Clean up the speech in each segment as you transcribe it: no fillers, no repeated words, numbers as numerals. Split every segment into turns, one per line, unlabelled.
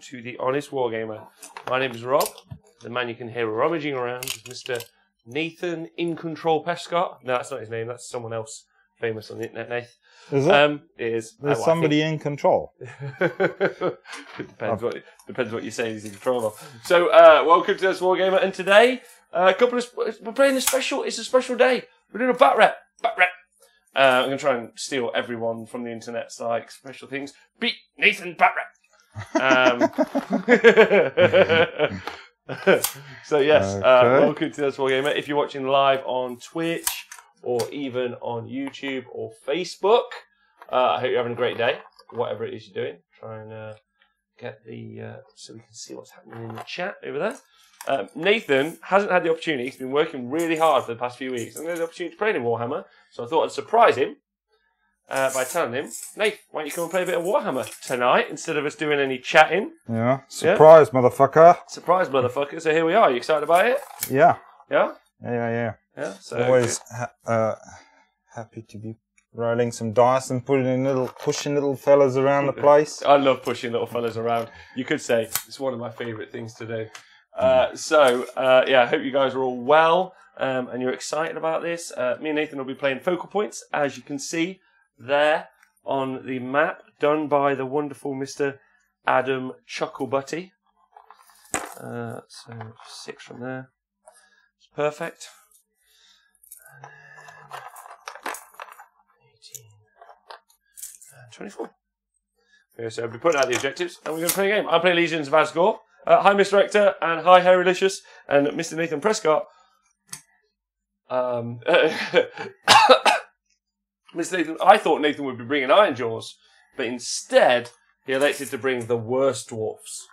To the Honest Wargamer. My name is Rob. The man you can hear rummaging around is Mr. Nathan In Control Prescott. No, that's not his name. That's someone else famous on the internet, Nath.
Is it?
It is.
There's somebody in control.
Depends what you say he's in control of. So, welcome to this Wargamer, and today, we're playing a special. It's a special day. We're doing a Batrep. I'm going to try and steal everyone from the internet's like special things. Beat Nathan Batrep. So yes, welcome to this Wargamer. If you're watching live on Twitch or even on YouTube or Facebook, I hope you're having a great day, whatever it is you're doing. Try and get the so we can see what's happening in the chat over there. Nathan hasn't had the opportunity. He's been working really hard for the past few weeks. I'm going to have the opportunity to play in Warhammer, so I thought I'd surprise him by telling him, Nate, why don't you come and play a bit of Warhammer tonight instead of us doing any chatting?
Yeah. Surprise, motherfucker.
Surprise, motherfucker. So here we are. You excited about it?
Yeah.
Yeah?
Yeah.
So
always happy to be rolling some dice and pushing little fellas around the place.
I love pushing little fellas around. You could say it's one of my favourite things to do. I hope you guys are all well and you're excited about this. Me and Nathan will be playing Focal Points, as you can see there on the map, done by the wonderful Mr. Adam Chucklebutty. So 6 from there. It's perfect. 18, 24. Okay, so we'll be putting out the objectives and we're going to play a game. I'm playing Legions of Azgorh. Hi, Mr. Rector, and hi, Harrylicious, and Mr. Nathan Prescott. Mr. Nathan, I thought Nathan would be bringing Iron Jaws, but instead he elected to bring the worst dwarfs.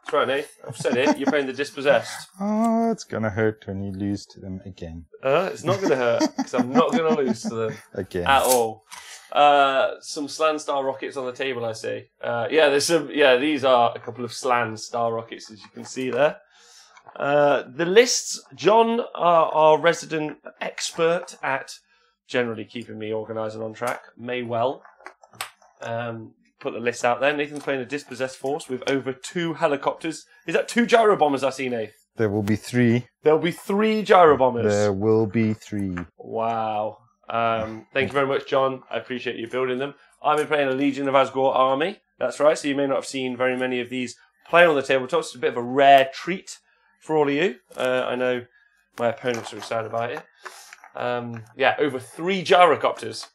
That's right, Nate. I've said it. You're playing the Dispossessed.
Oh, it's gonna hurt when you lose to them again.
It's not gonna hurt because I'm not gonna lose to them
again
at all. Some Slan Star rockets on the table, I see. There's some. Yeah, these are a couple of Slan Star rockets, as you can see there. The lists. John, our resident expert at generally keeping me organised and on track, may well put the list out there. Nathan's playing a Dispossessed force with over 2 helicopters. Is that 2 gyro bombers I see, Nath?
There will be 3.
There'll be 3 gyro bombers.
There will be 3.
Wow. Thank you very much, John. I appreciate you building them. I've been playing a Legion of Azgorh army. That's right, so you may not have seen very many of these playing on the tabletop. It's a bit of a rare treat for all of you. I know my opponents are excited about it. Over 3 gyrocopters.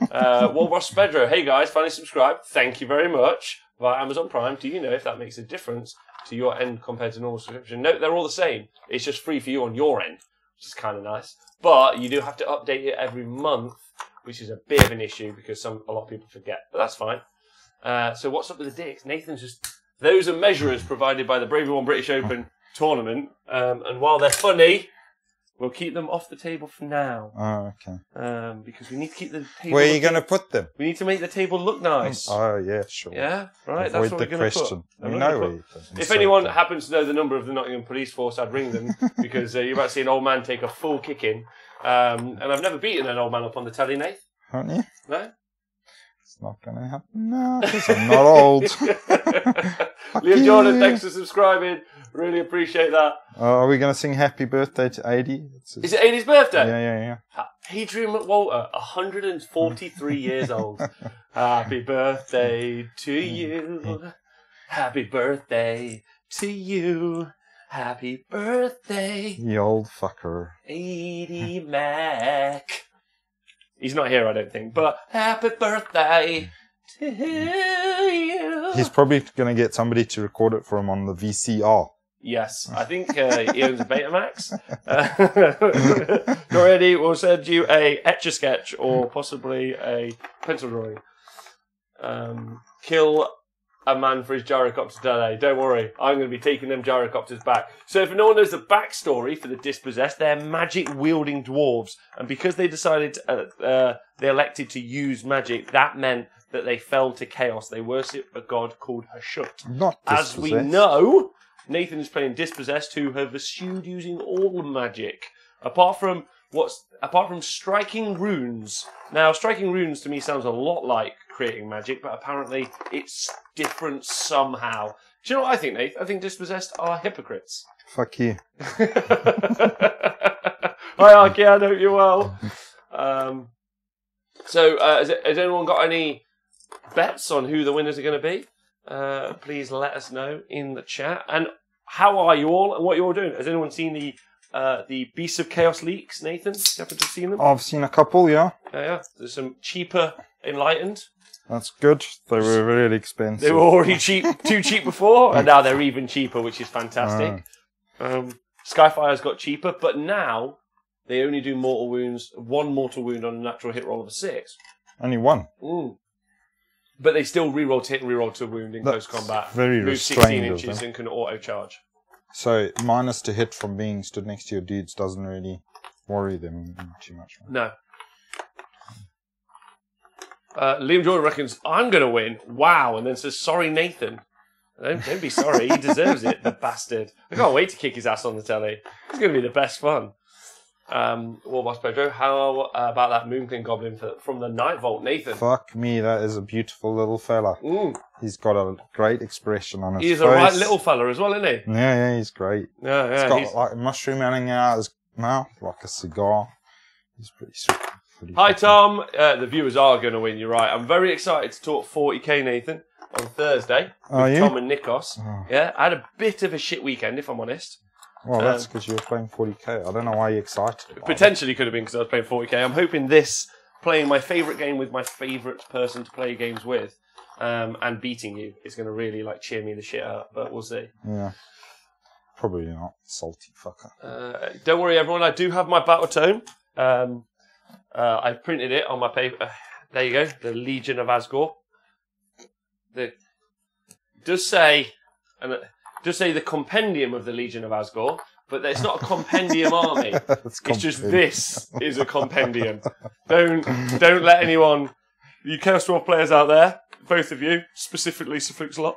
Walross Pedro, hey guys, finally subscribed. Thank you very much. Via Amazon Prime. Do you know if that makes a difference to your end compared to normal subscription? No, they're all the same. It's just free for you on your end, which is kind of nice. But you do have to update it every month, which is a bit of an issue because a lot of people forget. But that's fine. So what's up with the dicks? Nathan's just... Those are measurers provided by the Bravery One British Open tournament. And while they're funny, we'll keep them off the table for now.
Oh, okay.
Because we need to keep the table...
Where are you going to put them?
We need to make the table look nice.
Oh, yeah, sure.
Yeah, right.
Avoid
that's what
the
we're going to
question.
put.
We know where you put them.
If anyone happens to know the number of the Nottingham Police Force, I'd ring them because you're about to see an old man take a full kicking. And I've never beaten an old man up on the telly, Nate.
Haven't you?
No?
It's not going to happen now because I'm not old.
Liam Jordan, thanks for subscribing. Really appreciate that.
Are we going to sing Happy Birthday to 80?
Is it 80's birthday?
Yeah.
Hadrian McWalter, 143 years old. Happy birthday to you. Happy birthday to you. Happy birthday.
You old fucker.
80 Mac. He's not here, I don't think, but happy birthday to you.
He's probably going to get somebody to record it for him on the VCR.
Yes, I think he owns a Betamax. Already, we'll send you a Etch-a-Sketch or possibly a pencil drawing. Kill a man for his gyrocopter today. Don't worry, I'm going to be taking them gyrocopters back. So if no one knows the backstory for the Dispossessed, they're magic-wielding dwarves. And because they decided, they elected to use magic, that meant that they fell to chaos. They worship a god called Hashut.
Not Dispossessed.
As we know, Nathan is playing Dispossessed, who have eschewed using all magic. Apart from striking runes. Now, striking runes to me sounds a lot like creating magic, but apparently it's different somehow. Do you know what I think, Nate? I think Dispossessed are hypocrites.
Fuck you.
Hi, Arky, I know you well. Has anyone got any bets on who the winners are going to be? Please let us know in the chat. And how are you all and what you're all doing? Has anyone seen the Beasts of Chaos leaks, Nathan? You happen to have seen them?
I've seen a couple, yeah.
Yeah. There's some cheaper Enlightened.
That's good. They were really expensive.
They were already too cheap before, and now they're even cheaper, which is fantastic. Skyfire's got cheaper, but now they only do mortal wounds, 1 mortal wound on a natural hit roll of a 6.
Only 1.
But they still reroll to hit and reroll to wound in close combat.
Very
Move
restrained
16
of
inches
them.
and can auto charge.
So minus to hit from being stood next to your dudes doesn't really worry them too much.
No. Liam Jordan reckons, I'm going to win. Wow. And then says, sorry, Nathan. Don't be sorry. He deserves it, the bastard. I can't wait to kick his ass on the telly. It's going to be the best fun. Warboss Pedro, how about that Moonkin Goblin from the Night Vault, Nathan?
Fuck me, that is a beautiful little fella. He's got a great expression on his face.
He's a right little fella as well, isn't he?
Yeah, he's great.
Yeah,
he's got like a mushroom hanging out his mouth, like a cigar. He's pretty sweet.
Hi, Tom. The viewers are going to win, you're right. I'm very excited to talk 40k, Nathan, on Thursday with Tom and Nikos. Yeah, I had a bit of a shit weekend, if I'm honest.
Well, that's because you were playing 40k. I don't know why you're excited about
Potentially could have been because I was playing 40k. I'm hoping this, playing my favourite game with my favourite person to play games with, and beating you, is going to really like cheer me the shit up, but we'll see.
Yeah. Probably not. Salty fucker.
Don't worry, everyone. I do have my battle tome. I printed it on my paper. There you go. The Legion of Azgorh. Does say the compendium of the Legion of Azgorh, but it's not a compendium army. It's just this is a compendium. Don't let anyone, you Chaos Dwarf players out there, both of you, specifically Sir Flukeslot,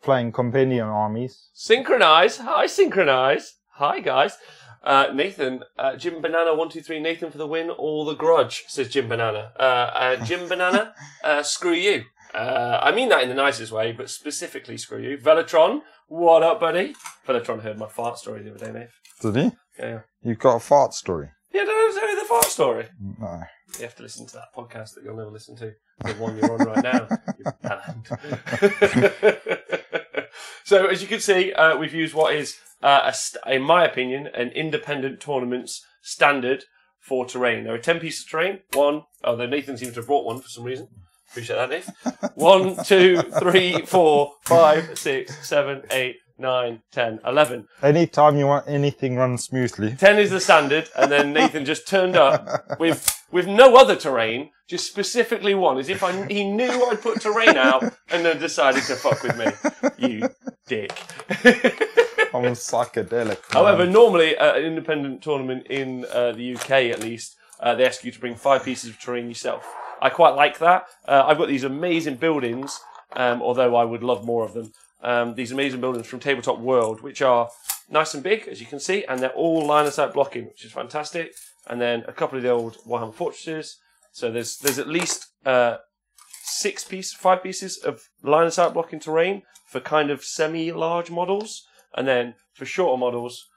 playing compendium armies.
Synchronize. Hi guys. Nathan, Jim Banana 123. Nathan for the win or the grudge, says Jim Banana. Jim Banana, screw you. I mean that in the nicest way, but specifically screw you. Velatron, what up, buddy? Velatron heard my fart story the other day, mate.
Did he?
Yeah.
You've got a fart story?
Yeah, don't tell me the fart story.
No.
You have to listen to that podcast that you'll never listen to. The one you're on right now. You bellend. So, as you can see, we've used what is, in my opinion, an independent tournament's standard for terrain. There are 10 pieces of terrain. Although Nathan seems to have brought one for some reason. Appreciate that, Nate. 1, 2, 3, 4, 5, 6, 7, 8, 9, 10, 11.
Anytime you want anything run smoothly.
10 is the standard, and then Nathan just turned up with no other terrain, just specifically one, as if he knew I'd put terrain out, and then decided to fuck with me. You dick.
I'm a psychedelic.
However, normally an independent tournament in the UK, at least, they ask you to bring 5 pieces of terrain yourself. I quite like that. I've got these amazing buildings, although I would love more of them. These amazing buildings from Tabletop World, which are nice and big, as you can see, and they're all line-of-sight blocking, which is fantastic. And then a couple of the old Warhammer fortresses. So there's at least 5 pieces of line-of-sight blocking terrain for kind of semi-large models. And then for shorter models,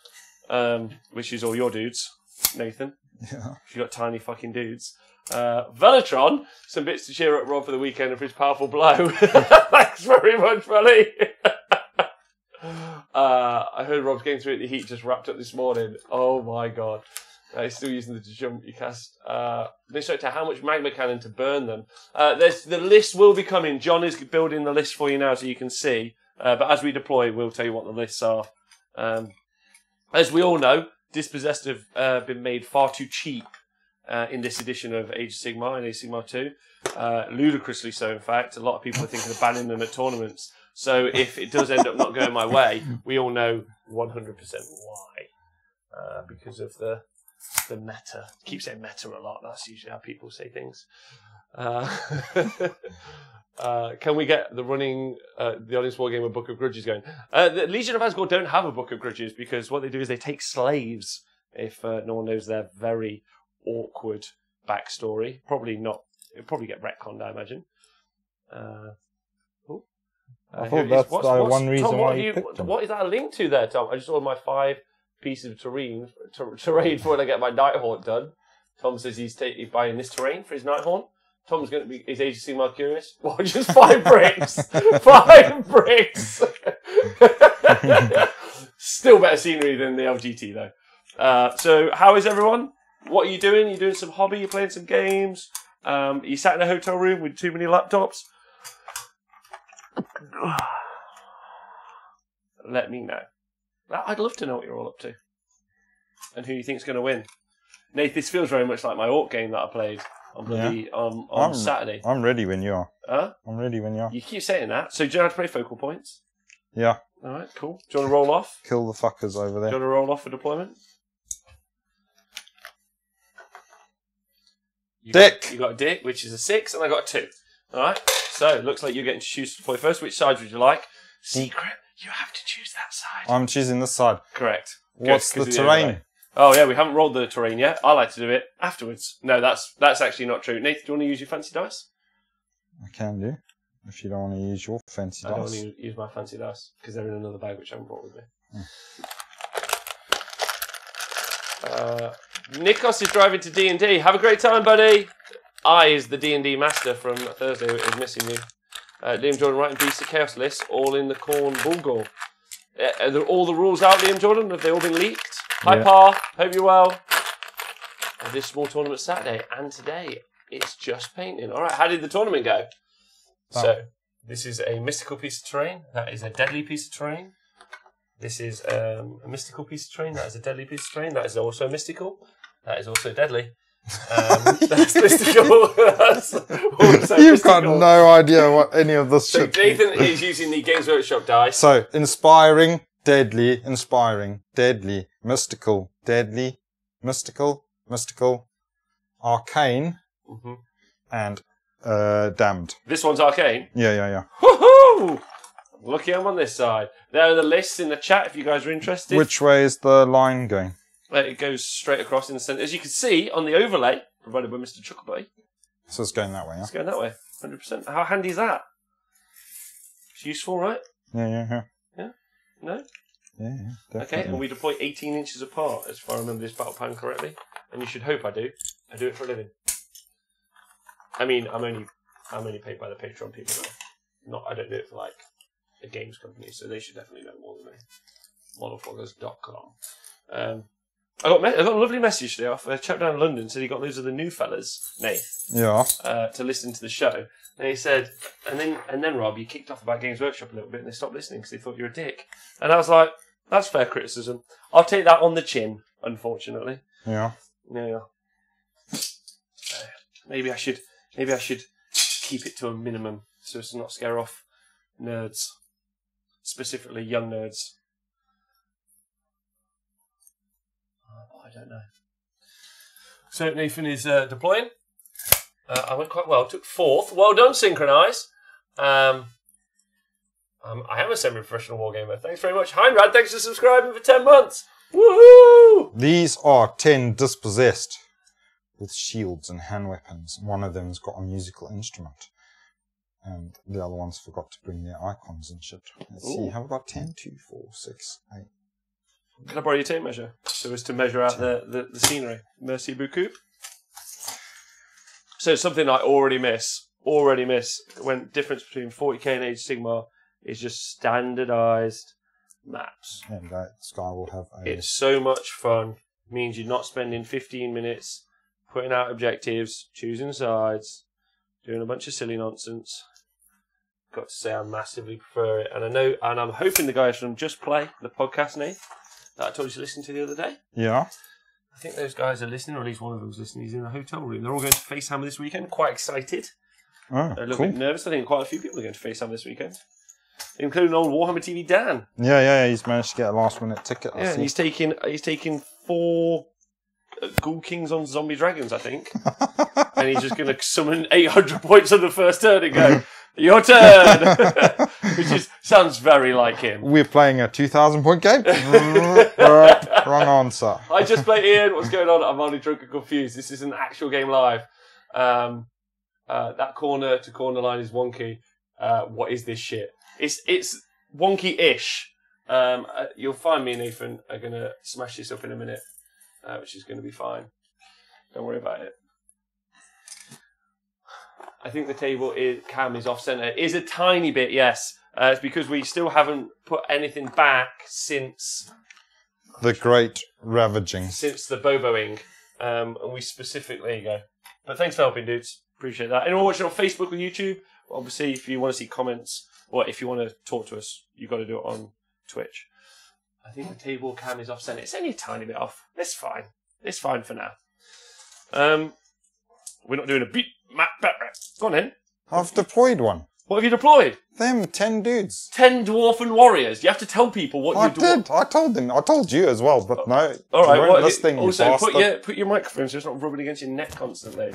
which is all your dudes, Nathan.
Yeah.
You got tiny fucking dudes. Velatron, some bits to cheer up Rob for the weekend of his powerful blow. Thanks very much, buddy. I heard Rob's Game 3 at the Heat just wrapped up this morning. Oh my god. He's still using the jump you cast. To how much magma cannon to burn them. The list will be coming. John is building the list for you now so you can see. But as we deploy, we'll tell you what the lists are. As we all know, Dispossessed have been made far too cheap in this edition of Age of Sigmar and Age of Sigmar 2. Ludicrously so, in fact. A lot of people are thinking of banning them at tournaments. So if it does end up not going my way, we all know 100% why. Because of the meta. I keep saying meta a lot. That's usually how people say things. Can we get the running the Honest Wargamer Book of Grudges going? The Legion of Azgorh don't have a Book of Grudges because what they do is they take slaves. If no one knows their very awkward backstory, probably not. It'll probably get retconned, I imagine.
I thought that's the one reason
Tom,
why you picked them.
What is that a link to there, Tom? I just ordered my 5 pieces of terrain for when I get my Nighthaunt done. Tom says he's buying this terrain for his Nighthaunt. Tom's going to be his age seem more curious. What, just 5 bricks? 5 bricks! Still better scenery than the LGT though. So how is everyone? What are you doing? You doing some hobby? You playing some games? You sat in a hotel room with too many laptops? Let me know. I'd love to know what you're all up to. And who you think's going to win. Nate, this feels very much like my Orc game that I played on Saturday.
I'm ready when you are.
Huh?
I'm ready when you are.
You keep saying that. So do you know how to play focal points?
Yeah.
Alright, cool. Do you want to roll off?
Kill the fuckers over there.
Do you want to roll off for deployment? You got a dick, which is a 6, and I got a 2. Alright, so it looks like you're getting to choose to deploy first. Which side would you like? Secret. You have to choose that side.
I'm choosing this side.
Correct.
What's the terrain?
Oh yeah, we haven't rolled the terrain yet. I like to do it afterwards. No, that's actually not true. Nathan, do you want to use your fancy dice?
I can do. If you don't want to use your fancy dice.
I don't want to use my fancy dice because they're in another bag which I haven't brought with me. Nikos is driving to D&D. Have a great time, buddy. I is the D&D master from Thursday is missing you. Liam Jordan writing Beast of Chaos list, all in the corn bulgur. Are all the rules out, Liam Jordan? Have they all been leaked? Hi, Pa. Hope you're well. This small tournament Saturday, and today it's just painting. All right, how did the tournament go? So, this is a mystical piece of terrain. That is a deadly piece of terrain. This is a mystical piece of terrain. That is a deadly piece of terrain. That is also mystical. That is also deadly. That's mystical. That's also
You've got no idea what any of this shit.
So Nathan is using the Games Workshop dice.
So, inspiring, deadly, mystical, deadly, mystical, arcane, and damned.
This one's arcane?
Yeah.
Woohoo! Lucky I'm on this side. There are the lists in the chat if you guys are interested.
Which way is the line going?
It goes straight across in the centre. As you can see on the overlay provided by Mr. Chucklebuddy.
So it's going that way, yeah?
It's going that way, 100%. How handy is that? It's useful, right?
Yeah.
Yeah? No?
Yeah, definitely.
Okay, and we deploy 18 inches apart, as if I remember this battle plan correctly. And you should hope I do. I do it for a living. I mean, I'm only paid by the Patreon people now. I don't do it for like a games company, so they should definitely know more than me. Modelfloggers.com. I got a lovely message today off a chap down in London. Said he got loads of the new fellas, Nate, to listen to the show. And he said, and then Rob, you kicked off about Games Workshop a little bit, and they stopped listening because they thought you were a dick. And I was like, that's fair criticism. I'll take that on the chin, unfortunately.
Yeah.
Maybe I should keep it to a minimum so as to not scare off nerds, specifically young nerds. I don't know. So Nathan is deploying. I went quite well. Took 4th. Well done, Synchronise. I am a semi-professional wargamer. Thanks very much. Heinrad, thanks for subscribing for 10 months. Woohoo!
These are 10 dispossessed with shields and hand weapons. One of them's got a musical instrument. And the other ones forgot to bring their icons and shit. Let's see, have I got 10? 2, 4, 6, 8.
Can I borrow your tape measure? So as to measure out the scenery. Merci beaucoup. So something I already miss, when difference between 40k and Age of Sigmar is just standardised maps.
And that Sky will have
It's so much fun. Means you're not spending 15 minutes putting out objectives, choosing sides, doing a bunch of silly nonsense. Got to say I massively prefer it. And I'm hoping the guys from Just Play, the podcast, Nate, that I told you to listen to the other day.
Yeah.
I think those guys are listening, or at least one of them's listening. He's in a hotel room. They're all going to FaceHammer this weekend. Quite excited.
Oh,
They're a little bit nervous. I think quite a few people are going to FaceHammer this weekend, including old Warhammer TV Dan.
Yeah. He's managed to get a last-minute ticket.
Yeah, and he's taking 4 Ghoul Kings on Zombie Dragons, I think. And he's just going to summon 800 points on the first turn and go, your turn! Which sounds very like him.
We're playing a 2,000-point game? Wrong answer.
I just played Ian. What's going on? I'm only drunk and confused. This is an actual game live. That corner to corner line is wonky. What is this shit? It's wonky-ish. You'll find me and Nathan are going to smash this up in a minute, which is going to be fine. Don't worry about it. I think the table cam is off-center. It is a tiny bit, yes. It's because we still haven't put anything back since...
The great ravaging.
Since the boboing. And we specifically... There you go. But thanks for helping, dudes. Appreciate that. Anyone watching on Facebook or YouTube? Obviously, if you want to see comments, or if you want to talk to us, you've got to do it on Twitch. I think the table cam is off-center. It's only a tiny bit off. It's fine. It's fine for now. We're not doing a beat map Batrep. Go on then.
I've deployed one.
What have you deployed?
Them 10 dudes.
10 dwarven warriors. You have to tell people what you do.
I told them. I told you as well, but no.
All right.
Well, listening,
also, put your microphone so it's not rubbing against your neck constantly.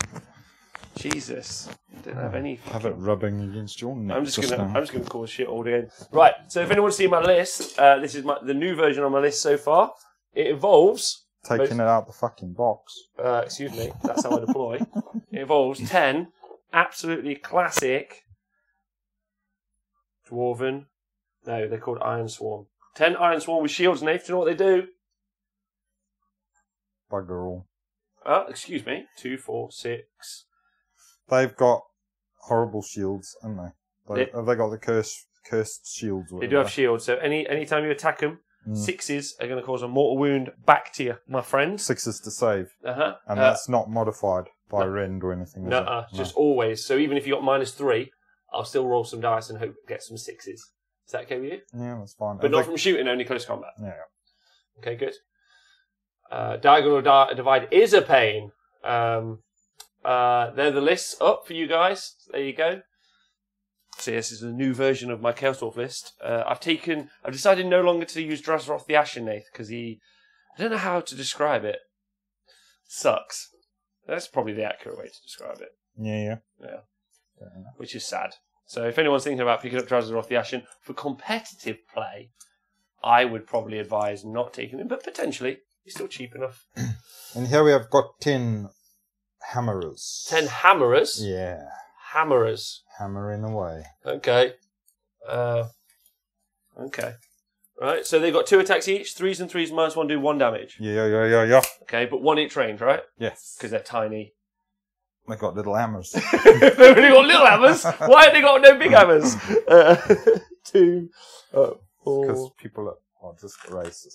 Jesus, I don't have any.
Have it rubbing against your neck.
I'm just gonna cause shit all day. Right. So if anyone's seen my list, this is the new version of my list so far. It involves
taking it out the fucking box.
Excuse me. That's how I deploy. It involves 10 absolutely classic dwarven. No, they're called Iron Swarm. 10 Iron Swarm with shields. Nate, do you know what they do?
Bugger all.
Excuse me. 2, 4, 6.
They've got horrible shields, haven't they? Have they got the cursed shields?
They do have shields, so anytime you attack them, 6s are going to cause a mortal wound back to you, my friend.
6s to save.
Uh-huh.
And that's not modified by rend or anything,
No, just always. So even if you got -3, I'll still roll some dice and hope to get some 6s. Is that okay with you?
Yeah, that's fine.
But not from shooting, only close combat.
Yeah.
Okay, good. Diagonal Divide is a pain. They're the lists up for you guys. There you go. So yes, this is a new version of my Chaos Dwarf list. I've decided no longer to use Drasroth the Ashennath because I don't know how to describe it. Sucks. That's probably the accurate way to describe it.
Yeah.
Which is sad. So if anyone's thinking about picking up Drasroth the Ashen for competitive play, I would probably advise not taking him, but potentially he's still cheap enough.
And here we have got 10 hammerers.
10 hammerers?
Yeah.
Hammerers.
Hammering away.
Okay. Okay. Right, so they've got 2 attacks each. 3s and 3s -1 do 1 damage.
Yeah.
Okay, but 1 each range, right?
Yes.
Because they're tiny.
They've got little hammers.
They've only got little hammers? Why have they got no big hammers? 2, 4...
Because people are just racist.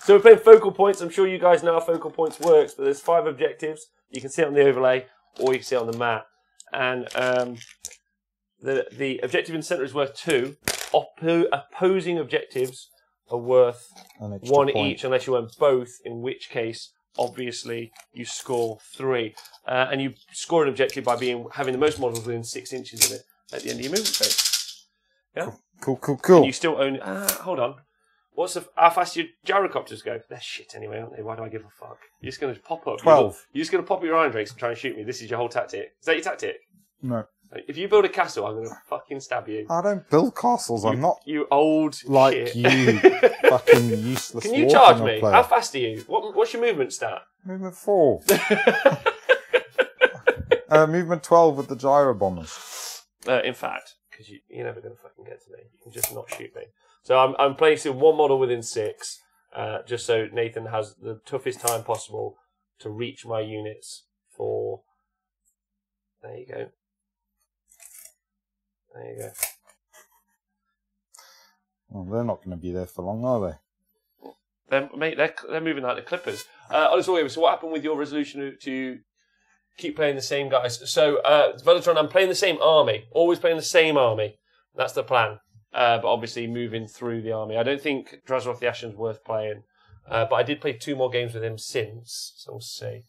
So we're playing focal points. I'm sure you guys know how focal points works, but there's 5 objectives. You can see it on the overlay, or you can see it on the map. And the objective in the centre is worth 2. Opposing objectives are worth 1 each, unless you earn both, in which case, obviously, you score 3. And you score an objective by having the most models within 6 inches of it at the end of your movement phase. Yeah?
Cool.
And you still own... hold on. How fast do your gyrocopters go? They're shit anyway, aren't they? Why do I give a fuck? You're just going to pop up.
12.
You're just going to pop up your iron drakes and try and shoot me. This is your whole tactic. Is that your tactic?
No.
If you build a castle, I'm going to fucking stab you.
I don't build castles. I'm not...
You old
like
shit.
You fucking useless.
Can you charge me? Player. How fast are you? What's your movement stat?
Movement 4. Movement 12 with the gyro bombers.
In fact, because you're never going to fucking get to me. You can just not shoot me. So I'm placing 1 model within 6, just so Nathan has the toughest time possible to reach my units for... There you go. There you go.
Well, they're not going to be there for long, are they?
They're moving like the Clippers. So what happened with your resolution to keep playing the same guys? So, Battletron, I'm playing the same army. Always playing the same army. That's the plan. But obviously moving through the army. I don't think Drasroth the Ashen's worth playing. But I did play 2 more games with him since. So we'll see.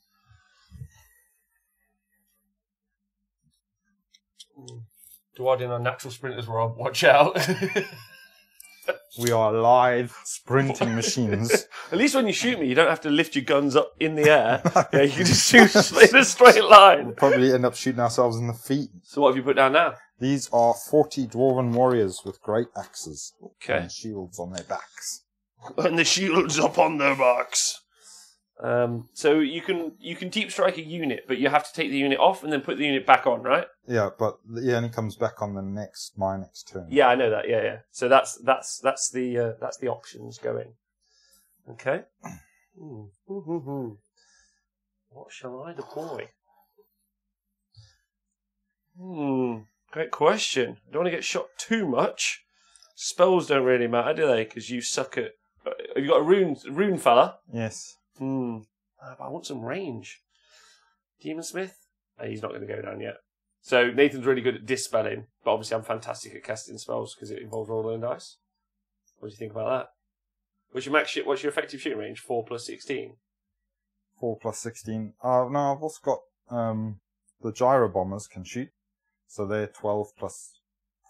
Duardin are natural sprinters, Rob. Watch out.
We are live sprinting machines.
At least when you shoot me, you don't have to lift your guns up in the air. Yeah, you can just shoot in a straight line.
We'll probably end up shooting ourselves in the feet.
So what have you put down now?
These are 40 dwarven warriors with great axes.
Okay.
And shields on their backs.
And the shields up on their backs. So you can deep strike a unit, but you have to take the unit off and then put the unit back on, right?
Yeah, but it only comes back on my next turn.
Yeah, I know that. Yeah. So that's the options going. Okay. What shall I deploy? Great question. I don't want to get shot too much. Spells don't really matter, do they? Because you suck at. Have you got a rune fella?
Yes.
But I want some range. Demon Smith? He's not going to go down yet. So Nathan's really good at dispelling, but obviously I'm fantastic at casting spells because it involves rolling dice. What do you think about that? What's your effective shooting range? 4 plus 16?
4 plus 16. No, I've also got the gyro bombers can shoot. So they're 12 plus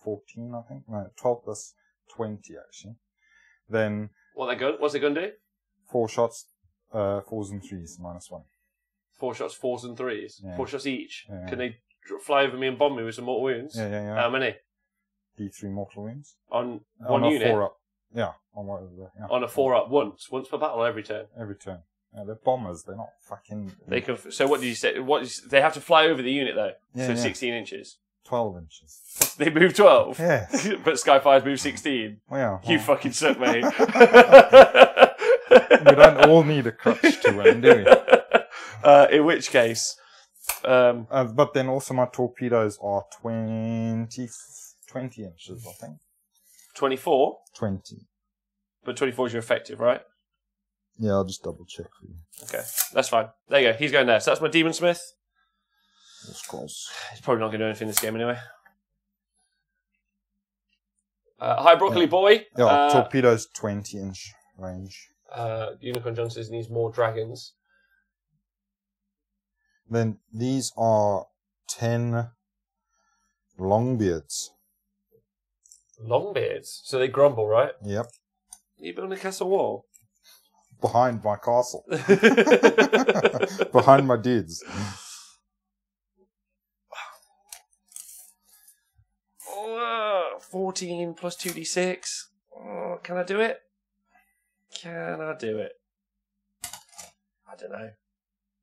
14, I think. No, 12 plus 20, actually. Then...
What's the gun do?
4 shots, 4s and 3s, -1.
4 shots, 4s and 3s?
Yeah.
4 shots each?
Yeah.
Can they fly over me and bomb me with some mortal wounds?
Yeah.
How many?
D3 mortal wounds.
On one unit?
4 up. Yeah, on whatever. Yeah.
On a 4 up once per battle or every turn?
Every turn. Yeah, they're bombers, they're not fucking...
They can. So what did you say? They have to fly over the unit though?
Yeah,
so 16 inches?
12 inches.
They move 12?
Yeah.
But Skyfires move 16?
Well,
You fucking suck, mate.
We don't all need a crutch to win, do we?
In which case...
but then also my torpedoes are 20 inches, I think.
24?
20.
But 24 is your effective, right?
Yeah, I'll just double check for you.
Okay, that's fine. There you go. He's going there. So that's my Demon Smith.
Scrolls.
He's probably not going to do anything in this game anyway. Hi, Broccoli Boy.
Yeah, torpedoes 20-inch range.
Unicorn John says needs more dragons.
Then these are 10 longbeards.
Longbeards? So they grumble, right?
Yep.
You building a castle wall?
Behind my castle. Behind my dudes.
14 plus 2d6. Oh, can I do it? Can I do it? I don't know.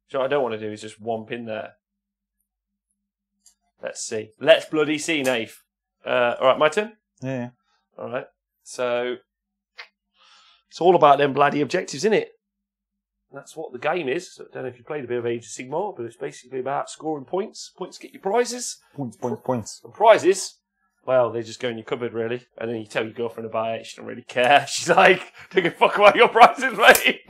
So what I don't want to do is just one pin there. Let's see. Let's bloody see, Nath. Alright, my turn?
Yeah.
Alright. So, it's all about them bloody objectives, isn't it? That's what the game is. I don't know if you played a bit of Age of Sigmar, but it's basically about scoring points. Points get you prizes.
Points.
And prizes, well, they just go in your cupboard, really. And then you tell your girlfriend about it. She don't really care. She's like, don't give a fuck about your prizes, mate.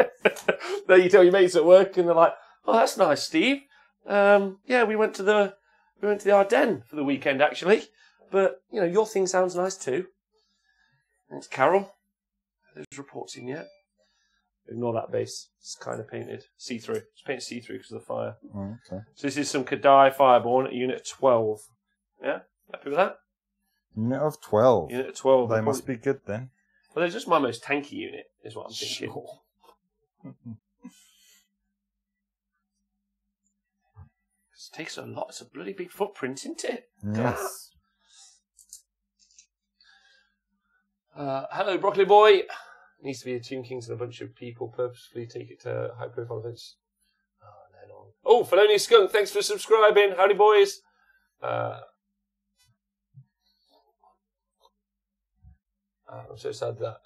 Then you tell your mates at work, and they're like, oh, that's nice, Steve. Yeah, we went to the Ardennes for the weekend, actually. But, you know, your thing sounds nice, too. And it's Carol. There's reports in yet. Ignore that base. It's kind of painted see-through. It's painted see-through because of the fire.
Oh, okay.
So this is some Kadai Fireborn at unit 12. Yeah? Happy with that?
Unit of 12.
Unit of 12.
They must be good then.
Well, they're just my most tanky unit, is what I'm thinking.
Sure.
It takes a lot. It's a bloody big footprint, isn't it?
Yes.
Hello, Broccoli Boy. Needs to be a Tomb Kings and a bunch of people purposefully take it to high-profile events. Oh, Felonious Skunk, thanks for subscribing. Howdy, boys. I'm so sad to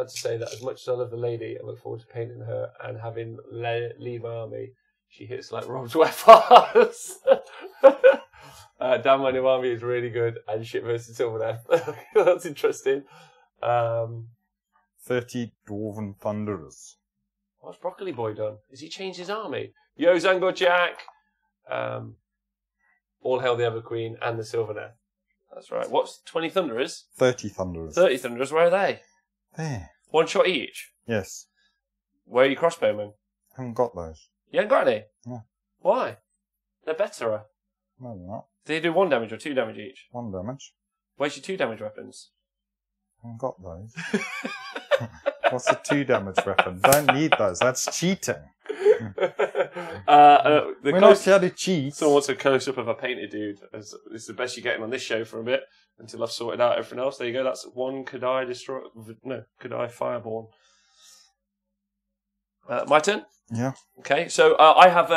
say that as much as I love the lady, I look forward to painting her and having lead my army. She hits like Rob's weapons. Damn, my new army is really good and shit versus Silver. That's interesting.
30 Dwarven Thunderers.
What's Broccoli Boy done? Has he changed his army? Yo, Zango Jack. All hail the Ever Queen and the Silvernet. That's right. What's 20 Thunderers?
30 Thunderers.
30 Thunderers, where are they?
There.
One shot each?
Yes.
Where are your crossbowmen?
Haven't got those.
You haven't got any?
No.
Why? They're better.
No, they're not.
Do they do 1 damage or 2 damage each?
1 damage.
Where's your 2 damage weapons?
Haven't got those. What's a 2 damage weapon? Don't need those. That's cheating. We're not here to cheat.
Someone wants a close-up of a painted dude. This is the best you're getting on this show for a bit until I've sorted out everything else. There you go. That's one Kadai Fireborn. My turn?
Yeah.
Okay, so I have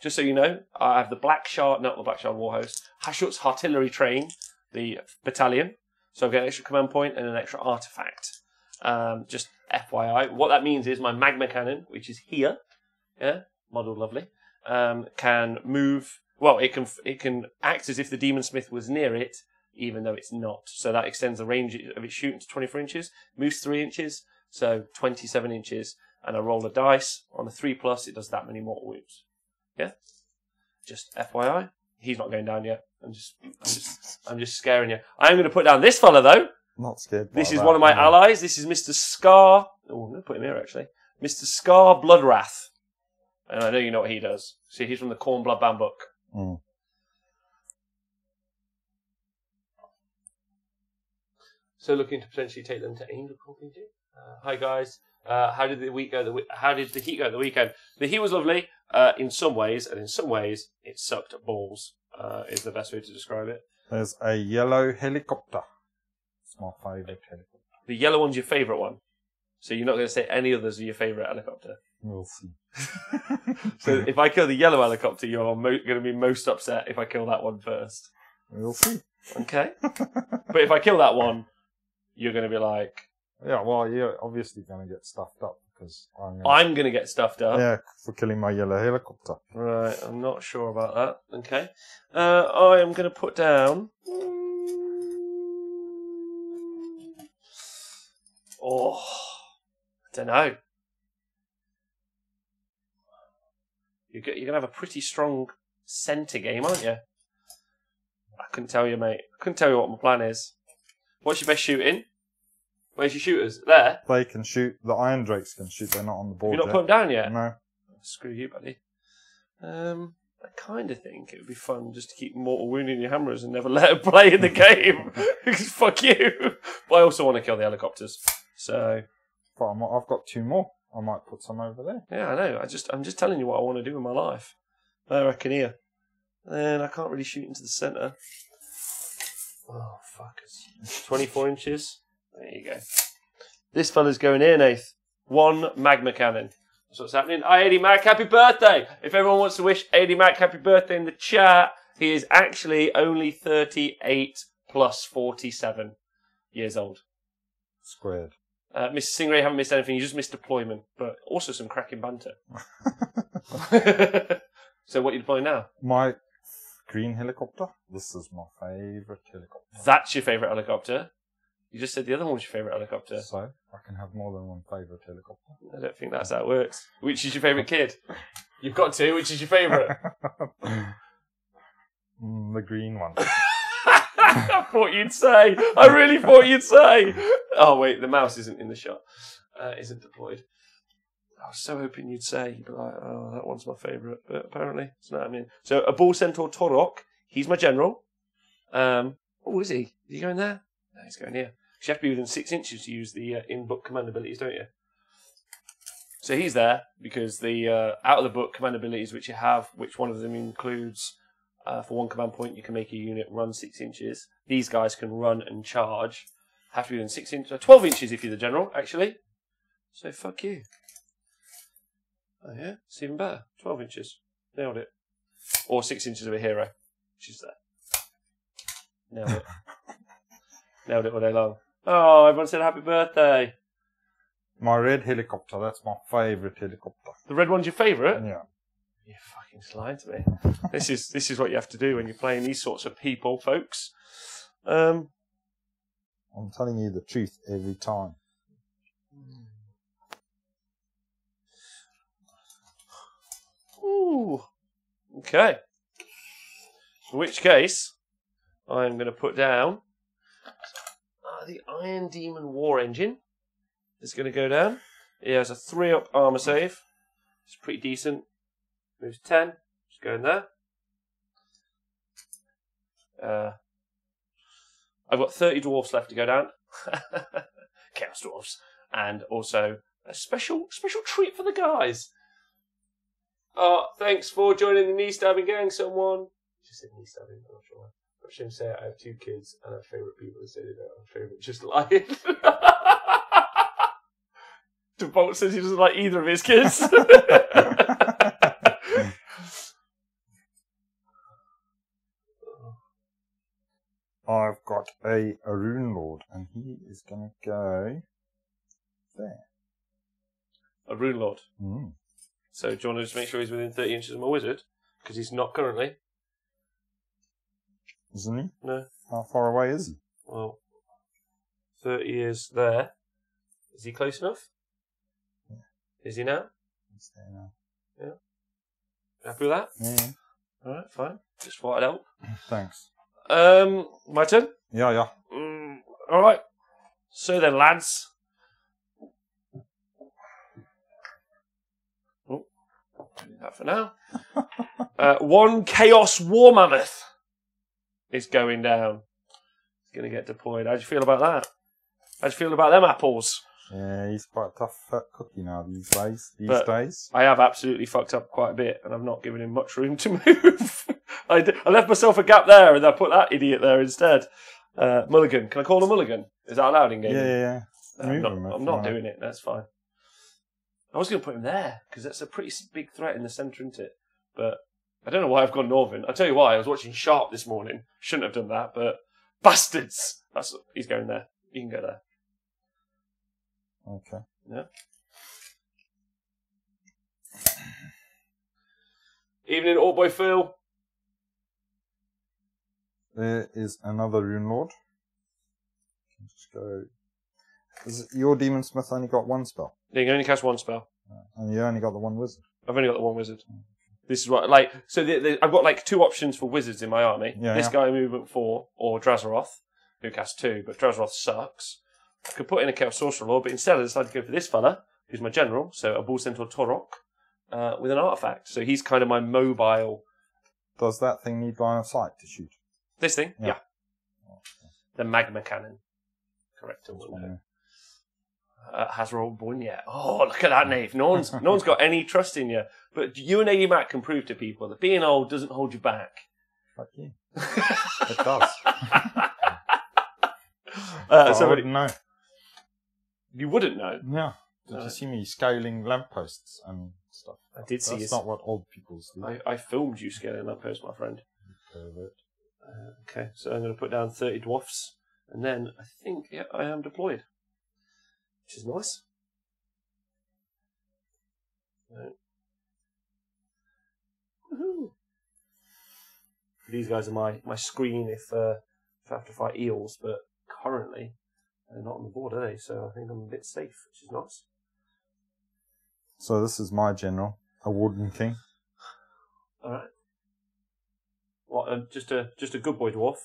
just so you know, I have the not the Black Shard Warhost, Hashut's Artillery Train, the battalion. So I get an extra command point and an extra artifact. Just FYI, what that means is my magma cannon, which is here, modelled lovely, can move. Well, it can act as if the Demon Smith was near it, even though it's not. So that extends the range of its shooting to 24 inches, moves 3 inches, so 27 inches. And I roll a dice on a 3+, it does that many mortal wounds. Yeah? Just FYI. He's not going down yet. I'm just scaring you. I'm going to put down this fella though.
Not scared.
This is one of my allies. This is Mr. Scar. Oh, I'm going to put him here actually. Mr. Scar Bloodwrath. And I know you know what he does. See, he's from the Cornblood Bannbook.
Mm.
So looking to potentially take them to Angel Company. Hi guys. How did the week go? How did the heat go at the weekend? The heat was lovely in some ways, and in some ways it sucked balls. Is the best way to describe it.
There's a yellow helicopter. It's my favourite helicopter.
The yellow one's your favourite one. So you're not going to say any others are your favourite helicopter.
We'll see.
So if I kill the yellow helicopter, you're going to be most upset if I kill that one first.
We'll see.
Okay. But if I kill that one, you're going to be like...
Yeah, well, you're obviously going to get stuffed up because
I'm going to get stuffed up.
Yeah, for killing my yellow helicopter.
Right, I'm not sure about that. Okay. I am going to put down... Oh, I don't know. You're going to have a pretty strong centre game, aren't you? I couldn't tell you, mate. I couldn't tell you what my plan is. What's your best shooting? Where's your shooters? There?
They can shoot. The Iron Drakes can shoot. They're not on the board.
You've not put them down yet?
No.
Screw you, buddy. I kind of think it would be fun just to keep mortal wounding your hammers and never let them play in the game. Because fuck you. But I also want to kill the helicopters. So...
But I've got 2 more. I might put some over there.
Yeah, I know. I'm just telling you what I want to do in my life. I reckon here. And I can't really shoot into the centre. Oh, fuckers. 24 inches. There you go. This fella's going here, Nath. 1 magma cannon. That's what's happening. Hi, Eddie Mac. Happy birthday. If everyone wants to wish Eddie Mac happy birthday in the chat, he is actually only 38 plus 47 years old.
Squared.
Mr. Stingray, you haven't missed anything. You just missed deployment, but also some cracking banter. So what are you deploying now?
My green helicopter. This is my favourite helicopter.
That's your favourite helicopter? You just said the other one was your favourite helicopter.
So, I can have more than one favourite helicopter.
I don't think that's how it works. Which is your favourite kid? You've got 2. Which is your favourite?
The green one.
I thought you'd say. I really thought you'd say. Oh, wait, the mouse isn't in the shot. Isn't deployed. I was so hoping you'd say, you'd be like, oh, that one's my favourite. But apparently, it's not happening. So, a Bull Centaur Torok. He's my general. Oh, is he? Is he going there? No, he's going here. You have to be within 6 inches to use the in-book command abilities, don't you? So he's there because the out-of-the-book command abilities which you have, which one of them includes, for 1 command point, you can make a unit run 6 inches. These guys can run and charge. Have to be within 6 inches, 12 inches if you're the general, actually. So fuck you. Oh yeah, it's even better. 12 inches. Nailed it. Or 6 inches of a hero, which is there. Nailed it. Nailed it all day long. Oh, everyone said happy birthday.
My red helicopter, that's my favourite helicopter.
The red one's your favourite?
Yeah.
You're fucking just lying to me. This is what you have to do when you're playing these sorts of people, folks.
I'm telling you the truth every time.
Ooh. Okay. In which case, I'm going to put down the Iron Demon War Engine. Is going to go down. He has a 3-up armor save. It's pretty decent. Moves 10. Just go in there. I've got 30 dwarfs left to go down. Chaos dwarfs. And also a special treat for the guys. Thanks for joining the knee stabbing gang, someone. Just said knee stabbing, I'm not sure. I shouldn't say I have 2 kids and I have favourite people that say they don't have favourite. Just lying. DeBolt says he doesn't like either of his kids.
a Rune Lord, and he is going to go there.
A Rune Lord.
Mm.
So do you want to just make sure he's within 30 inches of my wizard? Because he's not currently.
Isn't he?
No.
How far away is he?
Well, 30 is there. Is he close enough?
Yeah.
Is he now?
He's there now.
Yeah. Happy with that?
Yeah.
Alright, fine. Just thought I'd help.
Thanks.
My turn?
Yeah.
Alright. So then, lads. Oh, do that for now. One Chaos War Mammoth is going down. He's going to get deployed. How do you feel about that? How do you feel about them apples?
Yeah, he's quite a tough cookie now these days.
I have absolutely fucked up quite a bit, and I've not given him much room to move. I left myself a gap there, and I put that idiot there instead. Mulligan. Can I call a mulligan? Is that allowed in game?
Yeah.
I'm not doing it. That's fine. I was going to put him there, because that's a pretty big threat in the centre, isn't it? But I don't know why I've gone Northern. I'll tell you why. I was watching Sharp this morning. Shouldn't have done that, but bastards! He's going there. You can go there.
Okay.
Yeah. Evening, old boy Phil.
There is another Rune Lord. Just go. Your Demon Smith only got one spell.
You can only cast one spell.
And you only got the one wizard.
I've only got the one wizard. This is what, so I've got 2 options for wizards in my army. This guy movement 4 or Drazaroth, who casts 2, but Drazaroth sucks. I could put in a Chaos Sorcerer Lord, but instead I decided to go for this fella, who's my general, so a Bull Centaur Torok, with an artifact. So he's kind of my mobile. Does
that thing need line of sight to shoot?
This thing? Yeah.
Okay.
The Magma Cannon. Correct. Has rolled one yet. Oh, look at that, Nave. No one's got any trust in you. But you and AD Mac can prove to people that being old doesn't hold you back.
Fuck you. It does.
I
wouldn't know.
You wouldn't know?
Yeah. Did you see me scaling lampposts and stuff?
I did see.
That's not what old people do.
I filmed you scaling lampposts, my friend. Okay, so I'm going to put down 30 dwarfs, and then I think I am deployed, which is nice. Right. Woohoo! These guys are my screen if I have to fight eels, but currently they're not on the board, are they? So I think I'm a bit safe, which is nice.
So this is my general, a Warden King.
All right. What? Just a good boy dwarf.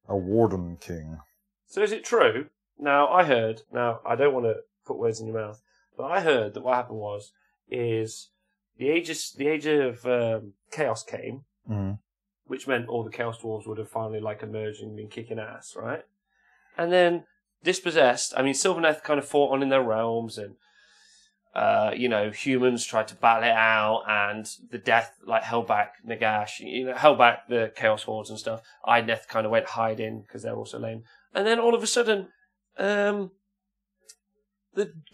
A Warden King.
So is it true? Now I heard. Now I don't want to put words in your mouth, but I heard that what happened is the age of chaos came, which meant all the chaos dwarves would have finally emerged and been kicking ass, right? And then Dispossessed. I mean, Sylvaneth kind of fought on in their realms, and humans tried to battle it out, and the death held back Nagash, held back the chaos hordes and stuff. Idneth kind of went hiding because they're also lame, and then all of a sudden, the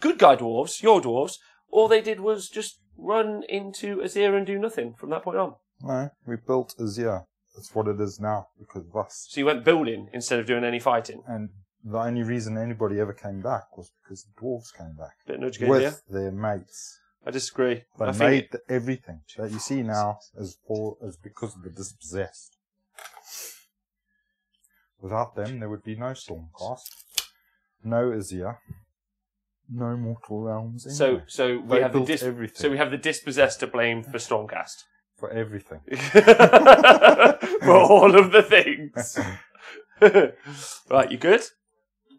good guy dwarves, your dwarves, all they did was just run into Azir and do nothing from that point on.
No, we built Azir. That's what it is now because of us.
So you went building instead of doing any fighting.
And the only reason anybody ever came back was because the dwarves came back.
Bit nudge game,
with their mates.
I disagree.
They made everything that you see now as because of the Dispossessed. Without them, there would be no Stormcast, no Azir, no Mortal Realms. Anyway.
So we have everything. So we have the Dispossessed to blame for Stormcast.
For everything.
For all of the things. Right, you good?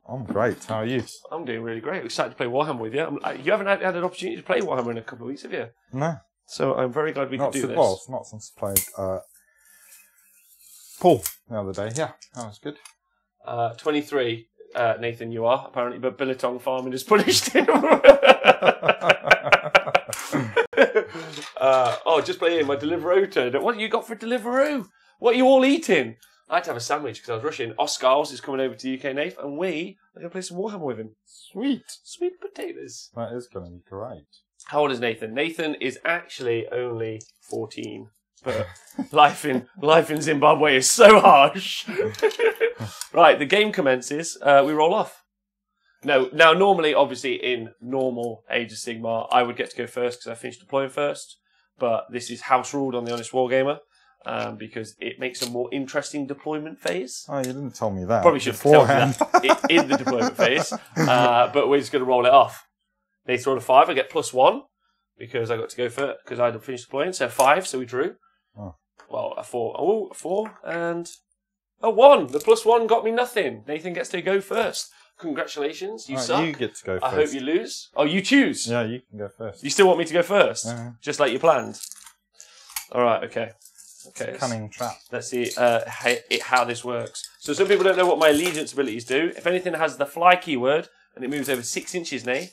I'm great. How are you?
I'm doing really great. I'm excited to play Warhammer with you. You haven't had an opportunity to play Warhammer in a couple of weeks, have you?
No.
So I'm very glad we could do this.
Well, not since I played Paul the other day. Yeah, that was good.
23, Nathan, you are, apparently, but Billiton farming has punished him. Just playing my Deliveroo turned up. What have you got for Deliveroo? What are you all eating? I had to have a sandwich because I was rushing. Oscars is coming over to UK Nath, and we are going to play some Warhammer with him. Sweet potatoes.
That is going to be great.
How old is Nathan? Nathan is actually only 14. but life in Zimbabwe is so harsh. Right, the game commences. We roll off. No, now normally, obviously, in normal Age of Sigmar, I would get to go first because I finished deploying first. But this is house ruled on the Honest Wargamer because it makes a more interesting deployment phase.
Oh, you didn't tell me that.
Probably should have told you that in the deployment phase. But we're just going to roll it off. They rolled a 5. I get +1 because I got to go first because I had finished deploying. So 5, so we drew.
Oh.
Well, a 4. Oh, a 4 and a 1. The +1 got me nothing. Nathan gets to go first. Congratulations, you suck.
You get to go first.
I hope you lose. Oh, you choose?
Yeah, you can go first.
You still want me to go first?
Just
like you planned? Alright, okay. Okay.
Cunning trap.
Let's see how this works. So some people don't know what my allegiance abilities do. If anything has the fly keyword and it moves over 6 inches, that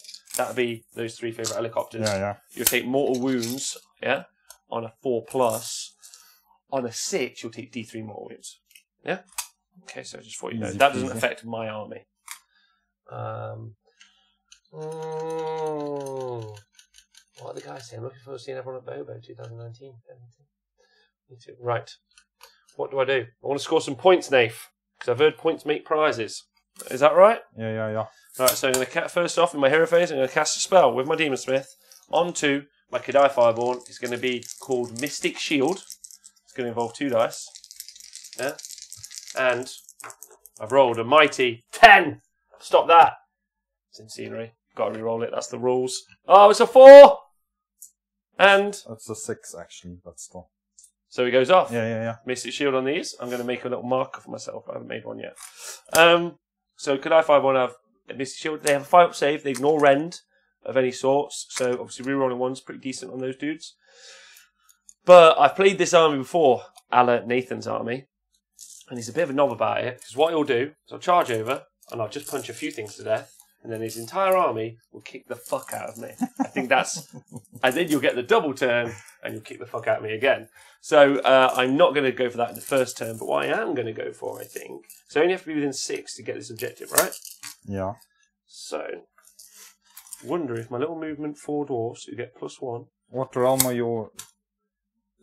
would be those 3 favourite helicopters.
Yeah.
You'll take mortal wounds, yeah, on a 4+. On a 6, you'll take D3 mortal wounds. Yeah? Okay, so just for you know, that doesn't affect my army. What are the guys saying? Looking forward to seeing everyone at Bobo 2019. Me too. Right. What do? I want to score some points, Nath, because I've heard points make prizes. Is that right?
Yeah.
Right, so I'm going to first off in my hero phase, I'm going to cast a spell with my Demon Smith onto my Kadai Fireborn. It's going to be called Mystic Shield. It's going to involve 2 dice. Yeah. And I've rolled a mighty 10. Stop that. It's in scenery. Got to re-roll it. That's the rules. Oh, it's a 4! And...
That's a 6, actually, but still.
So he goes off.
Yeah.
Mystic Shield on these. I'm going to make a little marker for myself. I haven't made one yet. So could I 5-1 have a Mystic Shield? They have a 5-up save. They ignore rend of any sorts. So obviously re-rolling 1's pretty decent on those dudes. But I've played this army before, a la Nathan's army. And he's a bit of a knob about it. Because what he'll do is I'll charge over and I'll just punch a few things to death. And then his entire army will kick the fuck out of me. I think that's... And then you'll get the double turn and you'll kick the fuck out of me again. So I'm not going to go for that in the first turn. But what I am going to go for, I think... So you only have to be within 6 to get this objective, right?
Yeah.
So... Wonder if my little movement 4 dwarfs who get +1...
What realm are your...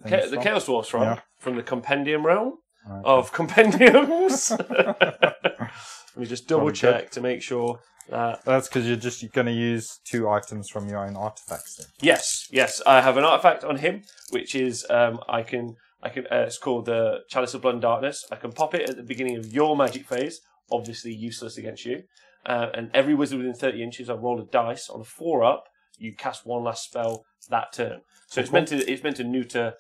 The Chaos Dwarfs from? Yeah. From the Compendium realm of Compendiums. Let me just double check to make sure...
That's because you're going to use 2 items from your own artifacts then.
Yes. I have an artifact on him, which is it's called the Chalice of Blood and Darkness. I can pop it at the beginning of your magic phase, obviously useless against you. And every wizard within 30 inches, I roll a dice. On a 4-up, you cast one last spell that turn. So it's meant to neuter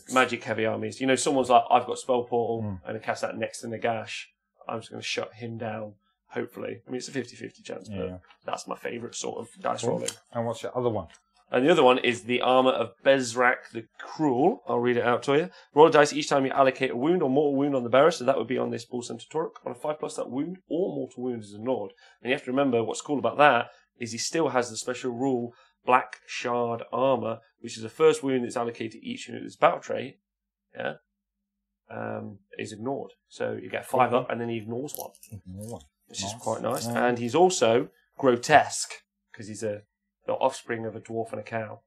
magic heavy armies. You know, someone's like, I've got Spell Portal, and I cast that next to Nagash. I'm just going to shut him down. Hopefully. I mean, it's a 50-50 chance, but that's my favourite sort of dice rolling.
And what's your other one?
And the other one is the Armour of Bezrak the Cruel. I'll read it out to you. Roll a dice each time you allocate a wound or mortal wound on the bearer, so that would be on this Bull Centauric. On a 5+, that wound or mortal wound is ignored. And you have to remember what's cool about that is he still has the special rule Black Shard Armour, which is the first wound that's allocated each unit that's battle trait, is ignored. So you get 5 up and then he ignores 1. Which is quite nice. And he's also grotesque, because he's the offspring of a dwarf and a cow.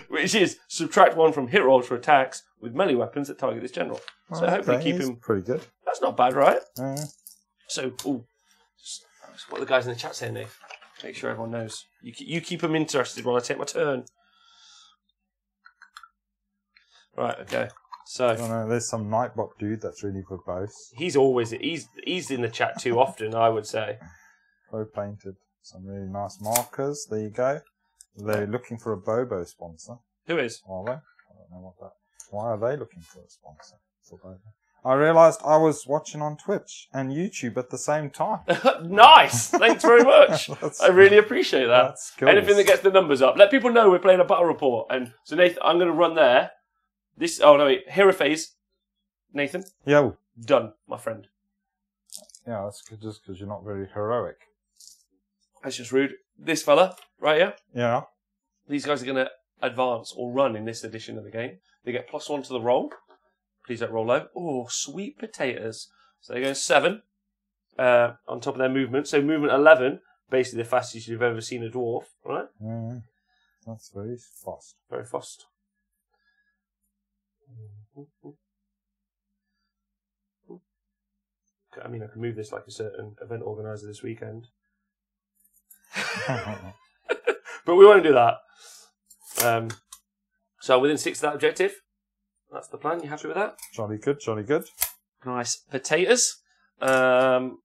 Which is subtract 1 from hit rolls for attacks with melee weapons that target this general. So hopefully keep him...
pretty good.
That's not bad, right? So, what are the guys in the chat saying, Nick? Make sure everyone knows. You keep them interested while I take my turn. Right, okay. So
I don't know, there's some Nightbot dude that's really verbose.
He's in the chat too often, I would say.
Pro painted some really nice markers. There you go. They're looking for a Bobo sponsor.
Who is?
Are they? I don't know what that. Why are they looking for a sponsor for Bobo? I realised I was watching on Twitch and YouTube at the same time.
Nice! Thanks very much. I really appreciate that.
That's cool.
Anything that gets the numbers up. Let people know we're playing a battle report. And so Nathan, I'm going to run there. Hero phase. Nathan?
Yo.
Done, my friend.
Yeah, that's just because you're not very heroic.
That's just rude. This fella, right here?
Yeah.
These guys are going to advance or run in this edition of the game. They get +1 to the roll. Please don't roll low. Oh, sweet potatoes. So they're going 7 on top of their movement. So movement 11, basically the fastest you've ever seen a dwarf, right?
That's very fast.
Very fast. I mean, I can move this like a certain event organizer this weekend. But we won't do that. So within 6 of that objective. That's the plan. You happy with that?
Jolly good, jolly good.
Nice potatoes. Right.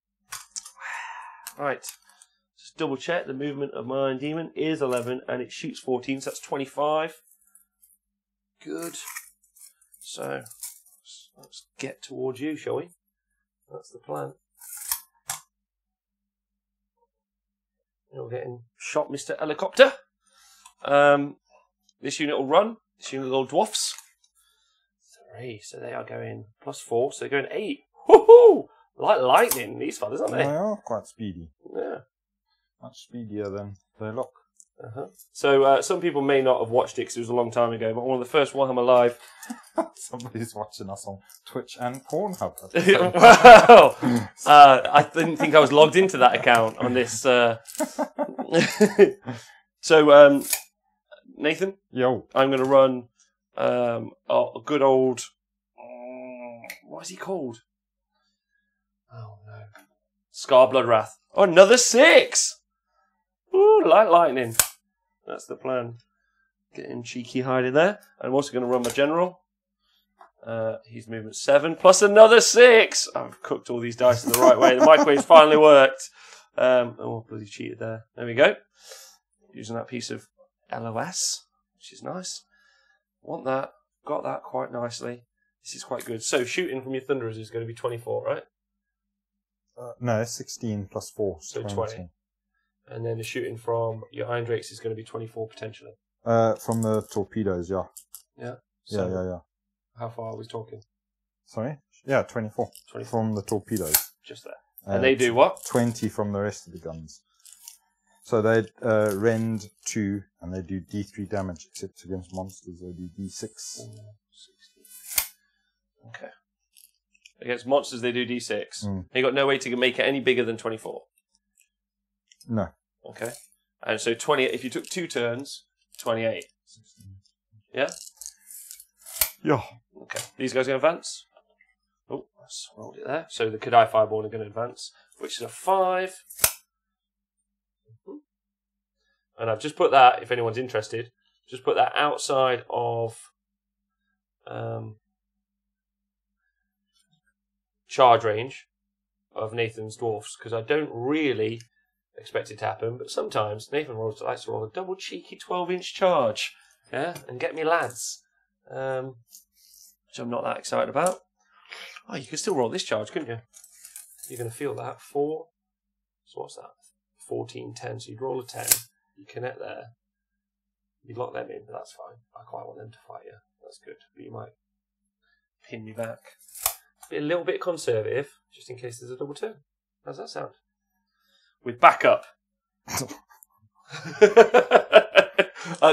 Just double check the movement of my demon is 11 and it shoots 14, so that's 25. Good. So let's get towards you, shall we? That's the plan. You're getting shot, Mr. Helicopter. This unit will run. This unit will dwarfs. 3, so they are going +4, so they're going 8. Woohoo! Like lightning, these fellas, aren't they?
They are quite speedy.
Yeah.
Much speedier than they look.
So some people may not have watched it because it was a long time ago, but one of the first Warhammer Live.
Somebody's watching us on Twitch and Pornhub.
Wow! I didn't think I was logged into that account on this. So, Nathan?
Yo.
I'm going to run a good old... what is he called? Oh, no. Scar Bloodwrath. Oh, another 6! Ooh, like lightning. That's the plan. Getting cheeky hiding there. I'm also going to run my general. He's movement 7 plus another 6. I've cooked all these dice in the right way. The microwave's finally worked. Oh, bloody cheated there. There we go. Using that piece of LOS, which is nice. Want that. Got that quite nicely. This is quite good. So shooting from your Thunderers is going to be 24, right?
No, 16 plus 4.
So 20. And then the shooting from your Iron Drakes is going to be 24 potentially.
From the torpedoes, yeah.
Yeah?
So yeah.
How far are we talking?
Sorry? Yeah, 24.
24.
From the torpedoes.
Just there. And they do what?
20 from the rest of the guns. So they rend 2 and they do D3 damage, except against monsters they do D6.
60. Okay. Against monsters they do D6.
Mm.
You got no way to make it any bigger than 24?
No.
Okay. And so 20, if you took 2 turns, 28.
16.
Yeah?
Yeah.
Okay. These guys going to advance? Oh, let's roll it there. So the Kadai Fireball are going to advance, which is a 5. And I've just put that, if anyone's interested, just put that outside of charge range of Nathan's dwarfs, because I don't really expect it to happen, but sometimes Nathan likes to roll a double cheeky 12-inch charge, yeah, and get me lads, which I'm not that excited about. Oh, you could still roll this charge, couldn't you? You're going to feel that. 4, so what's that? 14, 10, so you'd roll a 10, you connect there, you lock them in, but that's fine. I quite want them to fight you, that's good, but you might pin me back. Be a little bit conservative, just in case there's a double turn. How's that sound? With backup.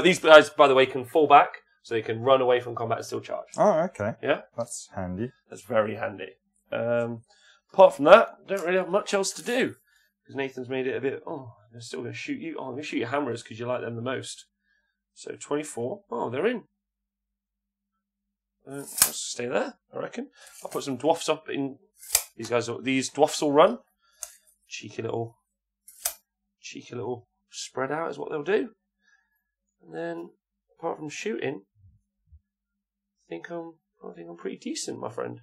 These guys, by the way, can fall back, so they can run away from combat and still charge.
Oh, okay.
Yeah?
That's handy.
That's very handy. Apart from that, don't really have much else to do. Because Nathan's made it a bit, they're still going to shoot you. Oh, I'm going to shoot your hammers because you like them the most. So 24. Oh, they're in. Let's stay there, I reckon. I'll put some dwarfs up in. These dwarfs will run. Cheeky little spread out is what they'll do. And then, apart from shooting, I think I'm pretty decent, my friend.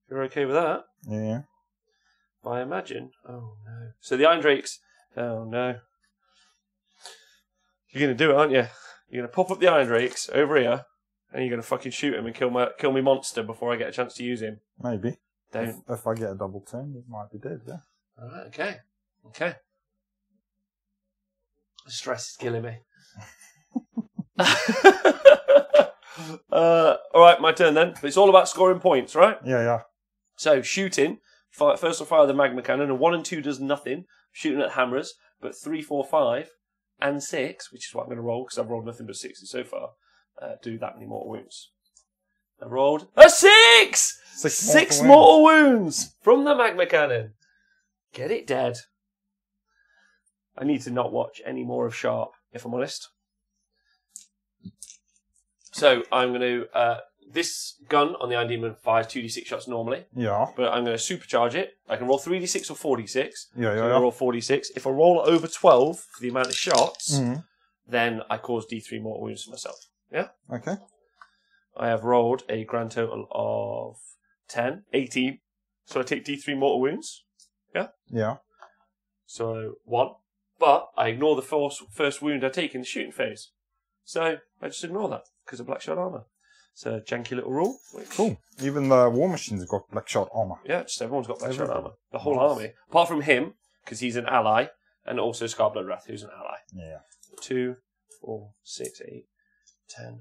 If you're okay with that.
Yeah.
I imagine. Oh no. So the Iron Drakes. Oh no. You're going to do it, aren't you? You're going to pop up the Iron Drakes over here, and you're going to fucking shoot him and kill me monster before I get a chance to use him.
Maybe.
Don't.
If I get a double turn, it might be dead, yeah.
Alright, okay. The stress is killing me. Alright, my turn then. It's all about scoring points, right?
Yeah.
So, shooting. First I'll fire the magma cannon, and 1 and 2 does nothing. Shooting at hammers, but 3, 4, 5, and 6, which is what I'm going to roll, because I've rolled nothing but 6s so far, do that many mortal wounds. I rolled a 6! 6 mortal wounds from the magma cannon. Get it dead. I need to not watch any more of Sharp if I'm honest. So I'm going to... this gun on the Iron Demon fires 2d6 shots normally.
Yeah.
But I'm going to supercharge it. I can roll 3d6 or 4d6.
Yeah,
So I roll 4d6. If I roll over 12 for the amount of shots, then I cause d3 mortal wounds to myself. Yeah?
Okay.
I have rolled a grand total of 10, 18. So I take d3 mortal wounds. Yeah?
Yeah.
So 1. But I ignore the first wound I take in the shooting phase. So I just ignore that because of black shot armor. It's a janky little rule.
Cool. Even the war machines have got black shot armor.
Yeah, just everyone's got black shot armor. The whole army. Apart from him, because he's an ally, and also Scarblood Wrath, who's an ally.
Yeah.
2, 4, 6, 8, 10,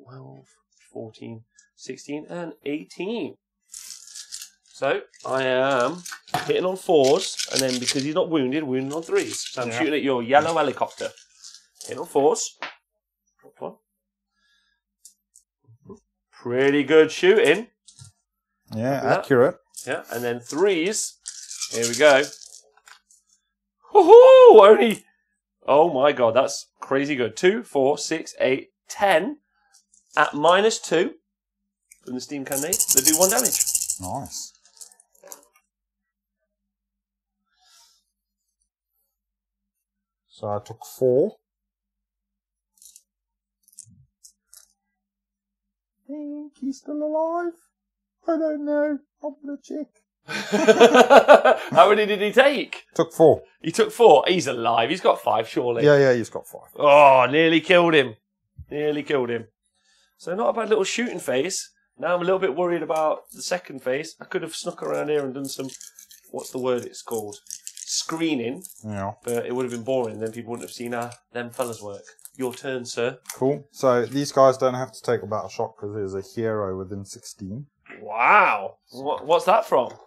12, 14, 16, and 18. So I am hitting on 4s, and then because he's not wounded, wounding on 3s. So I'm shooting at your yellow helicopter. Hitting on 4s. Drop one. Pretty good shooting.
Yeah, accurate.
Yeah, and then 3s. Here we go. Woohoo! Only. Oh my god, that's crazy good. 2, 4, 6, 8, 10 at -2 from the steam cannonade. They do 1 damage.
Nice. So I took 4. I think he's still alive. I don't know. I'm gonna check.
How many did he take?
Took 4.
He took 4. He's alive. He's got 5, surely.
Yeah, he's got 5.
Oh, nearly killed him. Nearly killed him. So not a bad little shooting phase. Now I'm a little bit worried about the second phase. I could have snuck around here and done some, what's the word it's called? Screening.
Yeah.
But it would have been boring. Then people wouldn't have seen them fellas work. Your turn, sir.
Cool. So these guys don't have to take a battle shot because there's a hero within 16.
Wow. What's that from?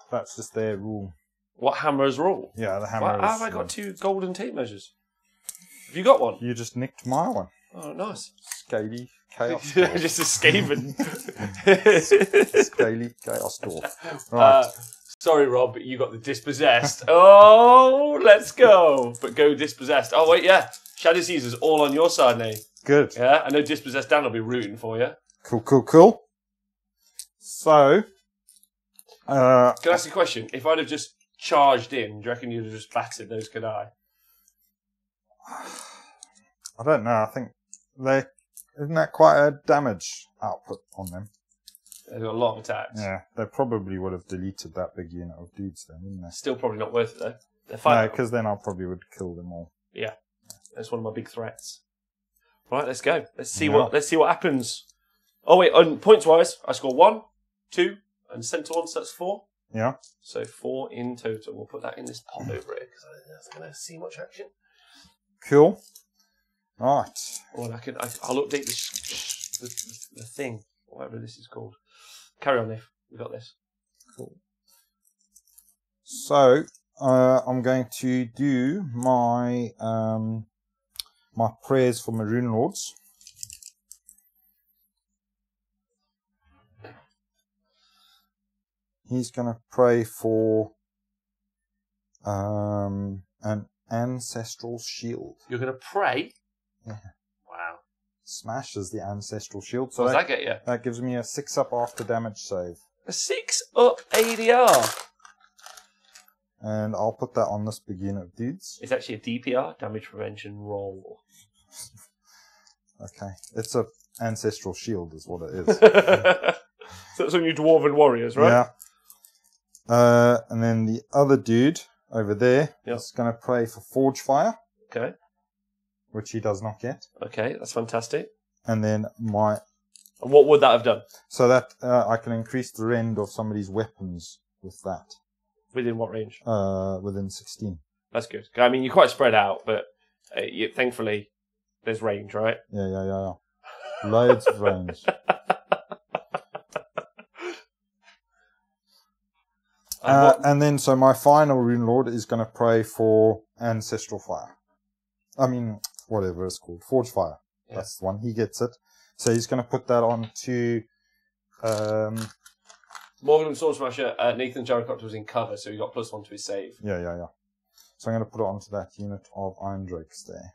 That's just their rule.
What Hammer's rule?
Yeah, the hammer.
How have I got 2 golden tape measures? Have you got one?
You just nicked my one.
Oh, nice.
Scaly Chaos.
Just escaping.
Scaly Chaos Dwarf. Right.
Sorry, Rob, but you got the Dispossessed. Oh, let's go. But go Dispossessed. Oh, wait, yeah. Shadow Caesar's all on your side now.
Good.
Yeah, I know Dispossessed Dan will be rooting for you.
Cool. So,
can I ask you a question? If I'd have just charged in, do you reckon you'd have just battered those could I?
I don't know. I think isn't that quite a damage output on them?
They've got a lot of attacks.
Yeah, they probably would have deleted that big unit of dudes then, wouldn't they?
Still probably not worth it though. They're
No,
fine.
because then I probably would kill them all.
Yeah, that's one of my big threats. Right, let's go. Let's see what happens. Oh wait, on points wise, I score 1, 2, and centre 1, so that's 4.
Yeah.
So 4 in total. We'll put that in this pot over here because I don't think that's going to see much action.
Cool. Right.
Or I'll update the thing, whatever this is called. Carry on, Nick. We got this.
Cool. So I'm going to do my my prayers for Maroon Lords. He's going to pray for an ancestral shield.
You're going to pray?
Yeah.
Wow.
Smashes the ancestral shield. So
what does that get you?
That gives me a 6-up after damage save.
A 6-up ADR?
And I'll put that on this big unit of dudes.
It's actually a DPR, damage prevention roll.
Okay. It's a ancestral shield is what it is.
So that's on you dwarven warriors, right?
Yeah. And then the other dude over there is going to pray for Forge Fire.
Okay.
Which he does not get.
Okay, that's fantastic.
And then
And what would that have done?
So that I can increase the rend of somebody's weapons with that.
Within what range?
Within 16.
That's good. I mean, you're quite spread out, but thankfully there's range, right?
Yeah. Loads of range. And then, so my final Rune Lord is going to pray for Ancestral Fire. I mean, whatever it's called. Forge Fire. Yeah. That's the one. He gets it. So he's going to put that on to...
Morgan Sword Smasher, Nathan Gyrocopter was in cover, so he got +1 to his save.
Yeah. So I'm going to put it onto that unit of Iron Drakes there.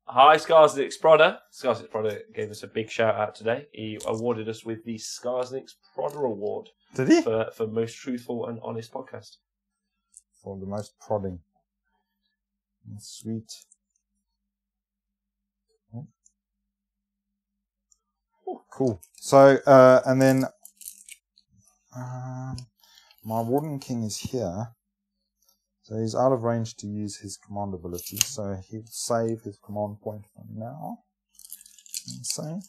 Hi, Skarsnik's Prodder. Skarsnik's Prodder gave us a big shout out today. He awarded us with the Skarsnik's Prodder Award.
Did he?
For most truthful and honest podcast.
For the most prodding. Sweet. Oh, cool. So, and then my Warden King is here. So he's out of range to use his command ability. So he'll save his command point for now. And save.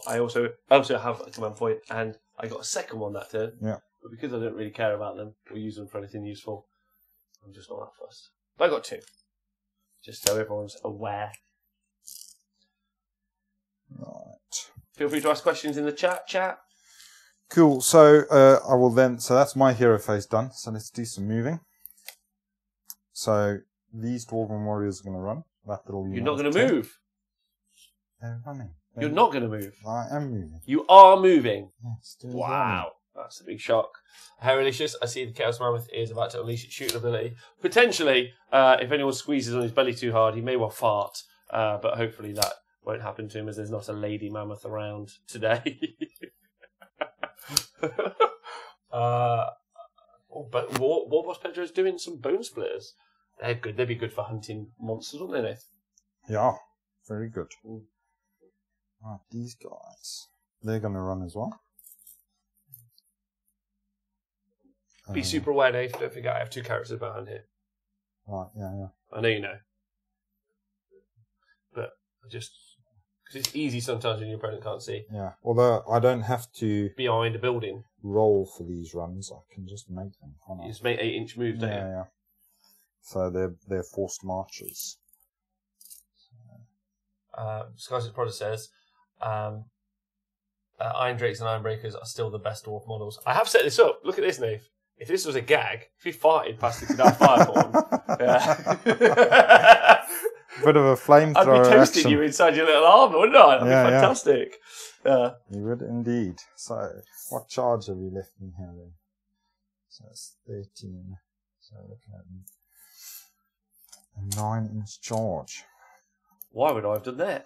I also have a command point, and I got a second one that turn.
Yeah.
But because I don't really care about them or use them for anything useful, I'm just not that fussed. But I got 2. Just so everyone's aware.
Right.
Feel free to ask questions in the chat.
Cool. So I will then. So that's my hero phase done. So let's do some moving. So these Dwarven warriors are going to run.
You're not going to move.
They're running.
You're not going to move.
I am moving.
You are moving.
Yes,
wow. That's a big shock. Heralicious, I see the Chaos Mammoth is about to unleash its shooting ability. Potentially, if anyone squeezes on his belly too hard, he may well fart. But hopefully that won't happen to him, as there's not a lady mammoth around today. But Warboss Pedro is doing some bone splitters. They're good. They'd be good for hunting monsters, wouldn't they, Nath?
Yeah, very good. Right, these guys. They're going to run as well.
Be super aware, Nath. Don't forget I have 2 characters behind here.
Right, yeah.
I know you know. But because it's easy sometimes when your opponent can't see.
Yeah, although I don't have to
behind a building
roll for these runs. I can just make them.
You just make 8-inch moves, don't you?
Yeah. So they're forced marches.
Sky's Product says, Iron Drakes and Iron Breakers are still the best dwarf models. I have set this up. Look at this, Nave. If this was a gag, if he farted past it without fireball,
bit of a flamethrower
I'd be toasting
action.
you inside your little armour, wouldn't I? That'd be fantastic.
You would indeed. So, what charge have you left me here then? So it's 13. So looking at a 9-inch charge.
Why would I have done that?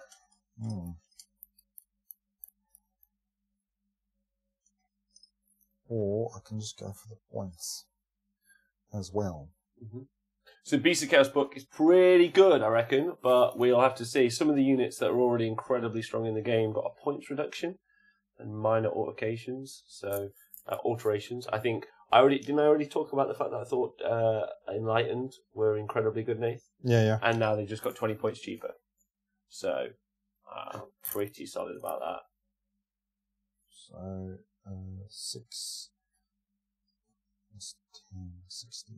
Or I can just go for the points as well.
So Beast of Chaos book is pretty good, I reckon, but we'll have to see. Some of the units that are already incredibly strong in the game got a points reduction and minor alterations. So alterations. I think didn't I already talk about the fact that I thought Enlightened were incredibly good, Nath?
Yeah.
And now they just got 20 points cheaper. So pretty solid about that.
So 6 plus 10, 16.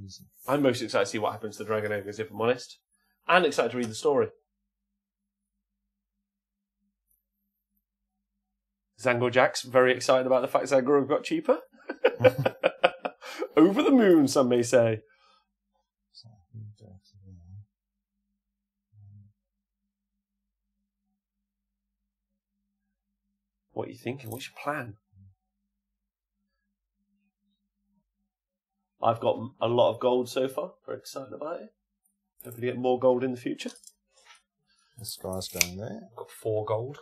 Easy.
I'm most excited to see what happens to the Dragon Ogres, if I'm honest. And excited to read the story. Zangor Jack's very excited about the fact Zangor have got cheaper. Over the moon, some may say. What are you thinking? What's your plan? I've got a lot of gold so far. Very excited about it. Hopefully get more gold in the future.
This guy's going there.
I've got 4 gold.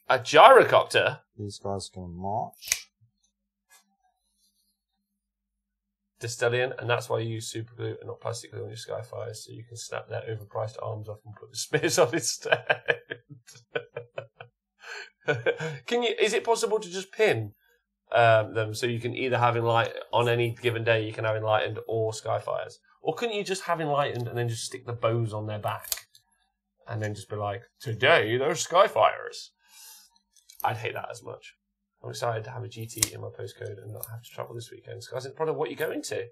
A gyrocopter?
These guys are going to march.
Destellion, and that's why you use super glue and not plastic glue on your Skyfires, so you can snap their overpriced arms off and put the spears on instead. Is it possible to just pin them so you can either have on any given day you can have Enlightened or Skyfires? Or couldn't you just have Enlightened and then just stick the bows on their back? And then just be like, today there's Skyfires. I'd hate that as much. I'm excited to have a GT in my postcode and not have to travel this weekend. Guys, it's probably what you're going to.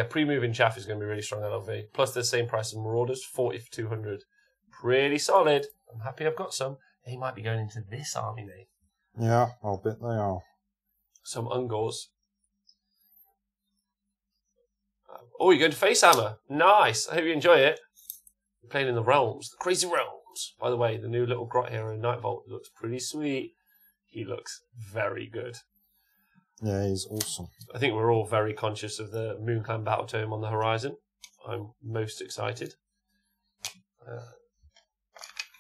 Pre-moving chaff is going to be really strong LLV. Plus, the same price as Marauders, 40 for 200. Pretty solid. I'm happy I've got some. They might be going into this army, mate.
Yeah, I'll bet they are.
Some Ungors. Oh, you're going to Face Hammer. Nice. I hope you enjoy it. You're playing in the Realms. The Crazy Realms. By the way, the new little grot hero, Night Vault, looks pretty sweet. He looks very good.
Yeah, he's awesome.
I think we're all very conscious of the Moon Clan Battle Tome on the horizon. I'm most excited.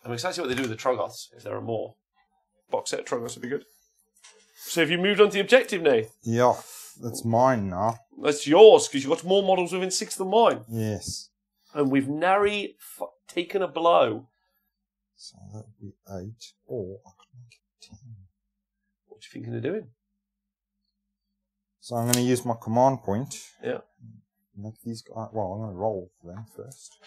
I'm excited what they do with the Troggoths, if there are more. Box set of Troggoths would be good. So have you moved on to the objective, Nate?
Yeah, that's mine now.
That's yours, because you've got more models within 6 than mine.
Yes.
And we've nary taken a blow.
So that would be 8, or I could make it 10.
What do you think of doing?
So I'm going to use my command point.
Yeah.
Make these guys. Well, I'm going to roll for them first.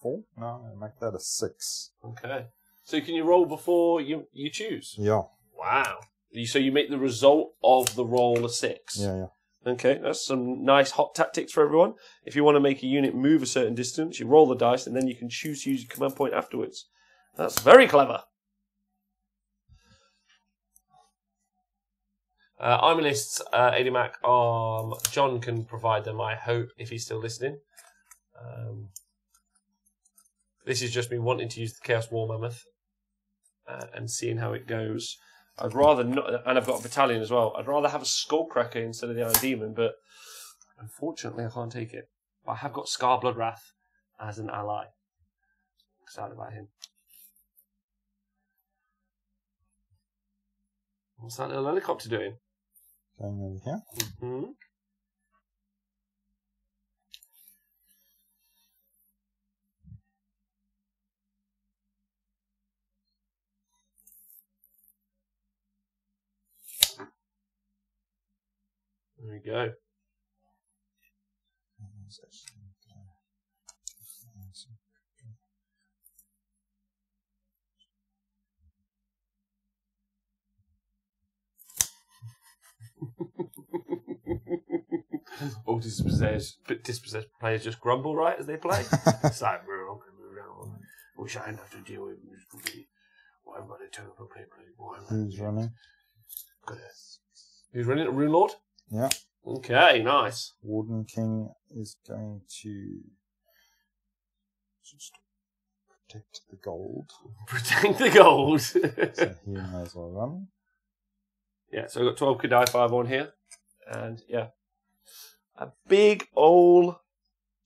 4? No, I'm going to make that a 6.
Okay. So can you roll before you choose?
Yeah.
Wow. So you make the result of the roll a 6?
Yeah, yeah.
Okay, that's some nice hot tactics for everyone. If you want to make a unit move a certain distance, you roll the dice and then you can choose to use your command point afterwards. That's very clever. I'm a list, ADMAC. John can provide them, I hope, if he's still listening. This is just me wanting to use the Chaos War Mammoth and seeing how it goes. I'd rather not, and I've got a battalion as well. I'd rather have a Skullcracker instead of the Iron Demon, but unfortunately I can't take it. But I have got Scar Bloodwrath as an ally. Excited about him. What's that little helicopter doing?
Going over here.
Mm-hmm. There we go. All dispossessed players just grumble, right, as they play. It's like, we're all going to move around. Wish I didn't have to deal with this bloody. Why am I going to turn up and play?
Who's running?
Who's running? A Rune Lord?
Yeah.
Okay, nice.
Warden King is going to just protect the gold.
Protect the gold.
So he may as well run.
Yeah, so I've got 12 Kadai 5 on here. And yeah. A big old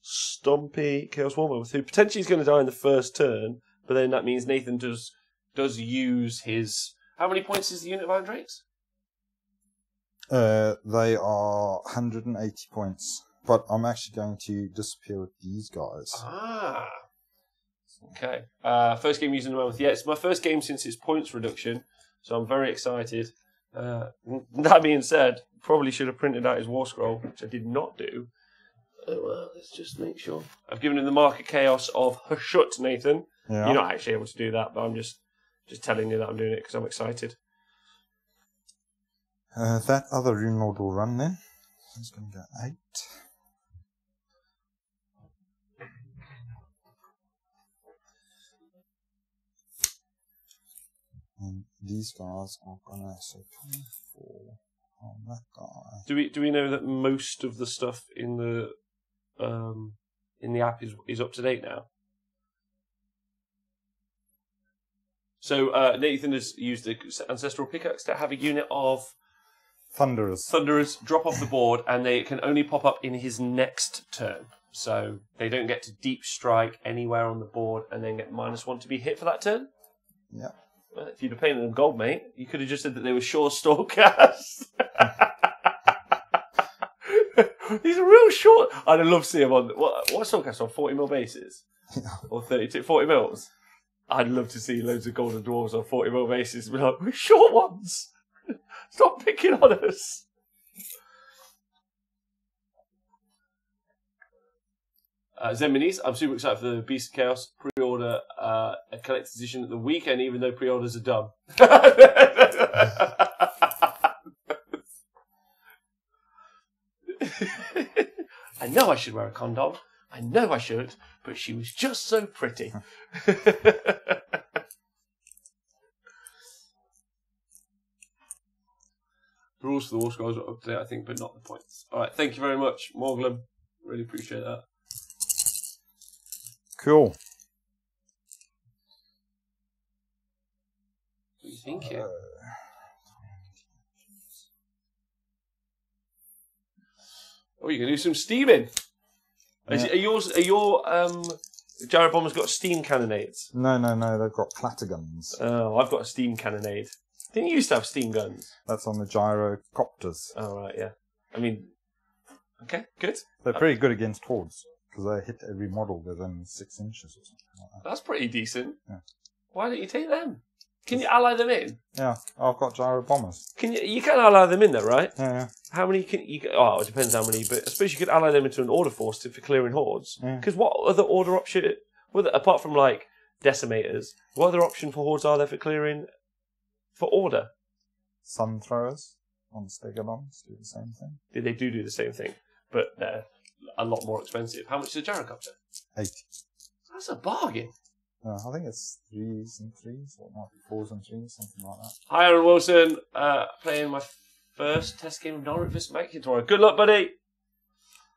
stumpy Chaos War Mammoth who potentially is going to die in the first turn, but then that means Nathan does use his. How many points is the unit of Iron Drakes?
They are 180 points, but I'm actually going to disappear with these guys.
Ah. Okay. First game using the Mammoth. Yeah, it's my first game since its points reduction, so I'm very excited. That being said, probably should have printed out his War Scroll, which I did not do. Oh, well, let's just make sure. I've given him the Mark of Chaos of Hashut, Nathan.
Yeah.
You're not actually able to do that, but I'm just telling you that I'm doing it because I'm excited.
That other Rune Lord will run then. He's going to go 8. And these guys are going to, so 24 on that guy.
Do we know that most of the stuff in the app is up to date now? So Nathan has used the Ancestral Pickaxe to have a unit of Thunderers drop off the board, and they can only pop up in his next turn. So they don't get to deep strike anywhere on the board and then get -1 to be hit for that turn.
Yeah.
Well, if you'd have painted them gold, mate, you could have just said that they were short Stalkers. He's a real short. I'd love to see him on what Stalkers on 40mm bases, or 40 mils. I'd love to see loads of golden dwarves on 40mm bases. Be like, we're short ones. Stop picking on us. Zen Minis, I'm super excited for the Beast of Chaos pre-order a collector's edition at the weekend, even though pre-orders are dumb. I know I should wear a condom. I know I should, but she was just so pretty. The rules for the War Scrolls are up to date, I think, but not the points. All right, thank you very much, Morglum. Really appreciate that.
Cool.
What are you thinking? Oh, you can do some steaming.
Yeah.
Are your gyro bombers got steam cannonades?
No, they've got clatter guns.
Oh, I've got a steam cannonade. Didn't you used to have steam guns?
That's on the gyrocopters.
Oh, right, yeah. I mean, okay, good.
They're pretty good against hordes, because they hit every model within 6 inches or something like that.
That's pretty decent.
Yeah.
Why don't you take them? Can you ally them in?
Yeah, I've got gyro bombers.
You can ally them in though, right?
Yeah.
How many can you? Oh, it depends how many, but I suppose you could ally them into an order force for clearing hordes. Because what other order option, apart from like decimators, what other option for hordes are there for clearing for order?
Sun throwers on stegodons do the same thing.
They do the same thing, but they're a lot more expensive. How much is a gyrocopter?
80.
That's a bargain.
I think it's 3s and 3s, or it might be 4s and 3s, something like that.
Hi, Aaron Wilson. Playing my first test game of Norwich vs. McIntyre. Good luck, buddy.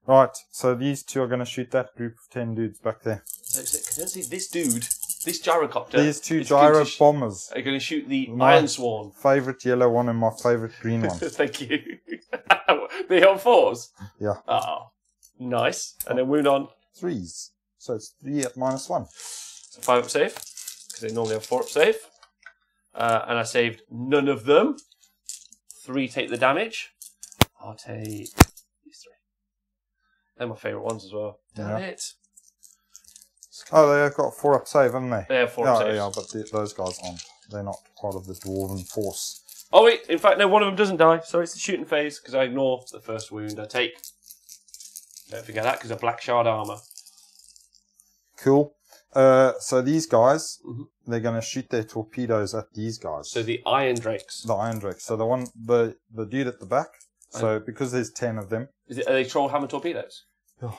Right, so these two are going to shoot that group of 10 dudes back there.
So can I see this dude, this gyrocopter?
These two gyro bombers.
Are going to shoot the
My
Iron Sworn.
Favourite yellow one and my favourite green one.
Thank you. They on 4s?
Yeah.
Oh, nice. And then wound on
3s. So it's 3 at -1.
So 5 up save, because they normally have 4 up save. And I saved none of them. 3 take the damage. I'll take these 3. They're my favourite ones as well. Damn it.
Oh, they've got 4 up save, haven't they?
They have 4 up saves.
Yeah, but those guys aren't. They're not part of the dwarven force.
Oh wait, in fact no, one of them doesn't die. So it's the shooting phase, because I ignore the first wound I take. Don't forget that, because of black shard armour.
Cool. So these guys, they're going to shoot their torpedoes at these guys.
So the Iron Drakes.
The Iron Drakes. So the dude at the back. So because there's 10 of them.
Are they Trollhammer torpedoes?
Yeah.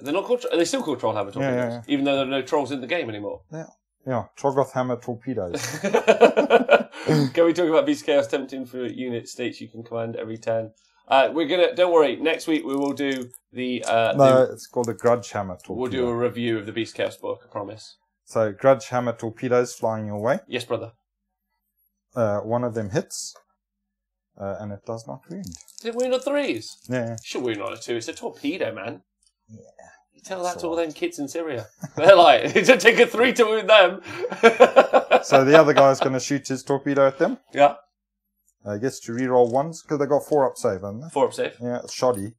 They're not called. Are they still called Trollhammer torpedoes?
Yeah.
Even though there are no trolls in the game anymore.
Yeah. Troggoth hammer torpedoes.
Can we talk about Beast Chaos tempting for unit states you can command every 10? We're gonna. Don't worry. Next week we will do the.
It's called a grudge hammer torpedo.
We'll do a review of the Beast Chaos book. I promise.
So grudge hammer torpedoes flying your way.
Yes, brother.
One of them hits, and it does not wound.
Does it wound on 3s?
Yeah.
Should wound on a 2. It's a torpedo, man.
Yeah.
You tell that to all them kids in Syria. They're like, it should take a 3 to wound them.
So the other guy's going to shoot his torpedo at them.
Yeah.
Gets to reroll 1s because they got 4 up save, haven't they?
4 up save.
Yeah, it's shoddy.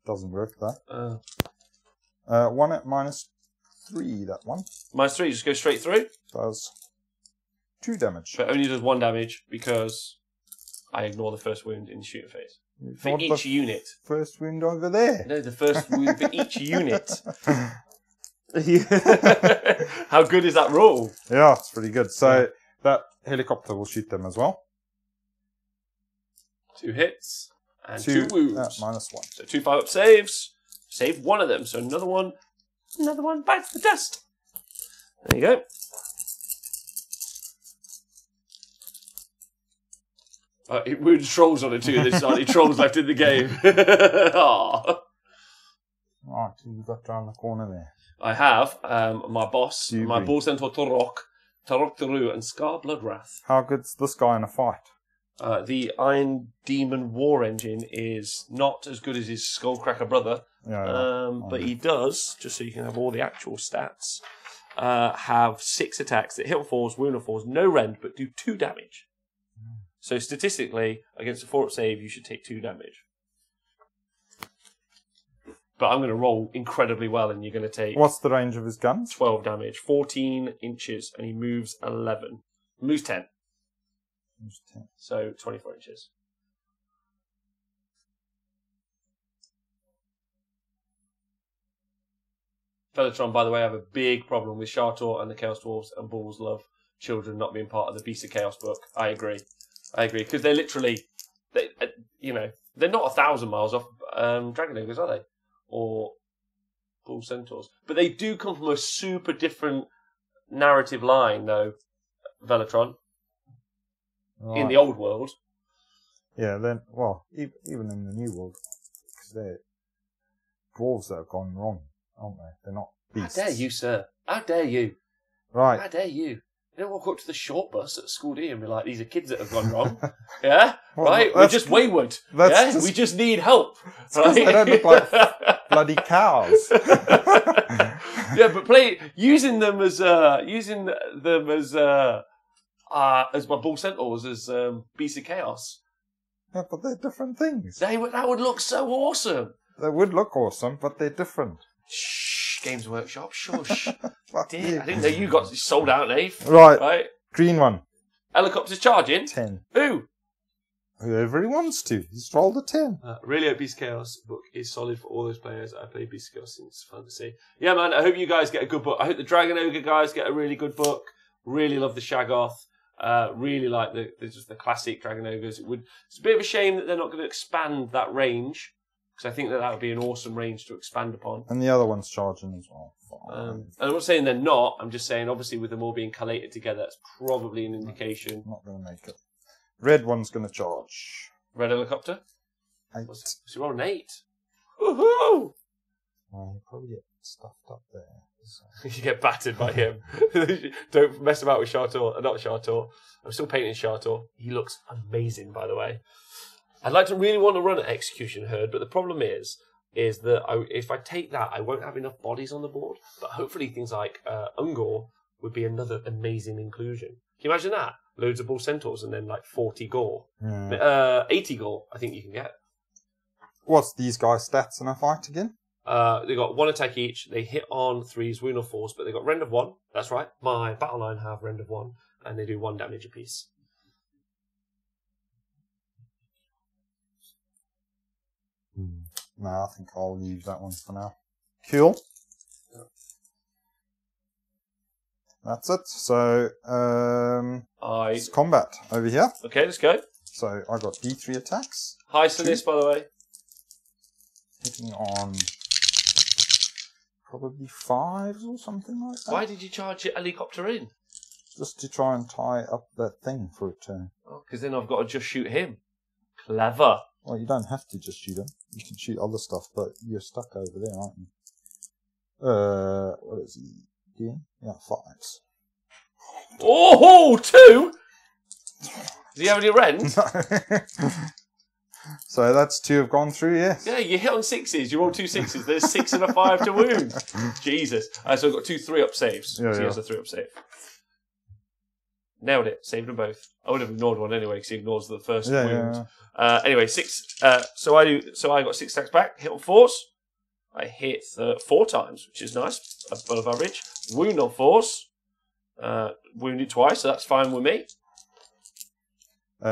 Doesn't work that. 1 at -3. That one
-3, just go straight through.
does 2 damage.
But only does 1 damage because I ignore the first wound in the shooting phase. For
Not
each
the
unit.
First wound over there.
No, the first wound for each unit. How good is that roll?
Yeah, it's pretty good. So that helicopter will shoot them as well.
2 hits and 2 wounds.
-1.
So 2 5 up saves. Save one of them. So another one bites the dust. There you go. It wounds trolls on it too. There's hardly trolls left in the game. Aww.
Right, you've got down the corner there.
I have my boss,
Dewberry.
my bull centaur Torok Taru, and Scar Bloodwrath.
How good's this guy in a fight?
The Iron Demon War Engine is not as good as his Skullcracker brother, but he does, just so you can have all the actual stats, have 6 attacks that hit on 4s, wound on 4s, no rend, but do 2 damage. So statistically, against a 4-up save, you should take 2 damage. But I'm going to roll incredibly well, and you're going to take...
What's the range of his guns?
12 damage, 14 inches, and he moves 11. Moves 10.
Moves 10.
So 24 inches. Fellatron, by the way, I have a big problem with Shartor and the Chaos Dwarves, and Bulls love children not being part of the Beast of Chaos book. I agree, because they're literally, they're not 1,000 miles off Dragon Ogres, are they? Or Bull Centaurs. But they do come from a super different narrative line, though, Velatron, in the old world.
Yeah, then, well, even in the new world, because they're dwarves that have gone wrong, aren't they? They're not beasts.
How dare you, sir? How dare you?
Right.
How dare you? You don't walk up to the short bus at school, do you? And be like, these are kids that have gone wrong. Yeah? Right? We're just wayward. Yeah? We just need help. Right?
They don't look like bloody cows.
Yeah, but using them as my bull centaurs as beasts of chaos.
Yeah, but they're different things.
That would look so awesome.
They would look awesome, but they're different.
Shh, Games Workshop, shush.
Fuck you.
I didn't know you got sold out, Nave.
Right. Green one.
Helicopters charging?
10.
Who?
Whoever he wants to. He's rolled a 10.
Really hope Beast of Chaos book is solid for all those players. I played Beast of Chaos since Fantasy. Yeah, man, I hope you guys get a good book. I hope the Dragon Ogre guys get a really good book. Really love the Shaggoth. Really like just the classic Dragon Ogres. It's a bit of a shame that they're not going to expand that range, because I think that would be an awesome range to expand upon.
And the other one's charging as well.
And I'm not saying they're not. I'm just saying, obviously, with them all being collated together, that's probably an indication.
Not going to make it. Red one's going to charge.
Red helicopter?
8.
What's he rolling 8? Woohoo!
Well, you probably get stuffed up there. So.
You get battered by him. Don't mess about with Chartor. Not Chartor. I'm still painting Chartor. He looks amazing, by the way. I'd really want to run an Execution Herd, but the problem is that if I take that, I won't have enough bodies on the board. But hopefully things like Ungor would be another amazing inclusion. Can you imagine that? Loads of Bull Centaurs and then like 40 Gore. 80 Gore, I think you can get.
What's these guys' stats in a fight again?
They got 1 attack each. They hit on 3s, wound or force, but they got rend of 1. That's right. My battle line have rend of 1, and they do 1 damage apiece.
No, I think I'll leave that one for now. Cool. That's it. So, it's combat over here.
Okay, let's go.
So, I got D3 attacks.
High to this, by the way.
Hitting on probably 5s or something like that.
Why did you charge your helicopter in?
Just to try and tie up that thing for a turn.
Oh, because then I've got to just shoot him. Clever.
Well, you don't have to just shoot him. You can shoot other stuff, but you're stuck over there, aren't you? What is he doing? Yeah, 5s.
Oh, 2? Does he have any rend?
So that's 2 have gone through, yes.
Yeah, you hit on 6s. You roll 2 6s. There's 6 and a 5 to wound. Jesus. So I've got 2 3-up saves.
Yeah,
so he has a 3-up save. Nailed it. Saved them both. I would have ignored one anyway because he ignores the first wound. Yeah. Anyway, 6. So I got 6 attacks back. Hit on force. I hit 4 times, which is nice. Above average. Wound on force. Wounded twice, so that's fine with me.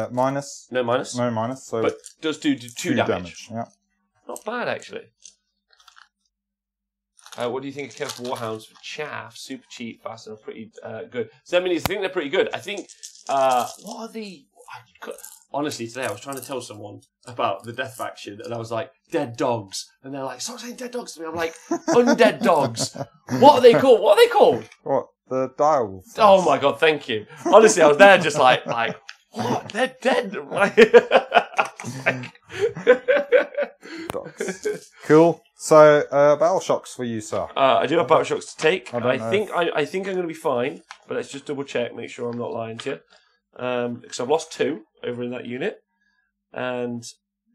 Minus?
No minus.
No minus. So
but does do 2 damage.
Yeah.
Not bad, actually. What do you think of Kenneth Warhounds for chaff? Super cheap, fast, and pretty good. Zeminis, I think they're pretty good. I think, what are the... Honestly, today I was trying to tell someone about the death faction, and I was like, dead dogs. And they're like, stop saying dead dogs to me. I'm like, undead dogs. What are they called? What are they called?
What? The direwolves.
Oh my god, thank you. Honestly, I was there just like, what? They're dead.
Dogs. Cool. So, battle shocks for you, sir.
I do have battle shocks to take.
I
think I'm going to be fine, but let's just double check, make sure I'm not lying to you. Because I've lost 2 over in that unit, and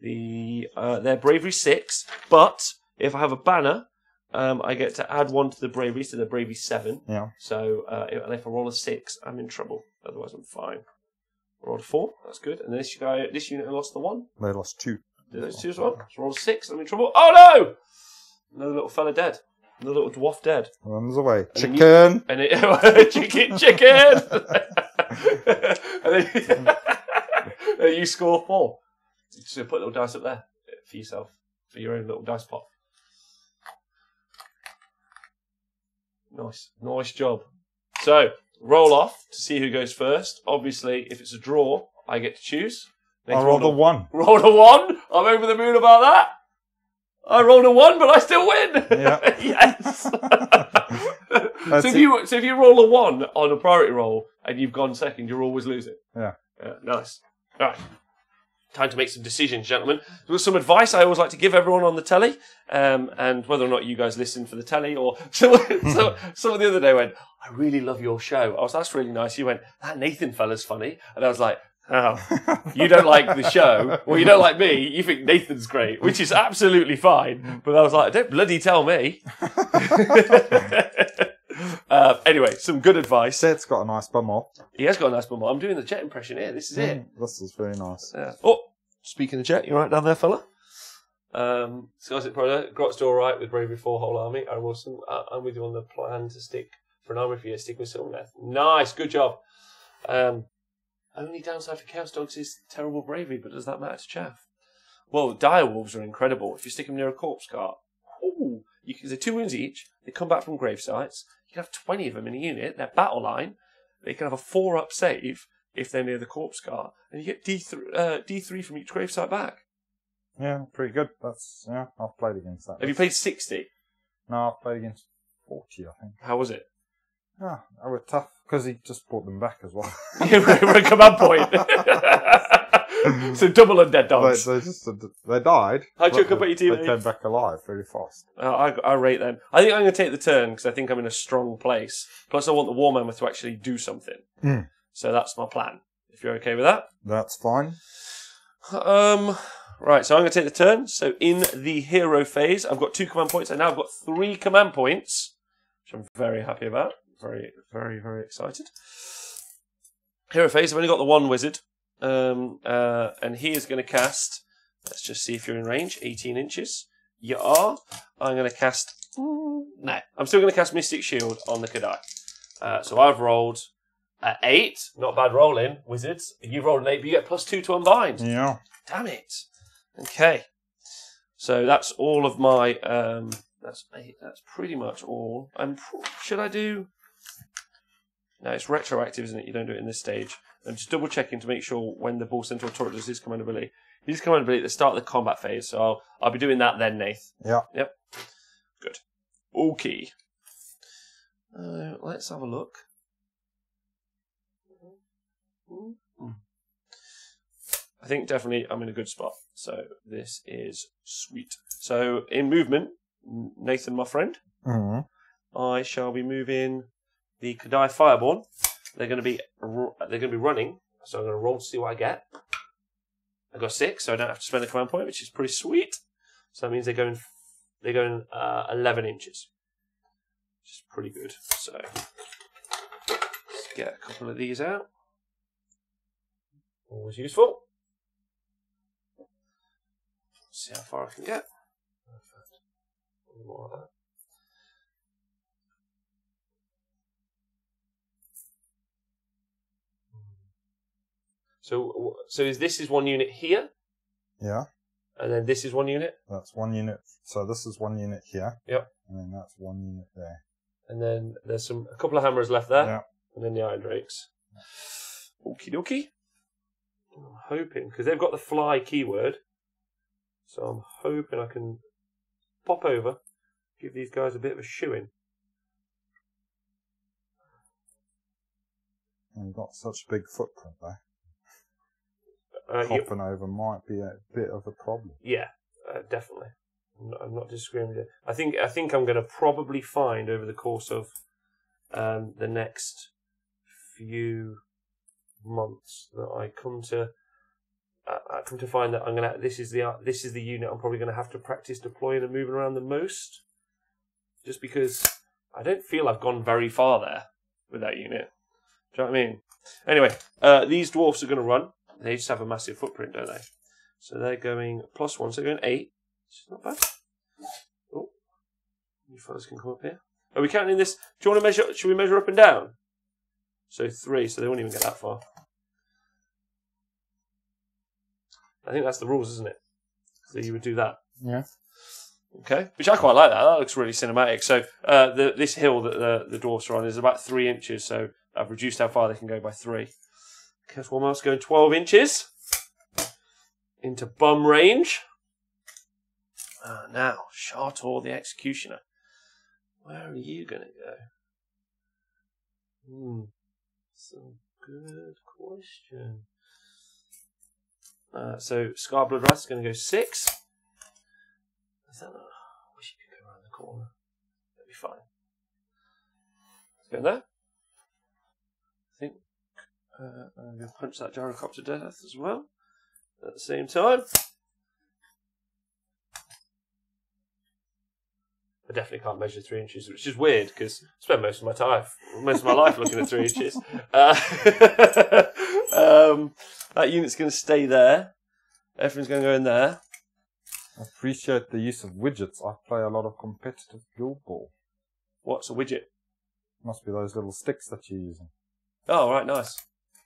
their bravery 6. But if I have a banner, I get to add 1 to the bravery, so they're bravery 7.
Yeah.
So if I roll a 6, I'm in trouble. Otherwise, I'm fine. I rolled a 4. That's good. And this unit lost the 1.
They lost 2.
Did those 2 as well? So roll a 6. I'm in trouble. Oh no! Another little fella dead. Another little dwarf dead.
Runs away.
And
Chicken.
Chicken. and then you score 4. Just put a little dice up there for yourself, for your own little dice pot. Nice job. So roll off to see who goes first. Obviously, if it's a draw, I get to choose.
I rolled a 1.
Rolled a 1. I'm over the moon about that. I rolled a 1, but I still win.
Yeah.
Yes. So if you roll a 1 on a priority roll and you've gone second, you're always losing.
Yeah.
Nice. All right. Time to make some decisions, gentlemen. There was some advice I always like to give everyone on the telly, and whether or not you guys listen for the telly, or someone the other day went, "I really love your show." I was, "That's really nice." You went, "That Nathan fella's funny," and I was like, "Oh, you don't like the show, or you don't like me. You think Nathan's great," which is absolutely fine. But I was like, "Don't bloody tell me." Anyway, some good advice.
Set's got a nice bum off.
He has got a nice bum. I'm doing the Jet impression here. This is it.
This is very nice.
Oh, speaking of Jet, you right down there, fella? Skysit Pro, Grot's do all right with Bravery 4 whole army. Aaron Wilson, I'm with you on the plan to stick for an army for you. Stick with Silvermeth. Nice, good job. Only downside for Chaos Dogs is terrible bravery, but does that matter to Chaff? Well, Dire Wolves are incredible. If you stick them near a corpse cart, ooh, they're 2 wounds each. They come back from grave sites. You can have 20 of them in a unit. They're battle line. They can have a 4-up save if they're near the corpse cart, and you get D3 from each grave site back.
Yeah, pretty good. I've played against that.
Have you played 60?
No, I've played against 40, I think.
How was it?
Yeah, they were tough, because he just brought them back as well.
Yeah, we're a command point. So double undead dogs.
They died.
How'd you look up at your team?
They came back alive very fast.
I rate them. I think I'm going to take the turn, because I think I'm in a strong place. Plus, I want the War Mammoth to actually do something. So that's my plan. If you're okay with that.
That's fine.
Right, so I'm going to take the turn. So in the hero phase, I've got 2 command points, and now I've got 3 command points, which I'm very happy about. Very, very, very excited. Hero phase, I've only got the 1 wizard. And he is going to cast, let's just see if you're in range, 18 inches. You are. I'm going to cast, no, I'm still going to cast Mystic Shield on the Kadai. So I've rolled 8, not bad rolling, wizards. You've rolled an 8, but you get +2 to unbind.
Yeah.
Damn it. Okay. So that's all of my, that's 8, that's pretty much all. Should I do, no, it's retroactive, isn't it? You don't do it in this stage. I'm just double checking to make sure when the Bull Centaur Turret does his command ability. His command ability at the start of the combat phase, so I'll be doing that then, Nath.
Yeah.
Yep. Good. Okay. Let's have a look. I think definitely I'm in a good spot. So this is sweet. So in movement, Nathan, my friend, I shall be moving the Kadai Fireborn. They're going to be running, so I'm going to roll to see what I get. I got 6, so I don't have to spend a command point, which is pretty sweet. So that means they're going 11 inches, which is pretty good. So let's get a couple of these out. Always useful. See how far I can get. Perfect. More like that. So this is 1 unit here?
Yeah.
And then this is 1 unit?
That's 1 unit. So this is 1 unit here.
Yep.
And then that's 1 unit there.
And then there's a couple of hammers left there.
Yeah.
And then the iron drakes. Okie dokie. I'm hoping, because they've got the fly keyword, so I'm hoping I can pop over, give these guys a bit of a shoe-in.
And you've got such a big footprint there. Popping over might be a bit of a problem.
Yeah, definitely. I'm not disagreeing with you. I think I'm going to probably find over the course of the next few months that I come to find that I'm gonna. This is the unit I'm probably going to have to practice deploying and moving around the most, just because I don't feel I've gone very far there with that unit. Do you know what I mean? Anyway, these dwarfs are going to run. They just have a massive footprint, don't they? So they're going +1, so they're going 8. Which is not bad. Oh, you fellas can come up here. Are we counting this? Do you want to measure? Should we measure up and down? So 3, so they won't even get that far. I think that's the rules, isn't it? So you would do that.
Yeah.
Okay, which I quite like that. That looks really cinematic. So this hill that the dwarfs are on is about 3 inches, so I've reduced how far they can go by 3. Guess one mouse going 12 inches into bum range. Now, Shartor the Executioner. Where are you going to go? That's a good question. So Scar Bloodwrath is going to go 6. I wish you could go around the corner. That'd be fine. Let's go in there. I think I'm going to punch that Gyrocopter to death as well. At the same time. I definitely can't measure 3 inches, which is weird because I spend most of my life looking at 3 inches. That unit's going to stay there. Everything's going to go in there.
I appreciate the use of widgets. I play a lot of competitive Guild Ball.
What's a widget?
Must be those little sticks that you're using.
Oh, right, nice.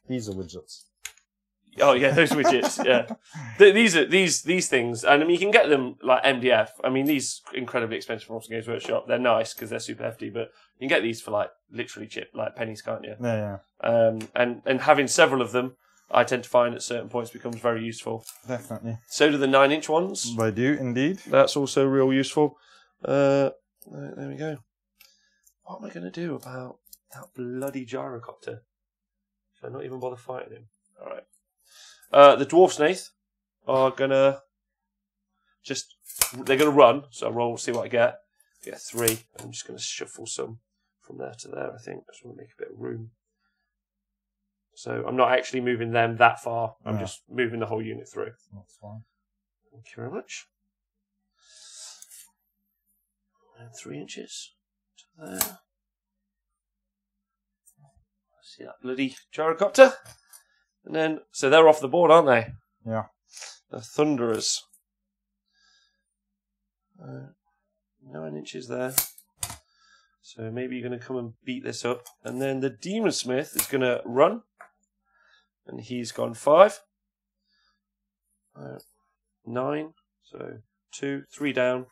These are widgets.
Oh yeah, those widgets. Yeah, these are these things, and I mean you can get them like MDF. I mean these incredibly expensive from Games Workshop. They're nice because they're super hefty, but you can get these for like literally cheap, like pennies, can't you?
Yeah, yeah.
And having several of them, I tend to find at certain points becomes very useful.
Definitely.
So do the 9-inch ones.
They do indeed.
That's also real useful. There we go. What am I going to do about that bloody gyrocopter? Should I not even bother fighting him? All right. The Dwarf Snaith are gonna they're gonna run, so I'll roll, see what I get. Get 3. I'm just gonna shuffle some from there to there, I think. I just want to make a bit of room. So I'm not actually moving them that far, I'm just moving the whole unit through.
That's fine.
Thank you very much. And 3 inches to there. See that bloody gyrocopter? And then, so they're off the board, aren't they?
Yeah.
The Thunderers. 9 inches there. So maybe you're going to come and beat this up. And then the Demon Smith is going to run. And he's gone 5. 9. So 2, 3 down.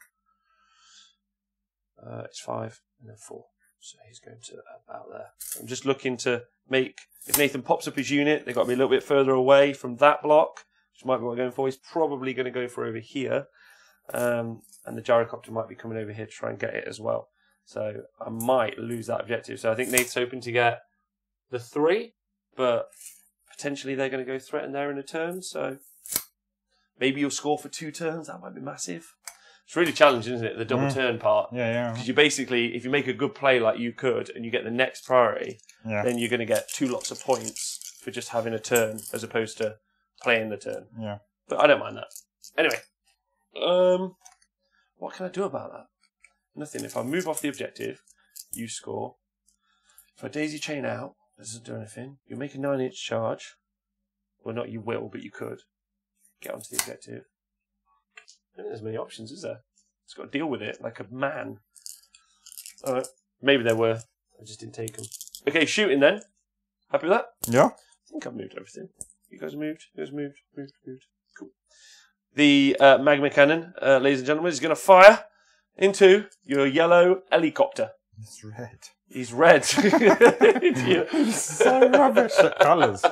It's 5 and then 4. So he's going to about there. I'm just looking to make, if Nathan pops up his unit, they've got to be a little bit further away from that block, which might be what I'm going for. He's probably going to go for over here. And the gyrocopter might be coming over here to try and get it as well. So I might lose that objective. So I think Nate's hoping to get the 3, but potentially they're going to go threaten there in a turn. So maybe you'll score for 2 turns. That might be massive. It's really challenging, isn't it? The double turn part.
Yeah, yeah.
Because you basically, if you make a good play like you could, and you get the next priority, then you're going to get 2 lots of points for just having a turn, as opposed to playing the turn.
Yeah.
But I don't mind that. Anyway, what can I do about that? Nothing. If I move off the objective, you score. If I daisy chain out, it doesn't do anything. You make a 9-inch charge. Well, not you will, but you could. Get onto the objective. I don't think there's many options, is there? It's got to deal with it like a man. Alright, maybe there were. I just didn't take them. Okay, shooting then. Happy with that?
Yeah.
I think I've moved everything. You guys moved? You guys moved? Moved. Cool. The magma cannon, ladies and gentlemen, is going to fire into your yellow helicopter.
It's red.
He's red.
He's so rubbish at colours.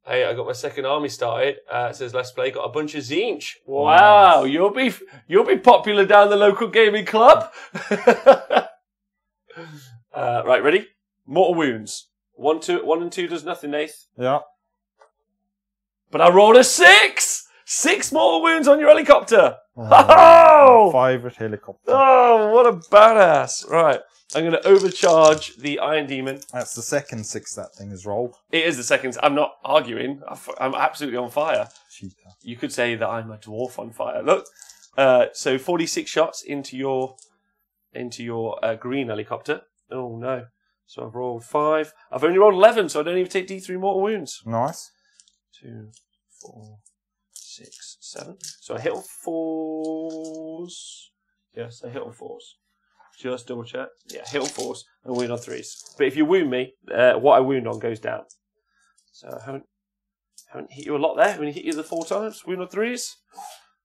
Hey, I got my second army started. It says Let's Play. Got a bunch of Zinch. Wow, you'll be popular down the local gaming club. Right, ready? Mortal wounds. 1 and 2 does nothing, Nath.
Yeah.
But I rolled a 6. 6 mortal wounds on your helicopter.
Oh, 5 at helicopter.
Oh, what a badass! Right, I'm going to overcharge the Iron Demon.
That's the second 6 that thing has rolled.
It is the second. I'm not arguing. I'm absolutely on fire.
Cheater. You
could say that I'm a dwarf on fire. Look, so 46 shots into your green helicopter. Oh no! So I've rolled 5. I've only rolled 11, so I don't even take D3 mortal wounds.
Nice.
2, 4, 6, 7. So I hit on 4s. Yes, I hit on 4s. Just double check. Yeah, hit on 4s and wound on 3s. But if you wound me, what I wound on goes down. So I haven't hit you a lot there. I only hit you the 4 times. Wound on 3s.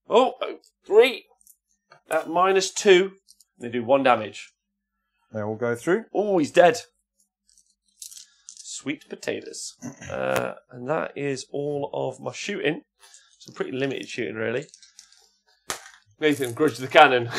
Oh, 3. At -2. They do 1 damage.
They all go through.
Oh, he's dead. Sweet potatoes. And that is all of my shooting. Some pretty limited shooting, really. Nathan, grudge the cannon.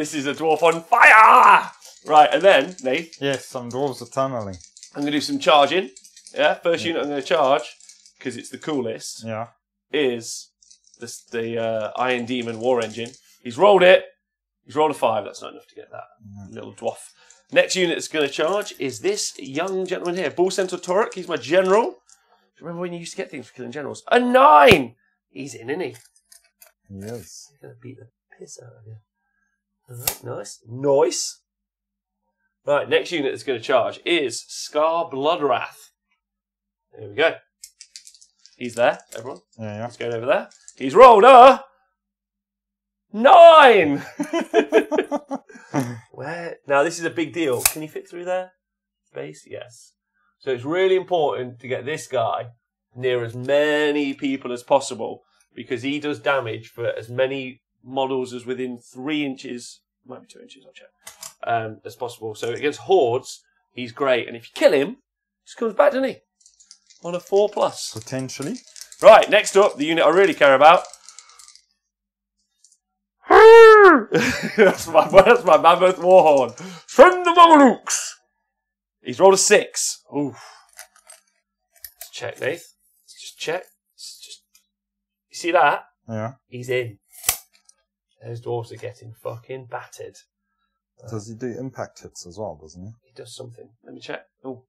This is a dwarf on fire! Right, and then, Nate.
Yes, some dwarves are tunneling.
I'm going to do some charging. Yeah, first unit I'm going to charge, because it's the coolest, is the Iron Demon War Engine. He's rolled it. He's rolled a 5. That's not enough to get that little dwarf. Next unit that's going to charge is this young gentleman here. Bull Centaur Turek. He's my general. Do you remember when you used to get things for killing generals? A 9! He's in, isn't he?
Yes.
He's going to beat the piss out of you. Alright, nice. Nice. Right, next unit that's going to charge is Scar Bloodwrath. There we go. He's there, everyone.
Yeah.
He's going over there. He's rolled a 9! Where? Now, this is a big deal. Can you fit through there? Space? Yes. So it's really important to get this guy near as many people as possible because he does damage for as many models as within 3 inches, might be 2 inches, I'll check, as possible. So against hordes, he's great. And if you kill him, he just comes back, doesn't he? On a 4+.
Potentially.
Right, next up, the unit I really care about. that's my mammoth warhorn. Send the Mamelukes! He's rolled a 6. Ooh. Let's check, Nath. Let's just check. You see that?
Yeah.
He's in. Those dwarves are getting fucking battered.
Does he do impact hits as well, doesn't he?
He does something. Let me check. Oh,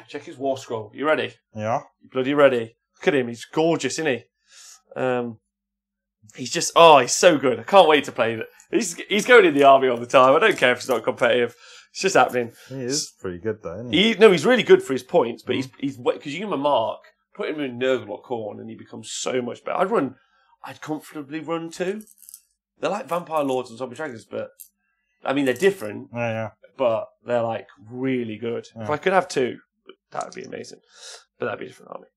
check his war scroll. You ready?
Yeah.
You bloody ready? Look at him. He's gorgeous, isn't he? He's just, oh, he's so good. I can't wait to play that. He's going in the army all the time. I don't care if it's not competitive. It's just happening.
He is pretty good though, isn't he?
No, he's really good for his points, but he's because you give him a mark, put him in Nurgle or Khorne, and he becomes so much better. I'd comfortably run 2. They're like Vampire Lords and Zombie Dragons, but I mean they're different.
Yeah.
But they're like really good.
Yeah.
If I could have 2, that would be amazing. But that'd be a different army.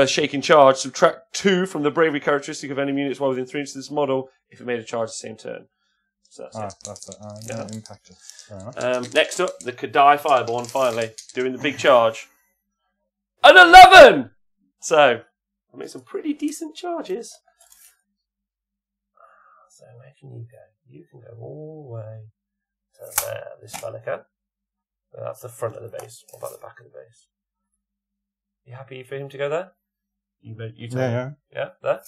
Shaking charge. Subtract 2 from the bravery characteristic of enemy units while within 3 inches of this model if it made a charge the same turn. So that's it.
That's it. Yeah, impacted.
Next up, the Kadai Fireborn, finally, doing the big charge. An 11! So, I made some pretty decent charges. So, where can you go? You can go all the way to there. This fella can. So that's the front of the base. What about the back of the base? You happy for him to go there? You tell him. Yeah, there.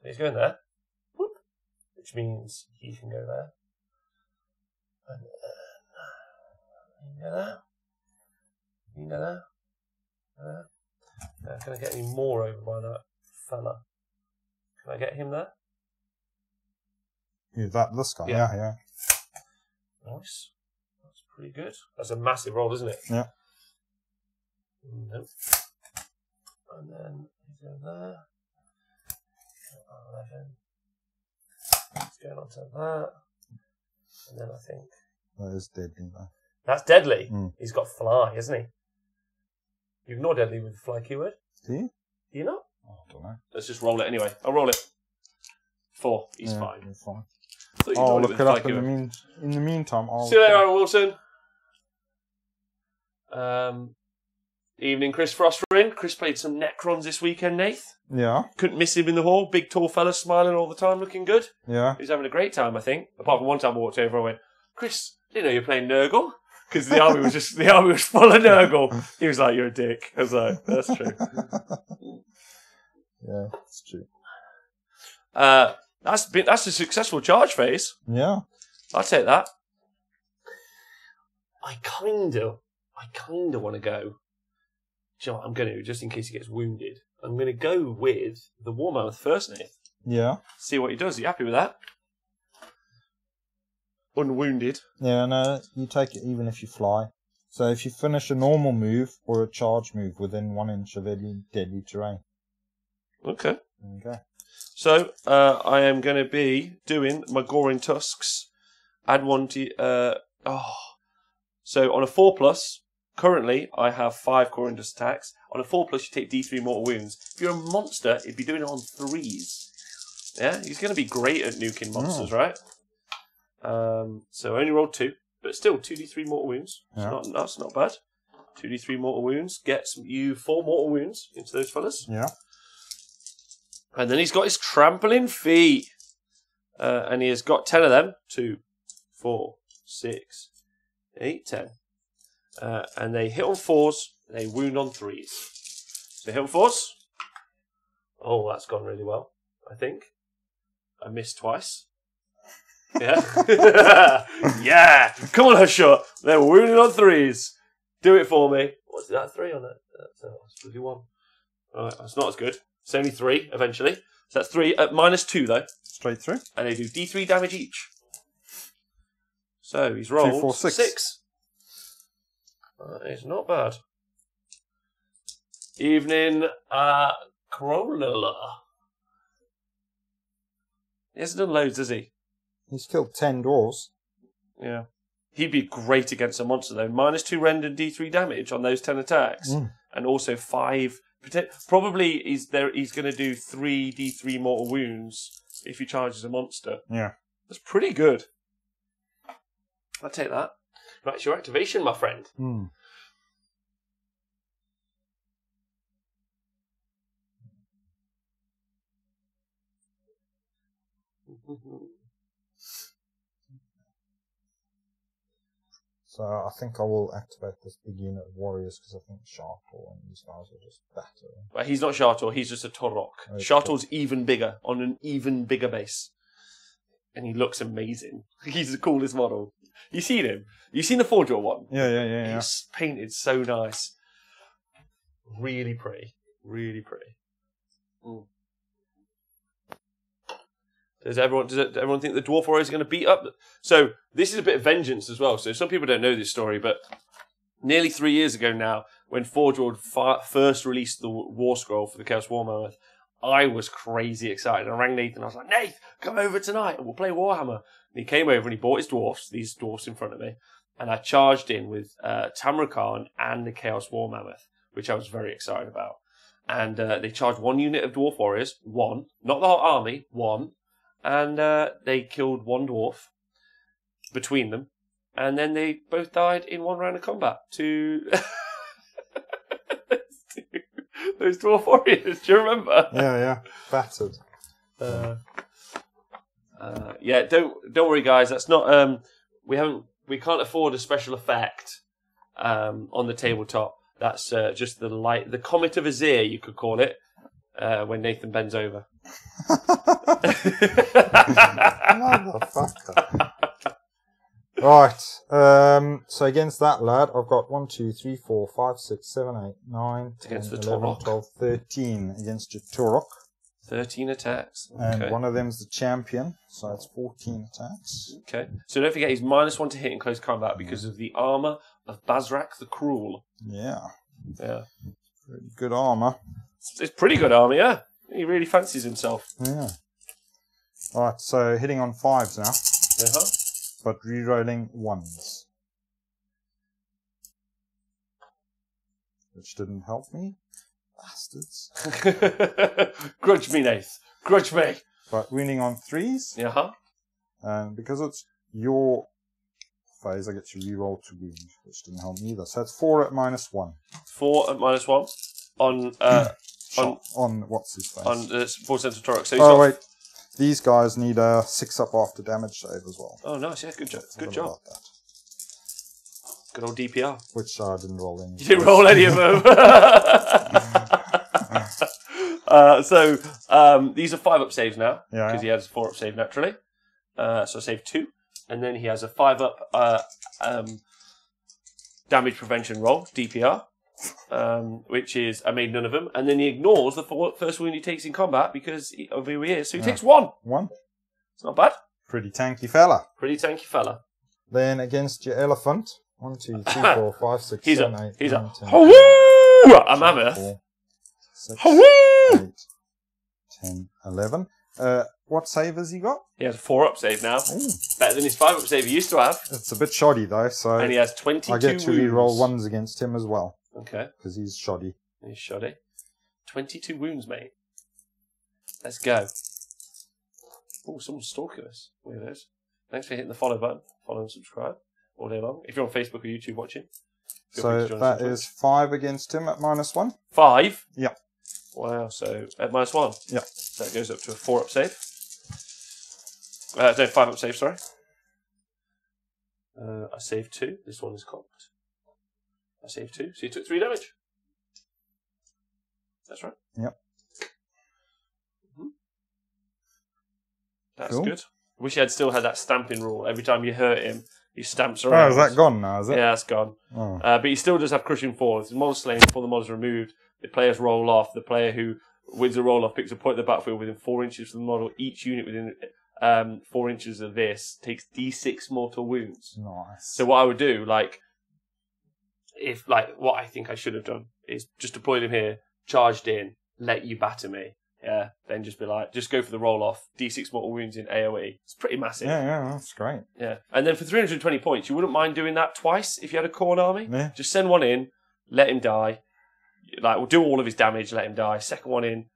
He's going there. Whoop. Which means he can go there. And you can go there. You can go there. There. Can I get any more over by that fella? Can I get him there?
This guy? Yeah.
Nice. That's pretty good. That's a massive roll, isn't it?
Yeah.
Nope. And then you go there. 11. Let's go on to that. And then I think
That is deadly though.
that's deadly.
Mm.
He's got fly, hasn't he? You ignore deadly with the fly keyword.
Do you?
Do you not?
Oh, I don't know.
Let's just roll it anyway. I'll roll it. 4. He's fine.
He's fine.
I thought you
I'll
rolled
look
with
it
the
up
fly
in
keyword.
the meantime.
See you later, Aaron Wilson. Evening, Chris Frosterin. Chris played some Necrons this weekend, Nath.
Yeah.
Couldn't miss him in the hall. Big, tall fella, smiling all the time, looking good.
Yeah.
He was having a great time, I think. Apart from one time I walked over and I went, Chris, didn't know you were playing Nurgle? Because the army was full of Nurgle. He was like, you're a dick. I was like, that's true.
Yeah, it's true.
That's a successful charge phase.
Yeah.
I'll take that. I kind of want to go. Do you know what I'm going to do, just in case he gets wounded? I'm going to go with the Warmouth first, Nate.
Yeah.
See what he does. Are you happy with that? Unwounded.
Yeah, no, you take it even if you fly. So if you finish a normal move or a charge move within 1 inch of any deadly terrain.
Okay.
Okay.
So, I am going to be doing my Goring Tusks. Add 1 to... So, on a 4+, currently, I have 5 Goring Tusk attacks. On a 4+, you take D3 mortal wounds. If you're a monster, it'd be doing it on 3s. Yeah? He's going to be great at nuking monsters, right? So, I only rolled 2. But still, 2d3 mortal wounds.
Yeah.
That's not bad. 2d3 mortal wounds. Gets you 4 mortal wounds into those fellas.
Yeah.
And then he's got his trampling feet. And he has got 10 of them. 2, 4, 6, 8, 10. And they hit on 4s, they wound on 3s. So hit on 4s. Oh, that's gone really well, I think. I missed twice. Yeah. Yeah. Come on, Hushshot. They're wounded on 3s. Do it for me. What's that? 3 on it? That's really 1. Alright, that's not as good. It's only 3 eventually. So that's 3 at -2 though.
Straight through.
And they do D3 damage each. So he's rolled
2, 4, 6.
It's not bad. Evening, Corolla. He hasn't done loads, has he?
He's killed 10 dwarves.
Yeah. He'd be great against a monster though. -2 rend and D3 damage on those 10 attacks. And also 5. Probably he's going to do 3 D3 mortal wounds if he charges a monster.
Yeah.
That's pretty good. I'll take that. Right, it's your activation, my friend.
So I think I will activate this big unit of warriors because I think Shartor and these guys will just batter.
But he's not Shartor, he's just a Torok.
Oh,
Shartor's even bigger, on an even bigger base. And he looks amazing. He's the coolest model. You seen him? You seen the 4-draw one?
Yeah.
He's painted so nice. Really pretty. Really pretty. Does everyone think the Dwarf Warrior is going to beat up? So this is a bit of vengeance as well. So some people don't know this story, but nearly 3 years ago now, when Forgeworld first released the War Scroll for the Chaos War Mammoth, I was crazy excited. I rang Nathan. I was like, Nath, come over tonight and we'll play Warhammer. And he came over and he bought his dwarfs, these dwarfs in front of me, and I charged in with Tamrakhan and the Chaos War Mammoth, which I was very excited about. And they charged 1 unit of Dwarf Warriors, 1, not the whole army, 1. And they killed 1 dwarf between them. And then they both died in 1 round of combat to those Dwarf Warriors. Do you remember?
Yeah. Battered.
Yeah, don't worry, guys. That's not. We can't afford a special effect on the tabletop. That's just the Comet of Azir, you could call it, when Nathan bends over.
Motherfucker. Right. So against that lad, I've got 1, 2, 3, 4, 5, 6, 7, 8, 9, 10,
against the
11,
Torok.
12, 13 against your Torok.
13 attacks.
And one of them's the champion, so it's 14 attacks.
Okay. So don't forget he's -1 to hit in close combat because of the armour of Bazrak the Cruel.
Yeah.
Yeah.
Pretty good armour.
It's pretty good armour, yeah. He really fancies himself.
Yeah. Alright, so hitting on 5s now.
Uh-huh.
But re-rolling 1s. Which didn't help me. Bastards.
Grudge me, Nath. Grudge me.
But winning on 3s.
Uh-huh.
And because it's your phase, I get to re-roll to wound, which didn't help me either. So it's 4 at -1.
4 at -1 on
on what's his face?
on 4 Central Torok. So
wait. These guys need a 6 up after damage save as well.
Oh, nice. Yeah, good job. Good job.
About that.
Good old DPR.
Which I didn't roll any.
You didn't roll any of them. So these are 5-up saves now.
Yeah.
Because he has a 4-up save naturally. So save 2. And then he has a 5-up damage prevention roll, DPR. Which is, I made none of them. And then he ignores the first wound he takes in combat because of who he is. So he takes 1.
1.
It's not bad.
Pretty tanky fella.
Pretty tanky fella.
Then against your elephant. 1, 2, 3, 4, 5, 6,
He's
7,
up.
8,
He's
9,
up.
10,
Hoo-woo! A mammoth.
4, 6,
Hoo-woo!
8, 10, 11. What save has he got?
He has a 4-up save now.
Ooh.
Better than his 5-up save he used to have.
It's a bit shoddy though, so
And he has 22
I get to
wounds.
re-roll 1s against him as well.
Okay.
Because he's shoddy.
He's shoddy. 22 wounds, mate. Let's go. Oh, someone's stalking us. Weirdos. Thanks for hitting the follow button. Follow and subscribe all day long. If you're on Facebook or YouTube watching.
So that is 5 against him at -1.
5?
Yeah.
Wow, so at -1?
Yeah.
So that goes up to a 4-up save. No, 5 up save, sorry. I saved 2. This one is cocked. I saved 2. So you took 3 damage. That's right.
Yep.
That's good. Wish I had still had that stamping rule. Every time you hurt him, he stamps around.
Oh, is that gone now, is it?
Yeah, that's gone.
Oh.
But he still does have crushing force. The model slain before the model is removed. The players roll off. The player who wins the roll off picks a point of the battlefield within 4 inches of the model. Each unit within 4 inches of this takes D6 mortal wounds.
Nice.
So what I would do, what I think I should have done is just deployed him here, charged in, let you batter me. Yeah, then just be like, just go for the roll-off. D6 mortal wounds in AoE. It's pretty massive.
Yeah, that's great.
Yeah. And then for 320 points, you wouldn't mind doing that twice if you had a Khorne army?
Yeah.
Just send one in, let him die. We'll do all of his damage, let him die. Second one in,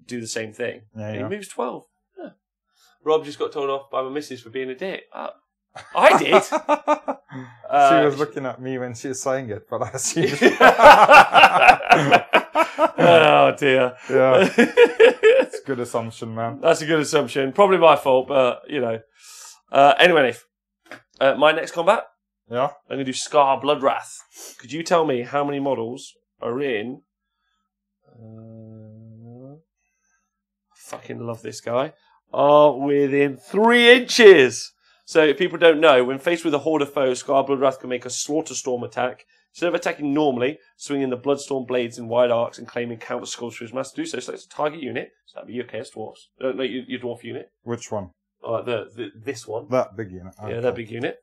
do the same thing.
Yeah,
and he moves 12. Yeah. Rob just got told off by my missus for being a dick. I did.
She was looking at me when she was saying it, but I assumed...
Oh, dear.
Yeah. It's a good assumption, man.
That's a good assumption. Probably my fault, but, anyway, Nate, my next combat,
Yeah.
I'm going to do Scar Bloodwrath. Could you tell me how many models are in... I fucking love this guy. Are within 3 inches. So if people don't know, when faced with a horde of foes, Scar Bloodwrath can make a Slaughter Storm attack. Instead of attacking normally, swinging the Bloodstorm blades in wide arcs and claiming counter skulls for his master to do so. So it's a target unit. So that'd be your Chaos Dwarfs. No, your Dwarf unit.
Which one?
This one.
That big unit. Okay.
Yeah, that big unit.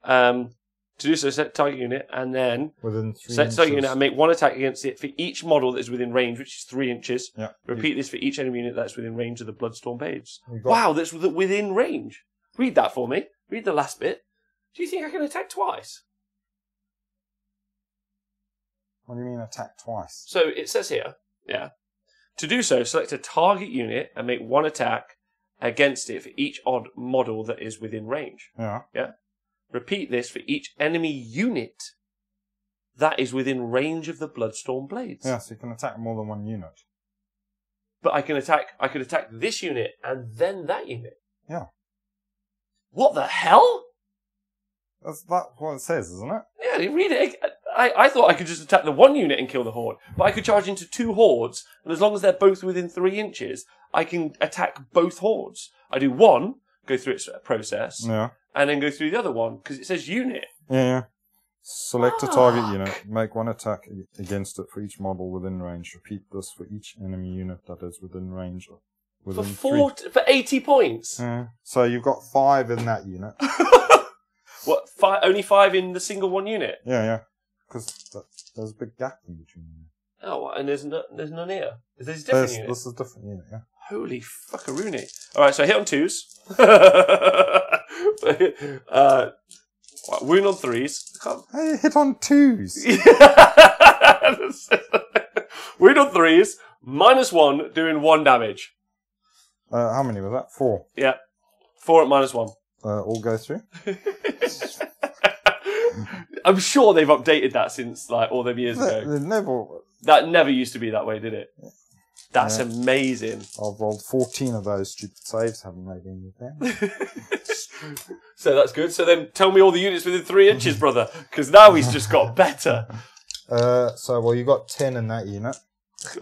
To do so, set target unit and then
within 3
set
inches.
Target unit and make one attack against it for each model that is within range, which is 3 inches.
Yeah.
Repeat this for each enemy unit that's within range of the Bloodstorm blades.
Got...
Wow, that's within range. Read that for me. Read the last bit. Do you think I can attack twice?
What do you mean attack twice?
So it says here, yeah. To do so, select a target unit and make one attack against it for each odd model that is within range.
Yeah.
Yeah. Repeat this for each enemy unit that is within range of the Bloodstorm blades.
Yeah, so you can attack more than one unit.
But I could attack this unit and then that unit.
Yeah.
What the hell?
That's what it says, isn't it?
Yeah, read it. I thought I could just attack the one unit and kill the horde, but I could charge into 2 hordes, and as long as they're both within 3 inches, I can attack both hordes. I do one, go through its process,
Yeah.
and then go through the other one, because it says unit.
Yeah. Select a target unit, make one attack against it for each model within range. Repeat this for each enemy unit that is within range.
For 80 points?
Yeah. So you've got 5 in that unit.
What, only 5 in the single one unit?
Yeah. Because there's a big gap in between them.
Oh, and there's none here. This is a different unit?
This is a different unit, yeah.
Holy fuckaroonie. Alright, so I hit on 2s. Wound on 3s.
Hey, hit on 2s!
Wound on 3s, -1, doing 1 damage.
How many was that? 4.
Yeah. 4 at -1.
All go through?
I'm sure they've updated that since all them years ago. That never used to be that way, did it? That's amazing.
I've rolled 14 of those stupid saves, haven't made any damage.
So that's good. So then tell me all the units within 3 inches, brother, because now he's just got better.
You got 10 in that unit.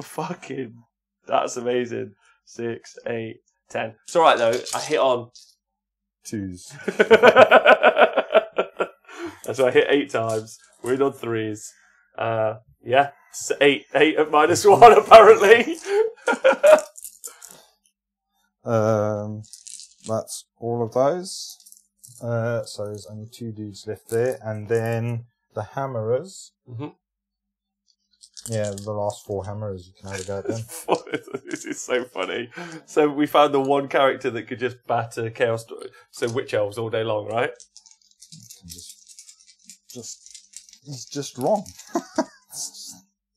Fucking, that's amazing. 6, 8, 10. It's alright though, I hit on
2s.
So I hit 8 times. We're on 3s. Yeah. 8 at -1 apparently.
That's all of those. So there's only 2 dudes left there. And then the hammerers.
Mm-hmm.
Yeah, the last 4 hammerers you can have a go at them.
This is so funny. So we found the one character that could just batter Chaos, so Witch Elves all day long, right?
He's just wrong.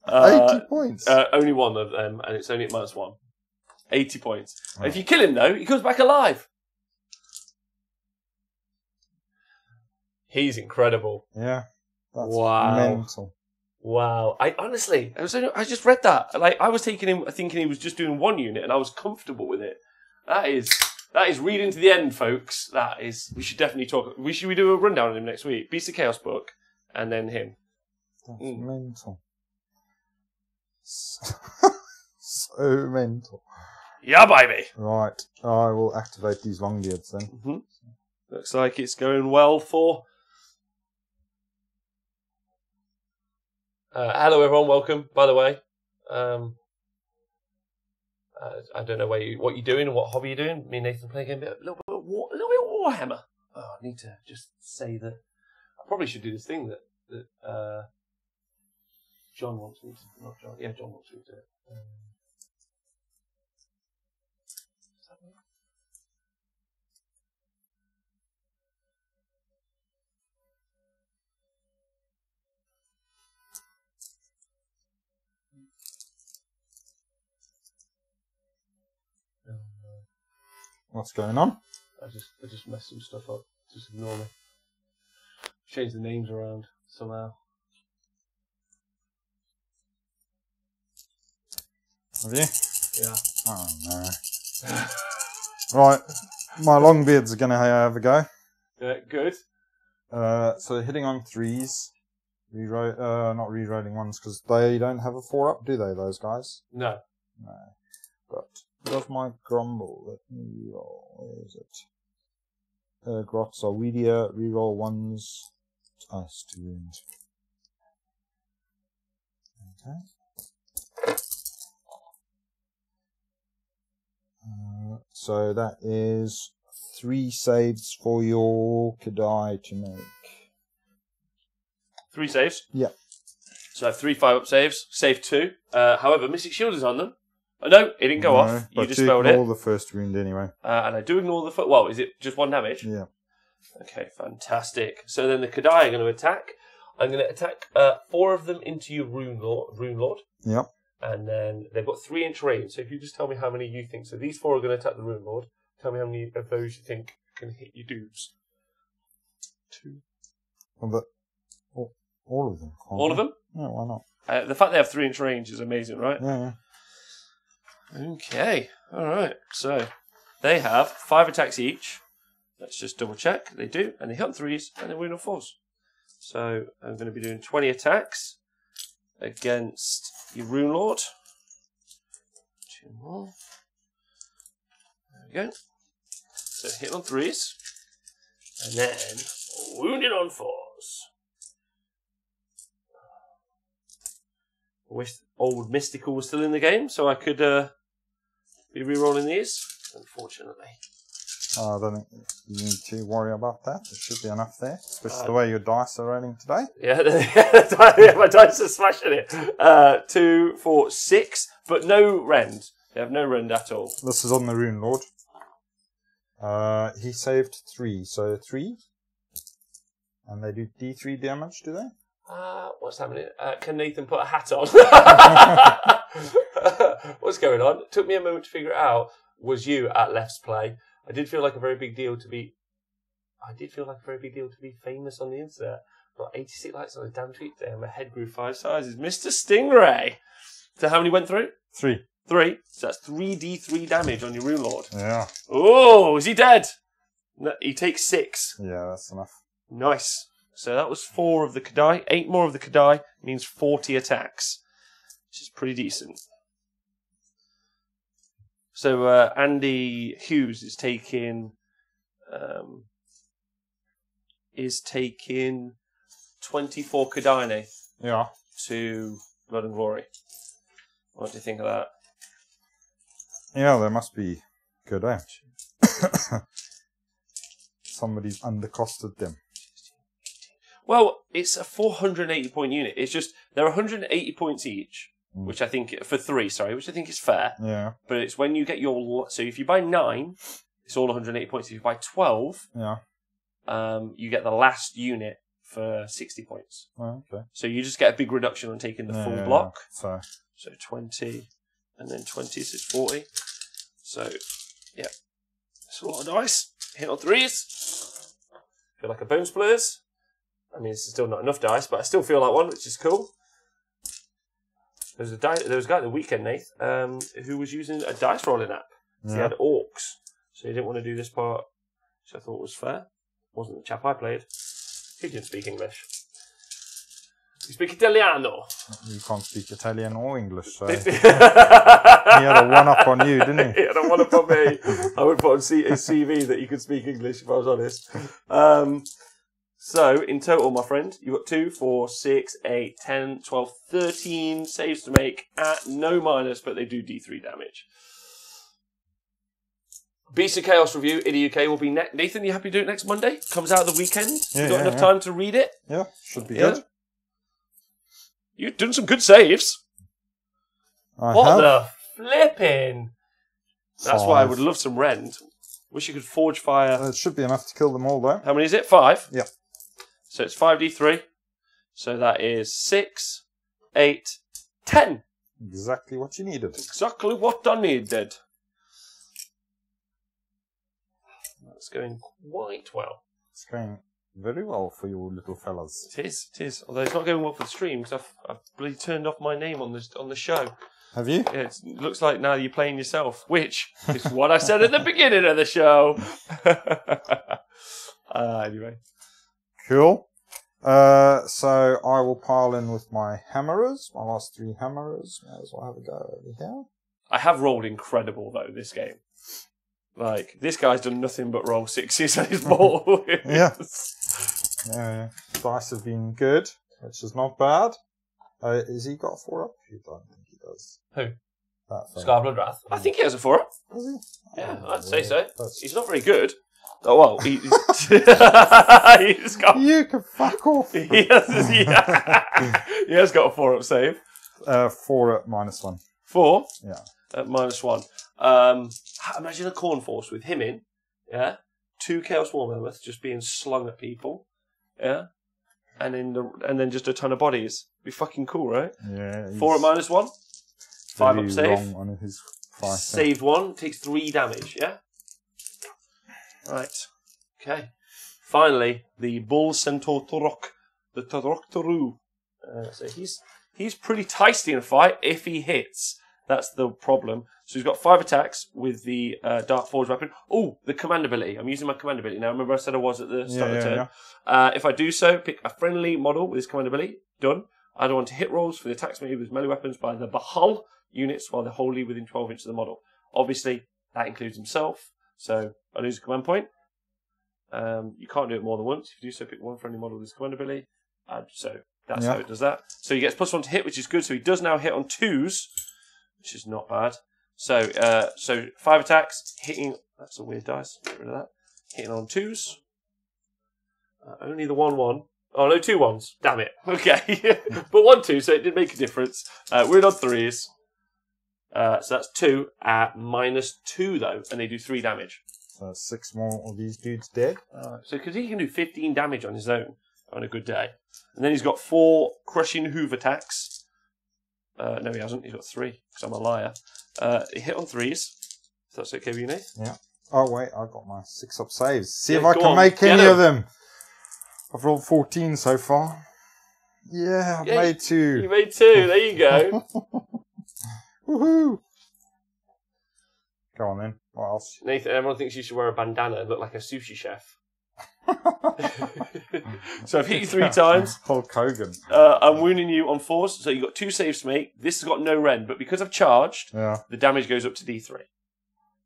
80 points.
Only one of them, and it's only at -1. 80 points. Oh. If you kill him, though, he comes back alive. He's incredible.
Yeah. That's
wow.
Mental.
Wow. I just read that. I was taking him thinking he was just doing 1 unit, and I was comfortable with it. That is reading to the end, folks. That is. We should definitely talk. We do a rundown on him next week. Beast of Chaos book, and then him.
That's mental. So mental.
Yeah, baby.
Right, I will activate these longbeards then.
Mm-hmm. Looks like it's going well for. Hello, everyone. Welcome. By the way, I don't know what you're doing and what hobby you're doing. Me and Nathan playing a little bit of Warhammer. Oh, I need to just say that I probably should do this thing that John wants me to. Not John. Yeah, John wants me to do it.
What's going on?
I just messed some stuff up. Just ignore me. Change the names around somehow.
Have you?
Yeah.
Oh no. Right, my longbeards are going to have a go.
Good.
So hitting on 3s. Not rerolling ones because they don't have a 4-up, do they, those guys?
No.
No. But does my grumble? Let me roll. Where is it? Grots are weedier. Reroll 1s. Ice 2 wounds. Okay. So that is 3 saves for your Kadai to make.
3 saves?
Yeah.
So I have 3 5-up saves. Save 2. However, Mystic Shield is on them. Oh, no, it didn't go off. You dispelled it.
Ignore the first wound anyway.
And I do ignore the foot. Well, is it just 1 damage?
Yeah.
Okay, fantastic. So then the Kadai are going to attack. I'm going to attack 4 of them into your Rune Lord.
Yep.
And then they've got 3-inch range. So if you just tell me how many you think. So these 4 are going to attack the Rune Lord. Tell me how many of those you think can hit your dudes. 2.
Well, all of them.
All of them?
No, why not?
The fact they have 3-inch range is amazing, right?
Yeah.
Okay. All right. So they have 5 attacks each. Let's just double check. They do. And they hit on 3s and they wound on 4s. So I'm going to be doing 20 attacks against your Rune Lord. 2 more. There we go. So hit on 3s. And then wounded on 4s. I wish old Mystical was still in the game so I could be re-rolling these. Unfortunately.
I don't think you need to worry about that. There should be enough there. Especially the way your dice are rolling today.
Yeah, my dice are smashing it. 2, 4, 6, but no rend. They have no rend at all.
This is on the Rune Lord. He saved 3, so 3. And they do D3 damage, do they?
What's happening? Can Nathan put a hat on? What's going on? It took me a moment to figure it out. Was you at Left's Play? I did feel like a very big deal to be famous on the internet. Got 86 likes on a damn tweet today, and my head grew 5 sizes. Mr. Stingray. So how many went through?
3.
3. So that's 3d3 damage on your Rune Lord.
Yeah.
Oh, is he dead? No, he takes 6.
Yeah, that's enough.
Nice. So that was 4 of the Kadai. 8 more of the Kadai means 40 attacks, which is pretty decent. So Andy Hughes is taking 24 Kadai to Blood and Glory. What do you think of that?
Yeah, they must be good, eh? Somebody's undercosted them.
Well, it's a 480 point unit. It's just they're 180 points each, which I think for 3, which I think is fair.
Yeah.
But it's when you get your if you buy 9, it's all 180 points. If you buy 12, you get the last unit for 60 points.
Oh, okay.
So you just get a big reduction on taking the full block.
Yeah.
So 20, and then 20 is 40. So yeah, it's a lot of dice. Hit on 3s. Feel like a bone splitters. I mean, it's still not enough dice, but I still feel like one, which is cool. There was a guy at the weekend, Nath, who was using a dice rolling app. So he had orcs. So you didn't want to do this part, which I thought was fair. Wasn't the chap I played. He didn't speak English. You speak Italiano.
You can't speak Italian or English, so... He had a one-up on you, didn't he?
He had a one-up on me. I would put on his CV that he could speak English, if I was honest. So, in total, my friend, you've got 2, 4, 6, 8, 10, 12, 13 saves to make at no minus, but they do D3 damage. Beast of Chaos review in the UK will be next. Nathan, you happy to do it next Monday? Comes out of the weekend.
Yeah,
you got enough time to read it?
Yeah, should be good.
You've done some good saves. What the flipping? That's why I would love some rend. Wish you could forge fire.
It should be enough to kill them all, though.
How many is it? 5?
Yeah.
So it's 5d3. So that is 6, 8, 10.
Exactly what you needed.
Exactly what I needed. That's going quite well.
It's going very well for you little fellas.
It is. Although it's not going well for the stream because I've really turned off my name on the show.
Have you?
Yeah, it looks like now you're playing yourself, which is what I said at the beginning of the show. Anyway.
Cool. So I will pile in with my hammerers, my last 3 hammerers. May as well have a go over here.
I have rolled incredible though this game. Like this guy's done nothing but roll 6s on his ball.
Yeah. Dice have been good, which is not bad. Has he got a 4-up? I don't think he does.
Who?
That
Wrath. I think he has a 4-up.
Does he?
Yeah,
Oh,
I'd say so.
That's...
He's not very good. Oh well, he's got.
You can fuck off.
He has got a 4-up save.
4 at -1.
4.
Yeah.
At -1. Imagine a corn force with him in. Yeah. 2 Chaos War Mammoths just being slung at people. Yeah. And then just a ton of bodies. Be fucking cool, right?
Yeah.
4 at -1. 5 up save.
Wrong on his fight,
Saved 1. Takes 3 damage. Yeah. Right. Okay. Finally, the Bull Centaur Turok. The Turok Turu. So he's pretty tasty in a fight if he hits. That's the problem. So he's got 5 attacks with the Dark Forge weapon. Oh, the command ability. I'm using my command ability now. Remember I said I was at the start of the turn. Yeah. If I do so, pick a friendly model with his command ability. Done. I don't want to hit rolls for the attacks made with melee weapons by the Bahal units while they're wholly within 12 inches of the model. Obviously, that includes himself. So I lose a command point. You can't do it more than once. If you do so, pick one friendly model with his command ability. So that's how it does that. So he gets +1 to hit, which is good. So he does now hit on 2s. Which is not bad. So 5 attacks, hitting... That's a weird dice. Get rid of that. Hitting on 2s. Only the 1-1. Oh, no, 2 1s. Damn it. Okay. But 1 2, so it did make a difference. We're in on 3s. So that's 2 at -2, though. And they do 3 damage.
So 6 more of these dudes dead.
So because he can do 15 damage on his own on a good day. And then he's got 4 crushing hoof attacks. No, he hasn't. He's got 3, because I'm a liar. He hit on 3s. If that's okay with you, Nate?
Yeah. Oh, wait. I've got my 6-up saves. See if
Yeah,
I can
on,
make
get
any
him.
of them. I've rolled 14 so far. Yeah, I've made 2.
You made 2. There you go.
Woohoo! Go on, then. What else?
Nathan, everyone thinks you should wear a bandana and look like a sushi chef. So I've hit you 3 times.
Hulk Hogan.
I'm wounding you on 4s, so you've got 2 saves to make. This has got no rend, but because I've charged, the damage goes up to D3.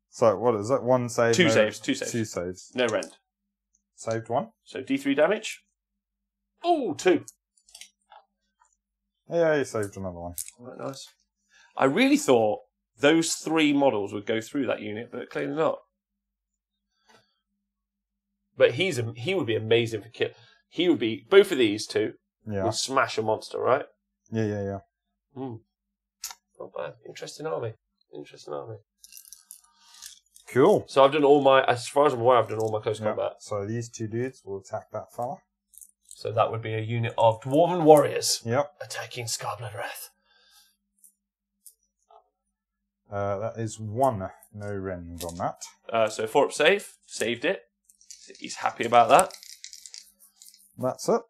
So what is that? 1 save?
2 saves. 2 saves.
2 saves.
No rend.
Saved 1.
So D3 damage. Oh, 2.
Yeah, you saved another 1.
Right, nice. I really thought those 3 models would go through that unit, but clearly not. But he would be amazing for kill. He would be, both of these 2 would smash a monster, right?
Yeah.
Not bad. Interesting army.
Cool.
So I've done all my, as far as I'm aware, I've done all my close combat.
So these 2 dudes will attack that fella.
So that would be a unit of Dwarven Warriors.
Yep.
Attacking Scarblood Wrath.
That is 1 no rend on that.
So 4-up save. Saved it. He's happy about that.
That's it.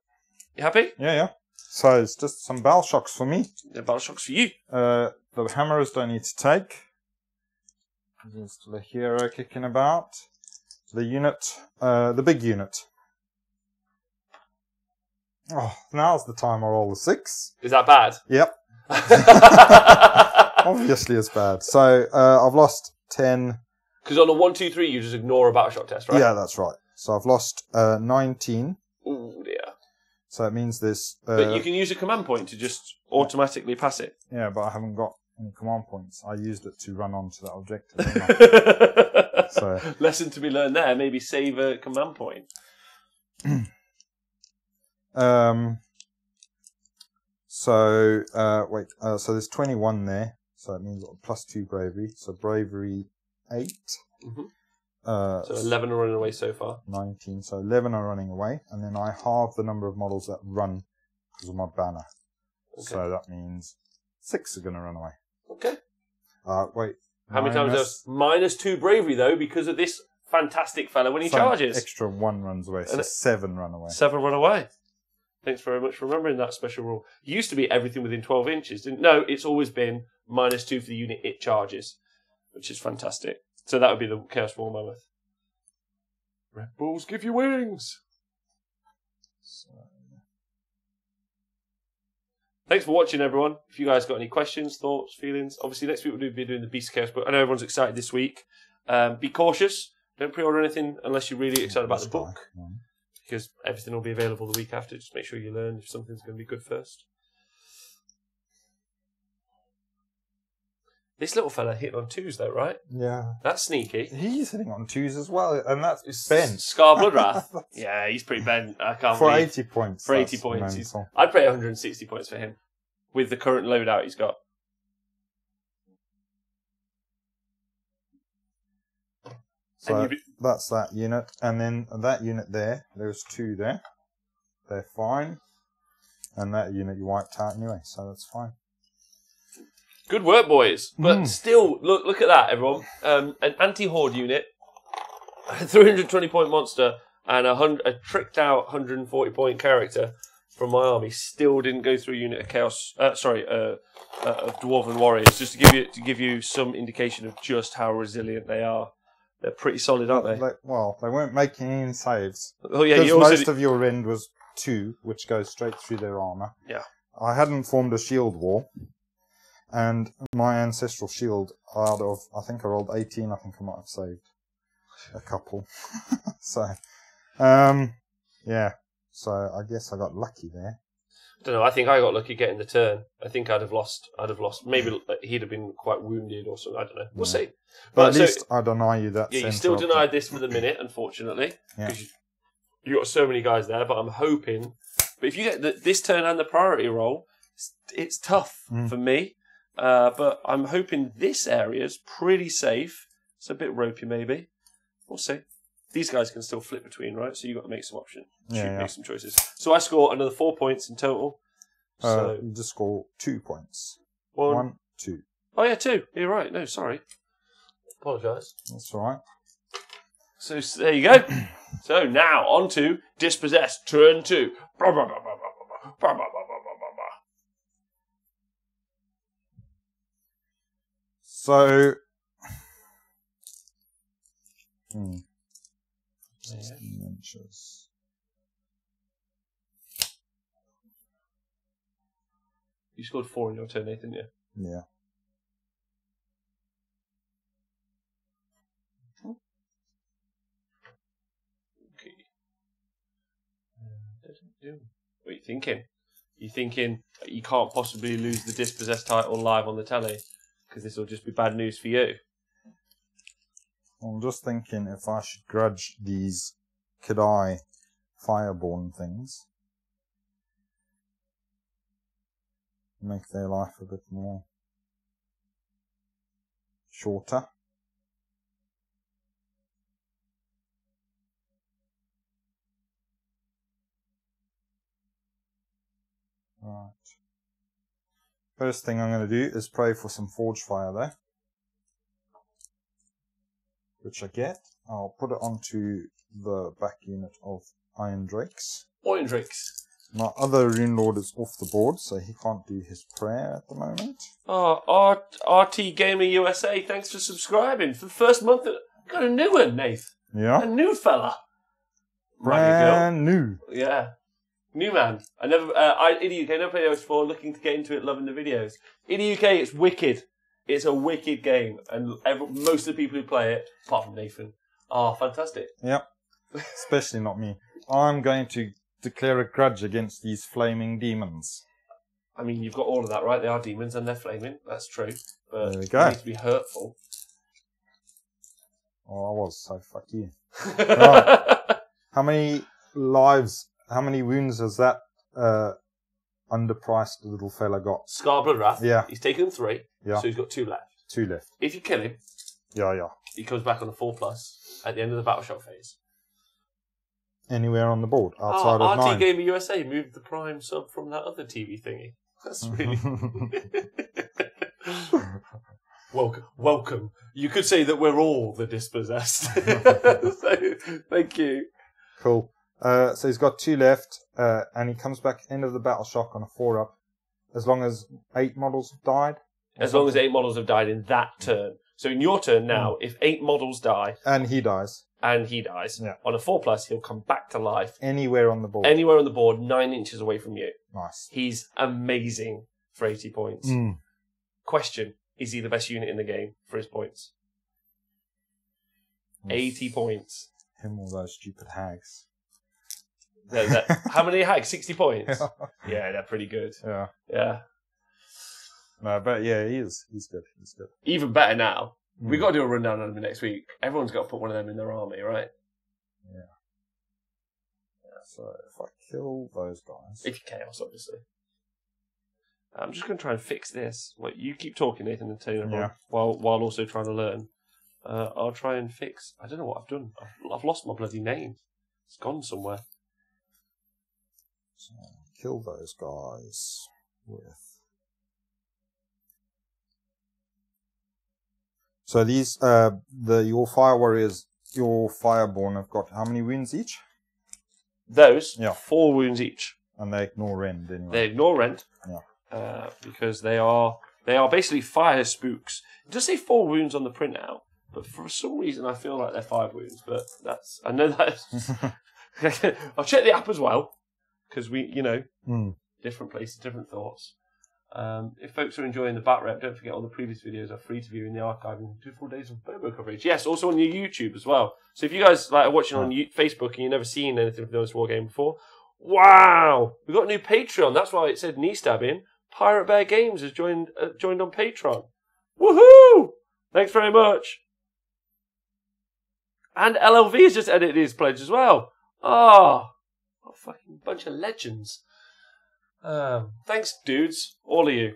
You happy?
Yeah. So it's just some battle shocks for me.
The battle shocks for you.
The hammers don't need to take. There's still a hero kicking about. The unit, the big unit. Oh, now's the time I roll the 6.
Is that bad?
Yep. Obviously it's bad. So, I've lost 10.
Because on a 1, 2, 3, you just ignore a battle shock test, right?
Yeah, that's right. So I've lost 19.
Oh dear.
So it means this...
but you can use a command point to just automatically pass it.
Yeah, but I haven't got any command points. I used it to run on to that objective. Didn't I? So
lesson to be learned there. Maybe save a command point.
So there's 21 there. So it means +2 bravery. So bravery 8.
Mm-hmm. So 11 are running away so far.
19. So 11 are running away. And then I halve the number of models that run because of my banner. Okay. So that means 6 are going to run away.
Okay.
Wait.
How many times does -2 bravery, though, because of this fantastic fella when he charges?
Extra 1 runs away. So 7 run away.
7 run away. Thanks very much for remembering that special rule. It used to be everything within 12 inches. No, it's always been -2 for the unit it charges, which is fantastic. So that would be the Chaos War Mammoth. Red Bulls give you wings! So. Thanks for watching, everyone. If you guys got any questions, thoughts, feelings, obviously next week we'll be doing the Beast of Chaos book. I know everyone's excited this week. Be cautious. Don't pre-order anything unless you're really excited about the book. Because everything will be available the week after. Just make sure you learn if something's going to be good first. This little fella hit on 2s though, right?
Yeah.
That's sneaky.
He's hitting on 2s as well, and that's bent.
Scar Bloodwrath. Yeah, he's pretty bent. I can't
for
believe.
80 points.
For 80 points. I'd pay 160 points for him. With the current loadout he's got.
So that's that unit. And then that unit there's 2 there. They're fine. And that unit you wiped out anyway, so that's fine.
Good work, boys. But still, look at that, everyone. An anti-horde unit, a 320-point monster, and a tricked-out 140-point character from my army still didn't go through a unit of chaos. Of dwarven warriors, just to give you some indication of just how resilient they are. They're pretty solid, aren't they?
They weren't making any saves.
Oh yeah,
because most of your rend was 2, which goes straight through their armor.
Yeah.
I hadn't formed a shield wall. And my ancestral shield, out of, I think I rolled 18, I think I might have saved a couple. So, yeah. So I guess I got lucky there.
I don't know. I think I got lucky getting the turn. I think I'd have lost. Maybe he'd have been quite wounded or something. I don't know. We'll see.
But at least I deny you that.
Yeah, you still denied this for the minute, unfortunately, because you got so many guys there. But I'm hoping. But if you get this turn and the priority roll, it's tough for me. But I'm hoping this area's pretty safe. It's a bit ropey, maybe. We'll see. These guys can still flip between, right? So you've got to make some options. Make some choices. So I score another 4 points in total. So
you just score 2 points.
1,
2.
Oh yeah, 2. You're right. No, sorry. Apologise.
That's all right.
So there you go. So now on to Dispossessed, turn 2.
So,
You scored 4 in your turn, Nathan, yeah?
Yeah.
Okay. What are you thinking? You thinking you can't possibly lose the Dispossessed title live on the telly? Because this will just be bad news for you.
I'm just thinking if I should grudge these Kadai Fireborn things. Make their life a bit more shorter. Right. First thing I'm going to do is pray for some Forge Fire there. Which I get. I'll put it onto the back unit of Iron Drakes.
Iron Drakes.
My other Rune Lord is off the board, so he can't do his prayer at the moment.
Oh, RT Gamer USA, thanks for subscribing. For the first month, got a new one, Nath.
Yeah.
A new fella.
Brand new.
Yeah. New man. Idiot UK, never played AOS before, looking to get into it, loving the videos. Idiot UK, it's wicked. It's a wicked game, and most of the people who play it, apart from Nathan, are fantastic.
Yep. Especially not me. I'm going to declare a grudge against these flaming demons.
I mean, you've got all of that, right? They are demons and they're flaming. That's true. But
there we go.
They need to be hurtful.
Oh, I was, so fuck you. Right. How many lives, how many wounds has that underpriced little fella got?
Scarblood Wrath.
Yeah.
He's taken 3.
Yeah.
So he's got 2 left.
2 left.
If you kill him,
yeah,
he comes back on a 4+ at the end of the battle shot phase.
Anywhere on the board outside of 9.
RT Gamer USA moved the Prime sub from that other TV thingy. That's really... Welcome. You could say that we're all the Dispossessed. So, thank you.
Cool. So he's got 2 left, and he comes back end of the battle shock on a 4-up, as long as 8 models have died.
As long as 8 models have died in that turn. So in your turn now, if 8 models die...
And he dies.
On a 4+, he'll come back to life.
Anywhere on the board.
Anywhere on the board, 9 inches away from you.
Nice.
He's amazing for 80 points. Question, is he the best unit in the game for his points? 80 points.
Him or those stupid hags.
How many hags? 60 points? Yeah, they're pretty good. Yeah.
No, but yeah, he's good. He's good.
Even better now. We've got to do a rundown on them next week. Everyone's got to put one of them in their army, right?
Yeah. So if I kill those guys...
If you chaos, obviously. I'm just going to try and fix this. Well, you keep talking, Nathan, and telling everyone, while also trying to learn. I'll try and fix... I don't know what I've done. I've lost my bloody name. It's gone somewhere.
So kill those guys with... So these, your fire warriors, your fireborn have got how many wounds each?
Those? Yeah. 4 wounds each.
And they ignore rend anyway.
They ignore rend.
Yeah.
Because they are basically fire spooks. It does say 4 wounds on the printout, but for some reason I feel like they're 5 wounds. But I know that. I'll check the app as well, because different places, different thoughts. If folks are enjoying the Batrep, don't forget all the previous videos are free to view in the archive and 2 full days of Bobo coverage. Yes, also on your YouTube as well. So if you guys are watching on Facebook and you've never seen anything from honest-wargamer before, wow! We've got a new Patreon. That's why it said knee stabbing. Pirate Bear Games has joined on Patreon. Woohoo! Thanks very much. And LLV has just edited his pledge as well. What a fucking bunch of legends. Thanks, dudes, all of you.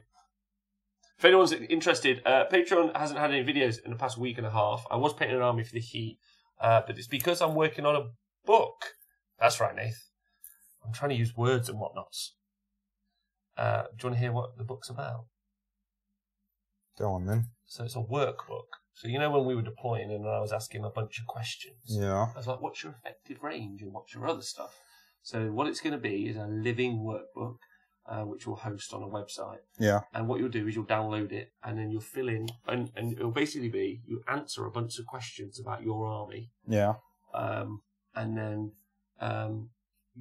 If anyone's interested, Patreon hasn't had any videos in the past week and a half. I was painting an army for the heat, but it's because I'm working on a book. That's right, Nath. I'm trying to use words and whatnots. Do you want to hear what the book's about?
Go on then.
So it's a workbook. So when we were deploying and I was asking a bunch of questions.
Yeah.
I was like, what's your effective range and what's your other stuff? So what it's going to be is a living workbook. Which we'll host on a website.
Yeah.
And what you'll do is you'll download it and then you'll fill in, and it'll basically be you answer a bunch of questions about your army.
Yeah.
And then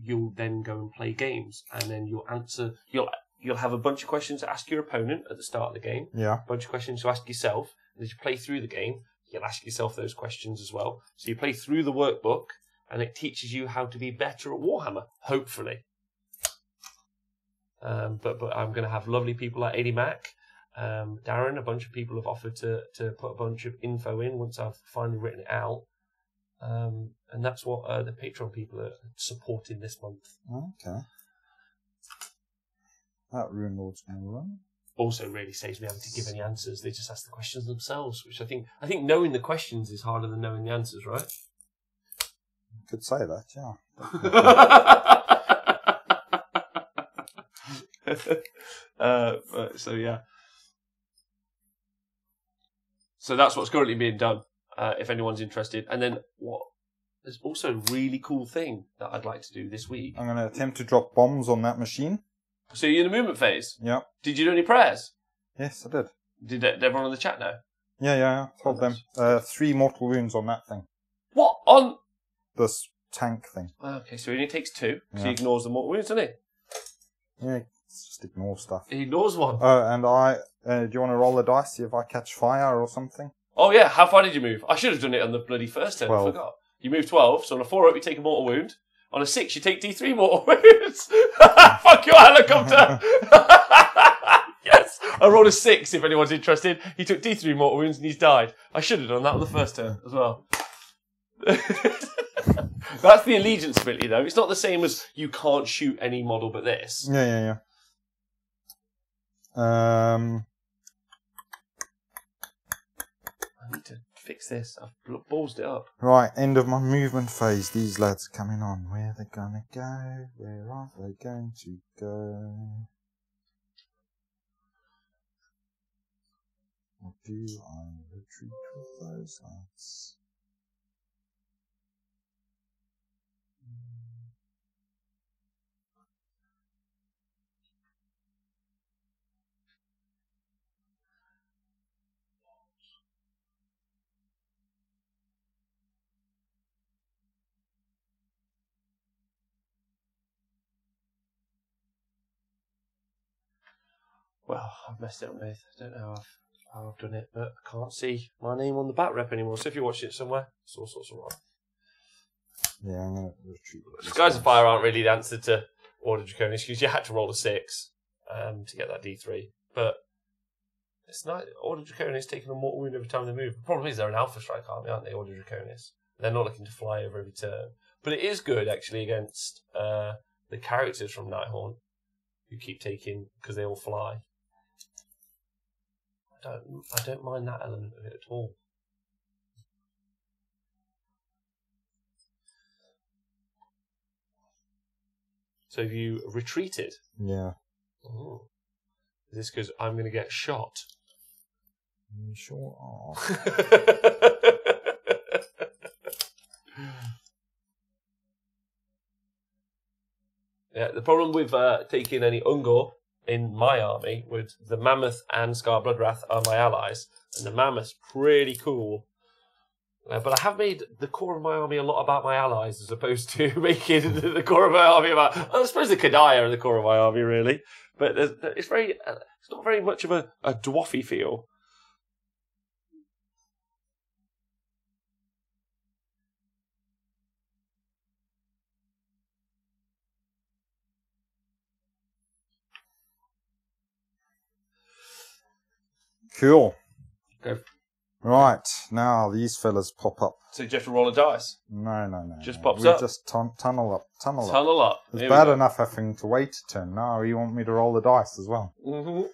you'll then go and play games, and then you'll answer. You'll have a bunch of questions to ask your opponent at the start of the game.
Yeah.
A bunch of questions to ask yourself. And as you play through the game, you'll ask yourself those questions as well. So you play through the workbook, and it teaches you how to be better at Warhammer. Hopefully. But I'm going to have lovely people like Eddie Mac, Darren. A bunch of people have offered to put a bunch of info in once I've finally written it out, and that's what the Patreon people are supporting this month.
Okay. That Rune Lord's going to run.
Also, really saves me having to give any answers. They just ask the questions themselves, which I think knowing the questions is harder than knowing the answers, right?
You could say that, yeah.
So that's what's currently being done. If anyone's interested, and then what there's also a really cool thing that I'd like to do this week.
I'm going to attempt to drop bombs on that machine.
So you're in the movement phase?
Yep.
Did you do any prayers?
Yes, I did.
Did everyone in the chat know?
Yeah. Told them. 3 mortal wounds on that thing.
What? On?
This tank thing.
Okay, so he only takes 2, so
Yeah.
he ignores the mortal wounds, doesn't he?
Yeah, just ignore stuff.
He ignores one.
Oh, and do you want to roll the dice, see if I catch fire or something?
Oh yeah, how far did you move? I should have done it on the bloody first turn,
12.
I forgot. You move 12, so on a 4 up you take a mortal wound. On a 6 you take D3 mortal wounds. Fuck your helicopter! Yes! I rolled a 6 if anyone's interested. He took D3 mortal wounds and he's died. I should have done that on the first turn as well. That's the allegiance ability though. It's not the same as you can't shoot any model but this.
Yeah.
I need to fix this. I've ballsed it up.
Right, end of my movement phase. These lads are coming on. Where are they gonna go? Where are they going to go? Or do I retreat with those lads?
Well, I've messed it up, mate. I don't know how I've done it, but I can't see my name on the Batrep anymore. So if you watch it somewhere, it's all sorts of wrong.
Yeah, I'm going to retreat.
Skies of Fire aren't really the answer to Order Draconis because you had to roll a 6 to get that D3. But it's not Order Draconis taking a mortal wound every time they move. The problem is they're an Alpha Strike army, aren't they, Order Draconis? They're not looking to fly over every turn. But it is good, actually, against the characters from Nighthaunt who keep taking, because they all fly. I don't mind that element of it at all. So have you retreated?
Yeah.
Ooh. Is this because I'm going to get shot?
You sure are.
Yeah, the problem with taking any Ungor in my army with the Mammoth and Scar Bloodwrath are my allies, and the Mammoth's pretty cool. But I have made the core of my army a lot about my allies as opposed to making the core of my army about... I suppose the Kadai are the core of my army, really. But it's not very much of a dwarfy feel.
Cool.
Go.
Right, now these fellas pop up.
So you have to roll a dice?
No.
Just pops
we
up?
just tunnel up.
Tunnel up.
It's bad enough having to wait a turn. Now you want me to roll the dice as well.
Mm-hmm.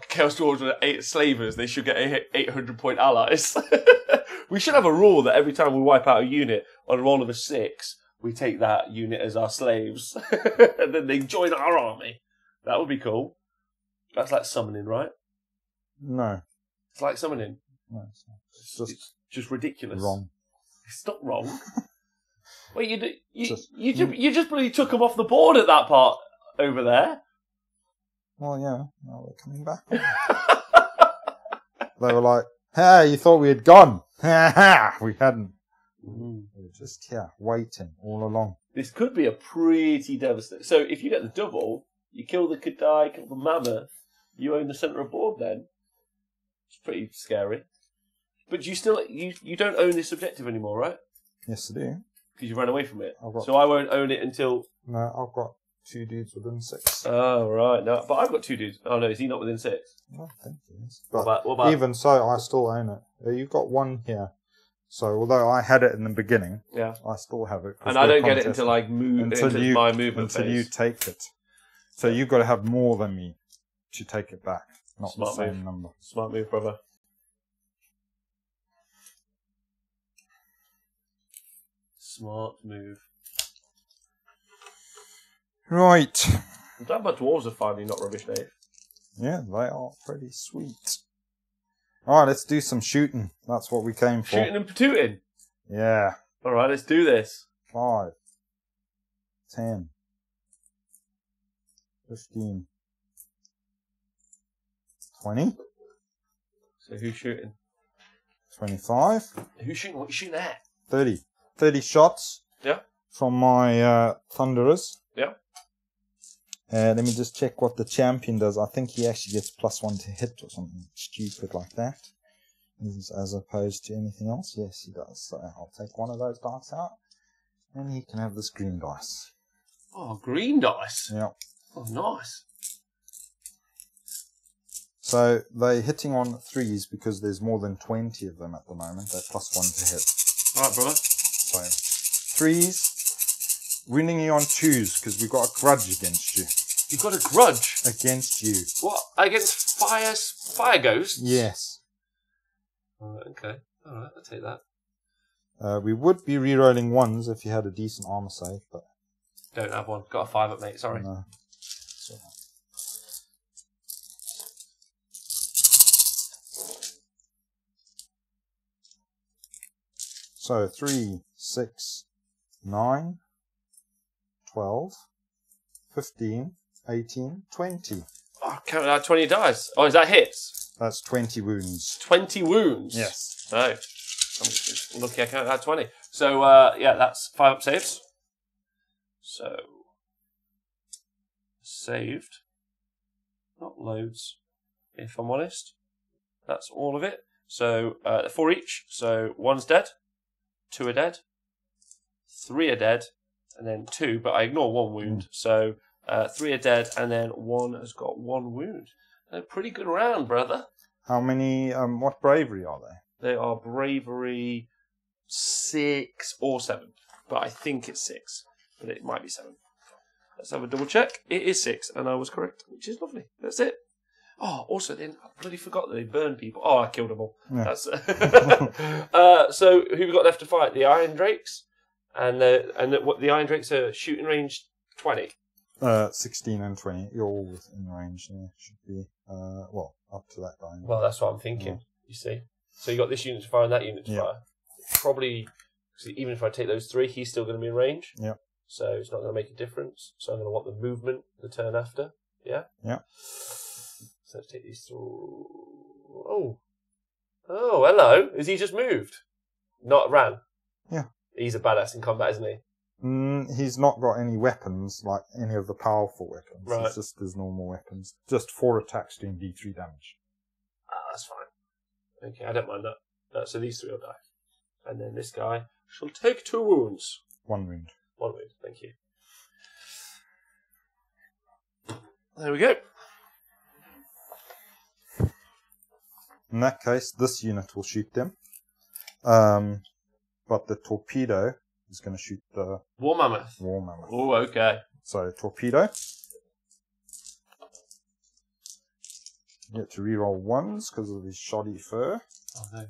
Chaos Dwarves with 8 slavers, they should get 800-point allies. We should have a rule that every time we wipe out a unit on a roll of a 6, we take that unit as our slaves. And then they join our army. That would be cool. That's like summoning, right?
No.
It's like summoning.
No, it's not.
It's just ridiculous.
Wrong.
It's not wrong. Wait, you just bloody took them off the board at that part over there.
Well, yeah. Now they're coming back. They were like, hey, you thought we had gone. We hadn't. We were just here, waiting all along.
This could be a pretty devastating... So if you get the double, you kill the Kadai, kill the Mammoth, you own the centre of board then. It's pretty scary. But you still... You don't own this objective anymore, right?
Yes, I do.
Because you ran away from it.
Got...
So I won't own it until...
No, I've got 2 dudes within 6.
Oh, right. No, but I've got 2 dudes. Oh, no, is he not within 6?
I don't think he is. But
what about...
even so, I still own it. You've got 1 here. So although I had it in the beginning,
yeah,
I still have it.
And I don't get it until I move into my movement phase.
Until you take it. So you've got to have more than me to take it back. Not
Smart
the same
move.
number.
Smart move, brother. Smart move.
Right.
I'm glad my dwarves are finally not rubbish, Dave.
Yeah, they are pretty sweet. Alright, let's do some shooting. That's what we came for.
Shooting and patooting?
Yeah.
Alright, let's do this.
5, 10, 15, 20.
So who's shooting?
25.
Who's shooting? What are you shooting at?
30. 30 shots.
Yeah.
From my Thunderers.
Yeah.
Let me just check what the champion does. I think he actually gets +1 to hit or something stupid like that. As opposed to anything else. Yes, he does. So I'll take one of those dice out. And he can have this green dice.
Oh, green dice?
Yeah.
Oh, nice.
So they're hitting on 3s because there's more than 20 of them at the moment. They're +1 to hit.
Alright, brother.
So 3s. Winning you on 2s because we've got a grudge against you.
You've got a grudge?
Against you.
What? Against fire ghosts?
Yes.
Alright, okay. Alright, I'll take that.
We would be re-rolling 1s if you had a decent armor save, but...
Don't have one. Got a 5 up, mate. Sorry.
No. So 3, 6, 9, 12, 15, 18, 20.
Oh, count out 20 dice. Oh, is that hits?
That's 20 wounds.
20 wounds?
Yes.
No. I'm just lucky I counted out 20. So, yeah, that's 5 up saves. So, saved. Not loads, if I'm honest. That's all of it. So, 4 each. So, 1's dead. 2 are dead. 3 are dead. And then 2, but I ignore 1 wound. So, 3 are dead, and then 1 has got 1 wound. They're pretty good round, brother.
How many, what bravery are they?
They are bravery 6 or 7. But I think it's 6. But it might be 7. Let's have a double check. It is 6, and I was correct, which is lovely. That's it. Oh, also, then I bloody forgot that they burn people. Oh, I killed them all. Yeah. That's so, who we got left to fight? The Iron Drakes, and what the Iron Drakes are shooting range 20.
16 and 20. You're all within range. Yeah, should be well up to that guy.
Well, that's what I'm thinking. Yeah. You see, so you got this unit to fire and that unit to fire. Probably, even if I take those 3, he's still going to be in range.
Yeah.
So it's not going to make a difference. So I'm going to want the movement the turn after. Yeah.
Yeah.
So let's take these through. Oh, hello. Is he just moved? Not ran.
Yeah.
He's a badass in combat, isn't he?
He's not got any weapons, like any of the powerful weapons.
Right.
It's just his normal weapons. Just 4 attacks doing D3 damage.
Ah, that's fine. Okay, I don't mind that. So these 3 will die. And then this guy shall take 2 wounds.
1 wound.
1 wound, thank you. There we go.
In that case, this unit will shoot them. But the torpedo is going to shoot the...
War Mammoth.
War Mammoth.
Oh, okay.
So, torpedo. You get to reroll 1s because of his shoddy fur.
Oh,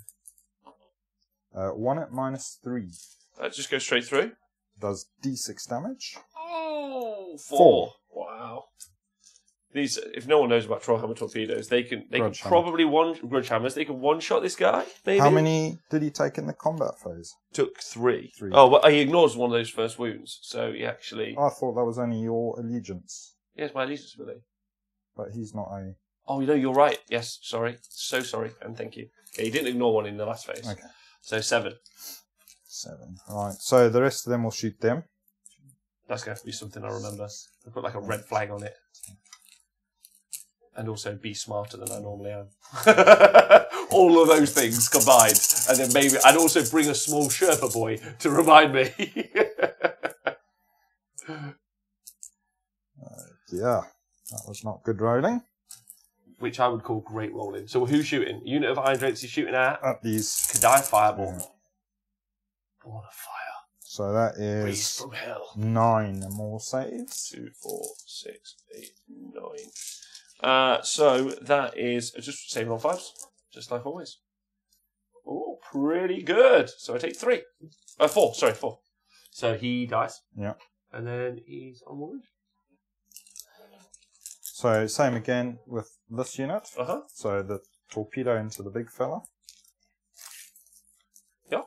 no.
1 at -3.
That just goes straight through.
Does D6 damage.
Oh, 4. Wow. These, if no one knows about Trollhammer torpedoes, they can probably grudge hammers. They can one-shot this guy. Maybe.
How many did he take in the combat phase?
Took 3.
3.
Oh, well, he ignores one of those first wounds, so he actually.
I thought that was only your allegiance.
Yes, my allegiance ability.
But he's not a.
Oh, you're right. Yes, sorry, so sorry, and thank you. Okay, he didn't ignore one in the last phase.
Okay.
So 7.
7. Right. So the rest of them will shoot them.
That's going to be something I remember. I put like a red flag on it. And also be smarter than I normally am. All of those things combined. And then maybe I'd also bring a small Sherpa boy to remind me.
Yeah, that was not good rolling.
Which I would call great rolling. So who's shooting? Unit of Iron Drakes is shooting at?
At these.
Kadai Fireball. Yeah. Ball of fire.
So that is
Breeze from hell.
9 more saves.
2, 4, 6, 8, 9. So that is just saving on 5s, just like always. Oh, pretty good. So I take 3. 4. Sorry, 4. So he dies.
Yeah.
And then he's on wound.
So same again with this unit.
Uh-huh.
So the torpedo into the big fella.
Yeah.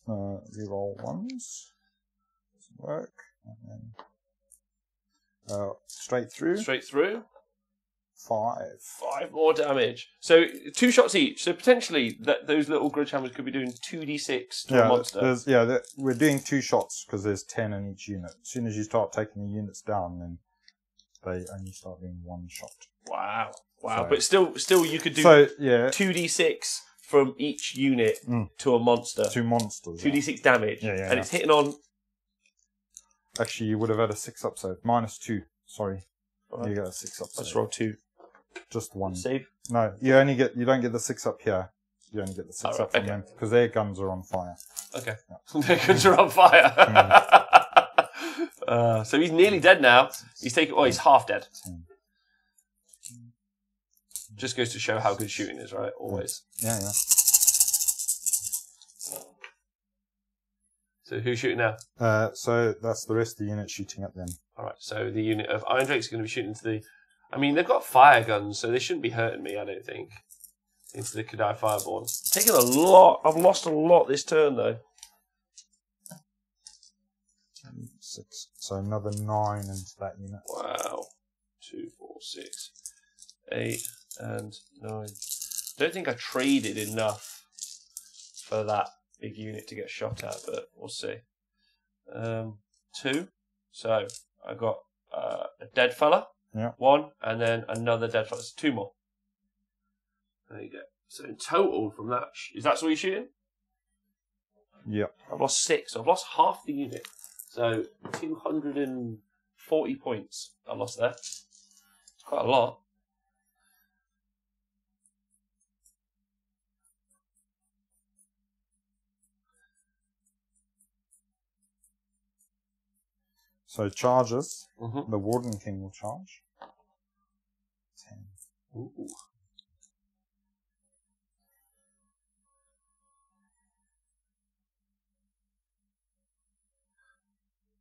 Reroll ones. Doesn't work. And then straight through.
Straight through.
5.
5 more damage. So 2 shots each. So potentially those little grudge hammers could be doing 2d6 to a monster.
We're doing 2 shots because there's 10 in each unit. As soon as you start taking the units down, then they only start doing 1 shot.
Wow.
So,
but still you could do 2d6 from each unit to a monster.
2 monsters.
2d6 damage. And it's hitting on...
Actually, you would have had a 6-up save. -2. Sorry.
Right.
You get a 6-up save.
Let's roll 2.
Just 1.
Save?
No, you don't get the 6-up here. You only get the 6-up from them because their guns are on fire.
Okay.
Yeah.
Their guns are on fire. So he's nearly dead now. He's he's half dead.
10.
Just goes to show how good shooting is, right? Always.
Yeah.
So who's shooting now?
So that's the rest of the unit shooting at them.
Alright, so the unit of Iron Drakes are going to be shooting into the... I mean, they've got fire guns, so they shouldn't be hurting me, I don't think. Into the Kadai Fireborn. Taking a lot. I've lost a lot this turn, though.
6. So another 9 into that unit.
Wow. 2, 4, 6, 8, and 9. I don't think I traded enough for that big unit to get shot at, but we'll see. 2. So I got a dead fella.
Yeah.
1, and then another dead fella. So 2 more. There you go. So in total from that, is that what you're shooting?
Yep.
I've lost 6. So I've lost half the unit. So 240 points I lost there. It's quite a lot.
So charges.
Mm-hmm.
The Warden King will charge. 10.
Ooh.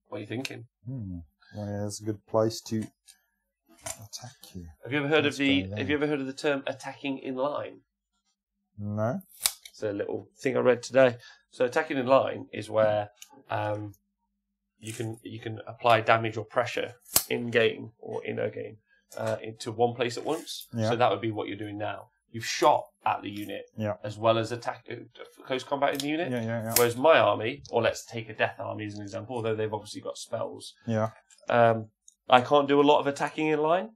What are you thinking?
Well, yeah, it's a good place to attack you.
Have you ever heard of the term attacking in line?
No.
It's a little thing I read today. So attacking in line is where you can apply damage or pressure in game or in a game into one place at once.
Yeah.
So that would be what you're doing now. You've shot at the unit as well as attack close combat in the unit.
Yeah.
Whereas my army, or let's take a death army as an example, although they've obviously got spells.
Yeah.
I can't do a lot of attacking in line.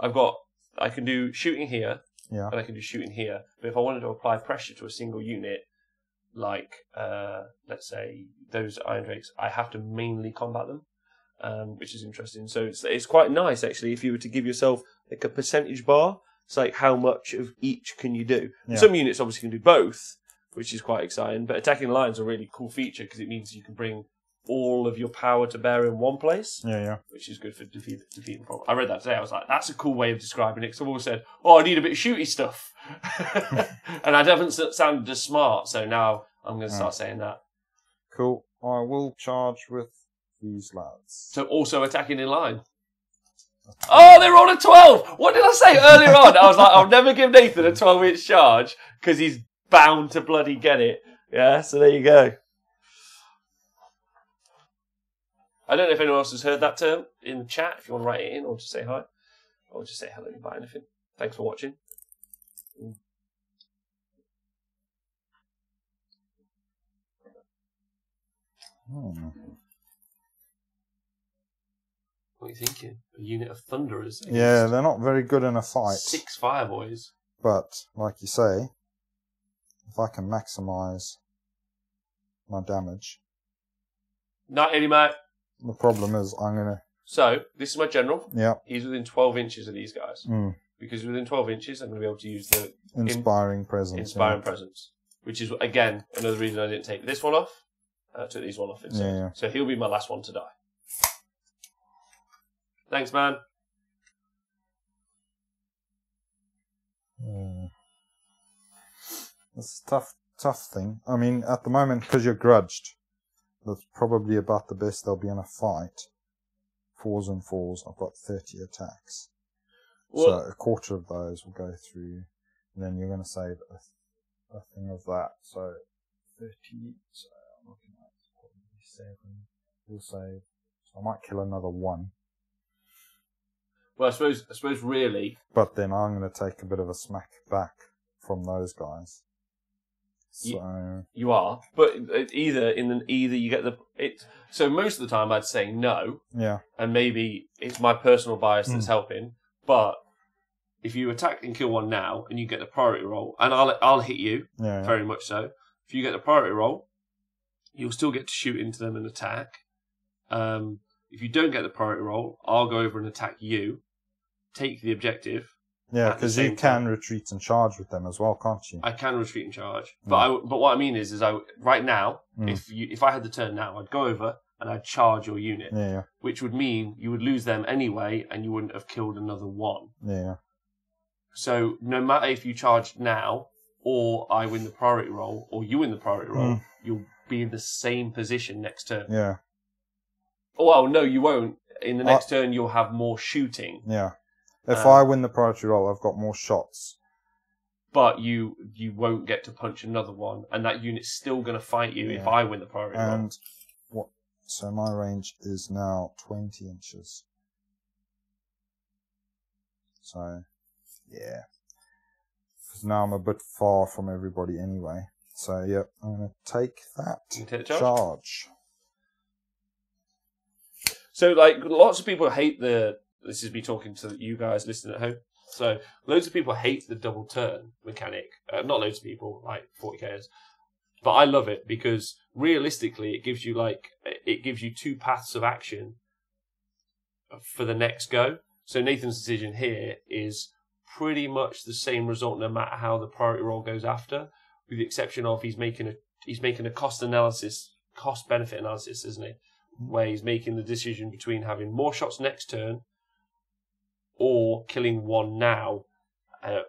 I can do shooting here.
Yeah.
And I can do shooting here. But if I wanted to apply pressure to a single unit, like let's say those Iron Drakes, I have to mainly combat them, which is interesting. So it's quite nice actually if you were to give yourself like a percentage bar. It's like how much of each can you do?
Yeah.
Some units obviously can do both, which is quite exciting. But attacking lines are a really cool feature because it means you can bring all of your power to bear in one place.
Yeah.
Which is good for defeating problems. I read that today. I was like, that's a cool way of describing it. Because I've always said, oh, I need a bit of shooty stuff. And I haven't sounded as smart. So now I'm going to start saying that.
Cool. I will charge with these lads.
So also attacking in line. Oh, they rolled a 12! What did I say earlier on? I was like, I'll never give Nathan a 12-inch charge because he's bound to bloody get it. Yeah, so there you go. I don't know if anyone else has heard that term in the chat, if you want to write it in or just say hi. Or just say hello about anything. Thanks for watching. What are you thinking? A unit of thunderers?
Yeah, they're not very good in a fight.
6 fireboys.
But, like you say, if I can maximise my damage...
Not any, mate.
The problem is I'm going to...
So, this is my general.
Yeah.
He's within 12 inches of these guys. Because within 12 inches, I'm going to be able to use the...
Inspiring presence.
Inspiring presence. Which is, again, another reason I didn't take this one off. I took these one off instead.
Yeah.
So he'll be my last one to die. Thanks, man.
It's a tough thing. I mean, at the moment, because you're grudged, that's probably about the best they'll be in a fight. 4s and 4s, I've got 30 attacks.
Well,
So a quarter of those will go through, and then you're going to save a thing of that. So 30, so I'm looking at 7, we'll save, so I might kill another 1.
well, I suppose really,
But then I'm going to take a bit of a smack back from those guys. So
you are, but either you get so most of the time I'd say no,
yeah,
and maybe it's my personal bias that's helping. But if you attack and kill one now, and you get the priority roll, and I'll hit you, very much so. If you get the priority roll, you'll still get to shoot into them and attack. If you don't get the priority roll, I'll go over and attack you, take the objective.
Yeah, because you can retreat and charge with them as well, can't you?
I can retreat and charge, but what I mean is right now, if I had the turn now, I'd go over and I'd charge your unit, which would mean you would lose them anyway, and you wouldn't have killed another one.
Yeah.
So no matter if you charge now, or I win the priority roll, or you win the priority roll, you'll be in the same position next turn.
Yeah.
Oh, well, no, you won't. In the next turn, you'll have more shooting.
Yeah. If I win the priority roll, I've got more shots.
But you won't get to punch another one, and that unit's still going to fight you if I win the priority roll.
And what? So my range is now 20 inches. So, yeah. Because now I'm a bit far from everybody anyway. So, yep, I'm going to take that
Take
charge.
So, like, lots of people hate this is me talking to you guys listening at home. So, loads of people hate the double turn mechanic. Not loads of people, like 40kers. But I love it because realistically, it gives you 2 paths of action for the next go. So Nathan's decision here is pretty much the same result no matter how the priority roll goes after, with the exception of he's making a cost benefit analysis, isn't he? Where he's making the decision between having more shots next turn or killing one now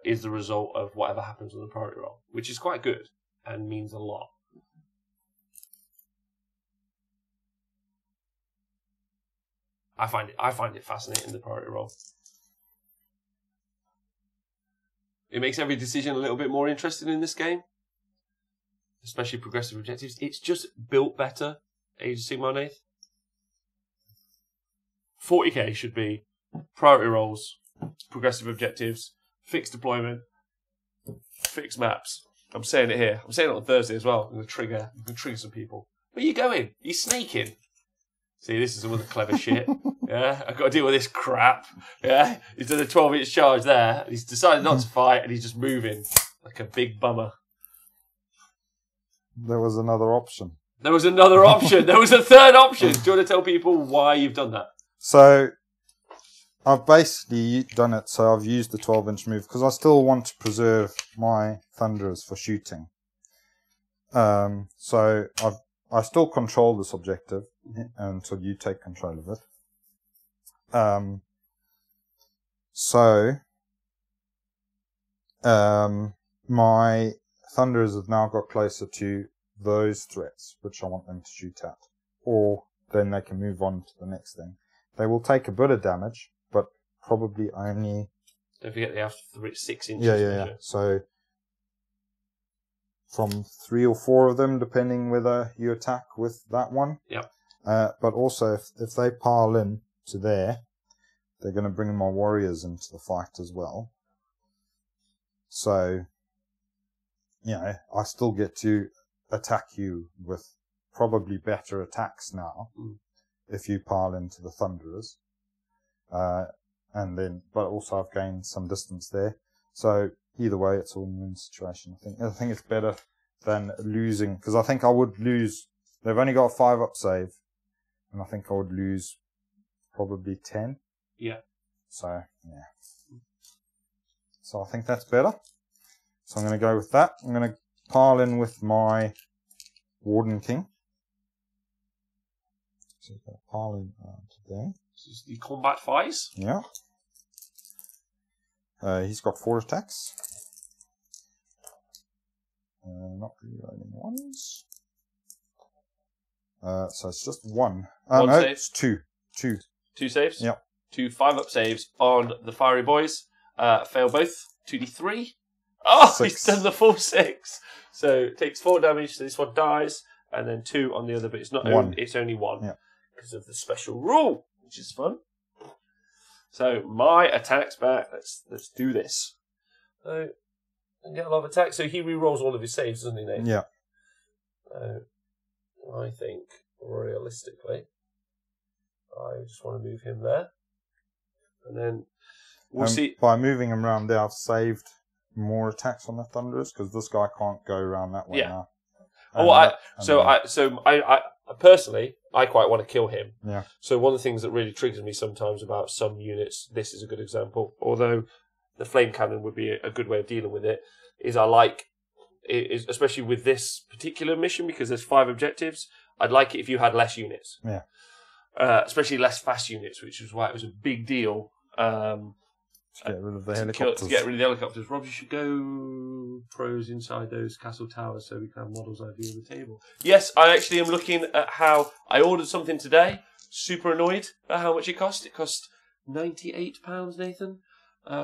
is the result of whatever happens on the priority roll, which is quite good and means a lot. I find it fascinating, the priority roll. It makes every decision a little bit more interesting in this game, especially progressive objectives. It's just built better. Age of Sigmar Nath. 40k should be priority rolls, progressive objectives, fixed deployment, fixed maps. I'm saying it here. I'm saying it on Thursday as well. I'm going to trigger some people. Where are you going? You're snaking. See, this is some other clever shit. Yeah, I've got to deal with this crap. Yeah, he's done a 12-inch charge there. He's decided not to fight, and he's just moving like a big bummer.
There was another option.
There was another option. There was a third option. Do you want to tell people why you've done that? So,
I've basically done it so I've used the 12-inch move because I still want to preserve my Thunderers for shooting. So I still control this objective until you take control of it. My Thunderers have now got closer to those threats, which I want them to shoot at. Or then they can move on to the next thing. They will take a bit of damage, but probably only...
Don't forget they have 6 inches.
Yeah. So from 3 or 4 of them, depending whether you attack with that one.
Yep.
But also, if they pile in to there, they're going to bring my warriors into the fight as well. So, I still get to attack you with probably better attacks now if you pile into the Thunderers. But also I've gained some distance there. So either way, it's all win situation. I think it's better than losing, because I think I would lose. They've only got a 5-up save, and I think I would lose probably 10.
Yeah.
So So I think that's better. So I'm going to go with that. I'm going to pile in with my Warden King. So I'm going to pile in today.
This is the combat phase.
Yeah. He's got 4 attacks. Not rerolling ones. So it's just 1. No, it's 2. 2.
2 saves.
Yep.
2 5-up saves on the fiery boys. Fail both. 2d3. Oh,
6.
he's done the full 6. So it takes 4 damage. So this one dies, and then 2 on the other. But it's not.
1.
It's only 1
Yep.
because of the special rule, which is fun. So my attack's back. Let's do this. So and get a lot of attacks. So he re-rolls all of his saves, doesn't he, Nate?
Yeah.
I think realistically, I just want to move him there, and then we'll see.
By moving him around there, I've saved more attacks on the Thunderers because this guy can't go around that way now.
I personally, I quite want to kill him.
Yeah.
So one of the things that really triggers me sometimes about some units, this is a good example, although the flame cannon would be a good way of dealing with it, is I like, especially with this particular mission, because there's 5 objectives, I'd like it if you had less units.
Yeah.
Especially less fast units, which is why it was a big deal.
To get rid of the helicopters.
To get rid of the helicopters. Rob, you should go pros inside those castle towers so we can have models eye view of the table. Yes, I actually am looking at how I ordered something today. Super annoyed at how much it cost. It cost £98, Nathan,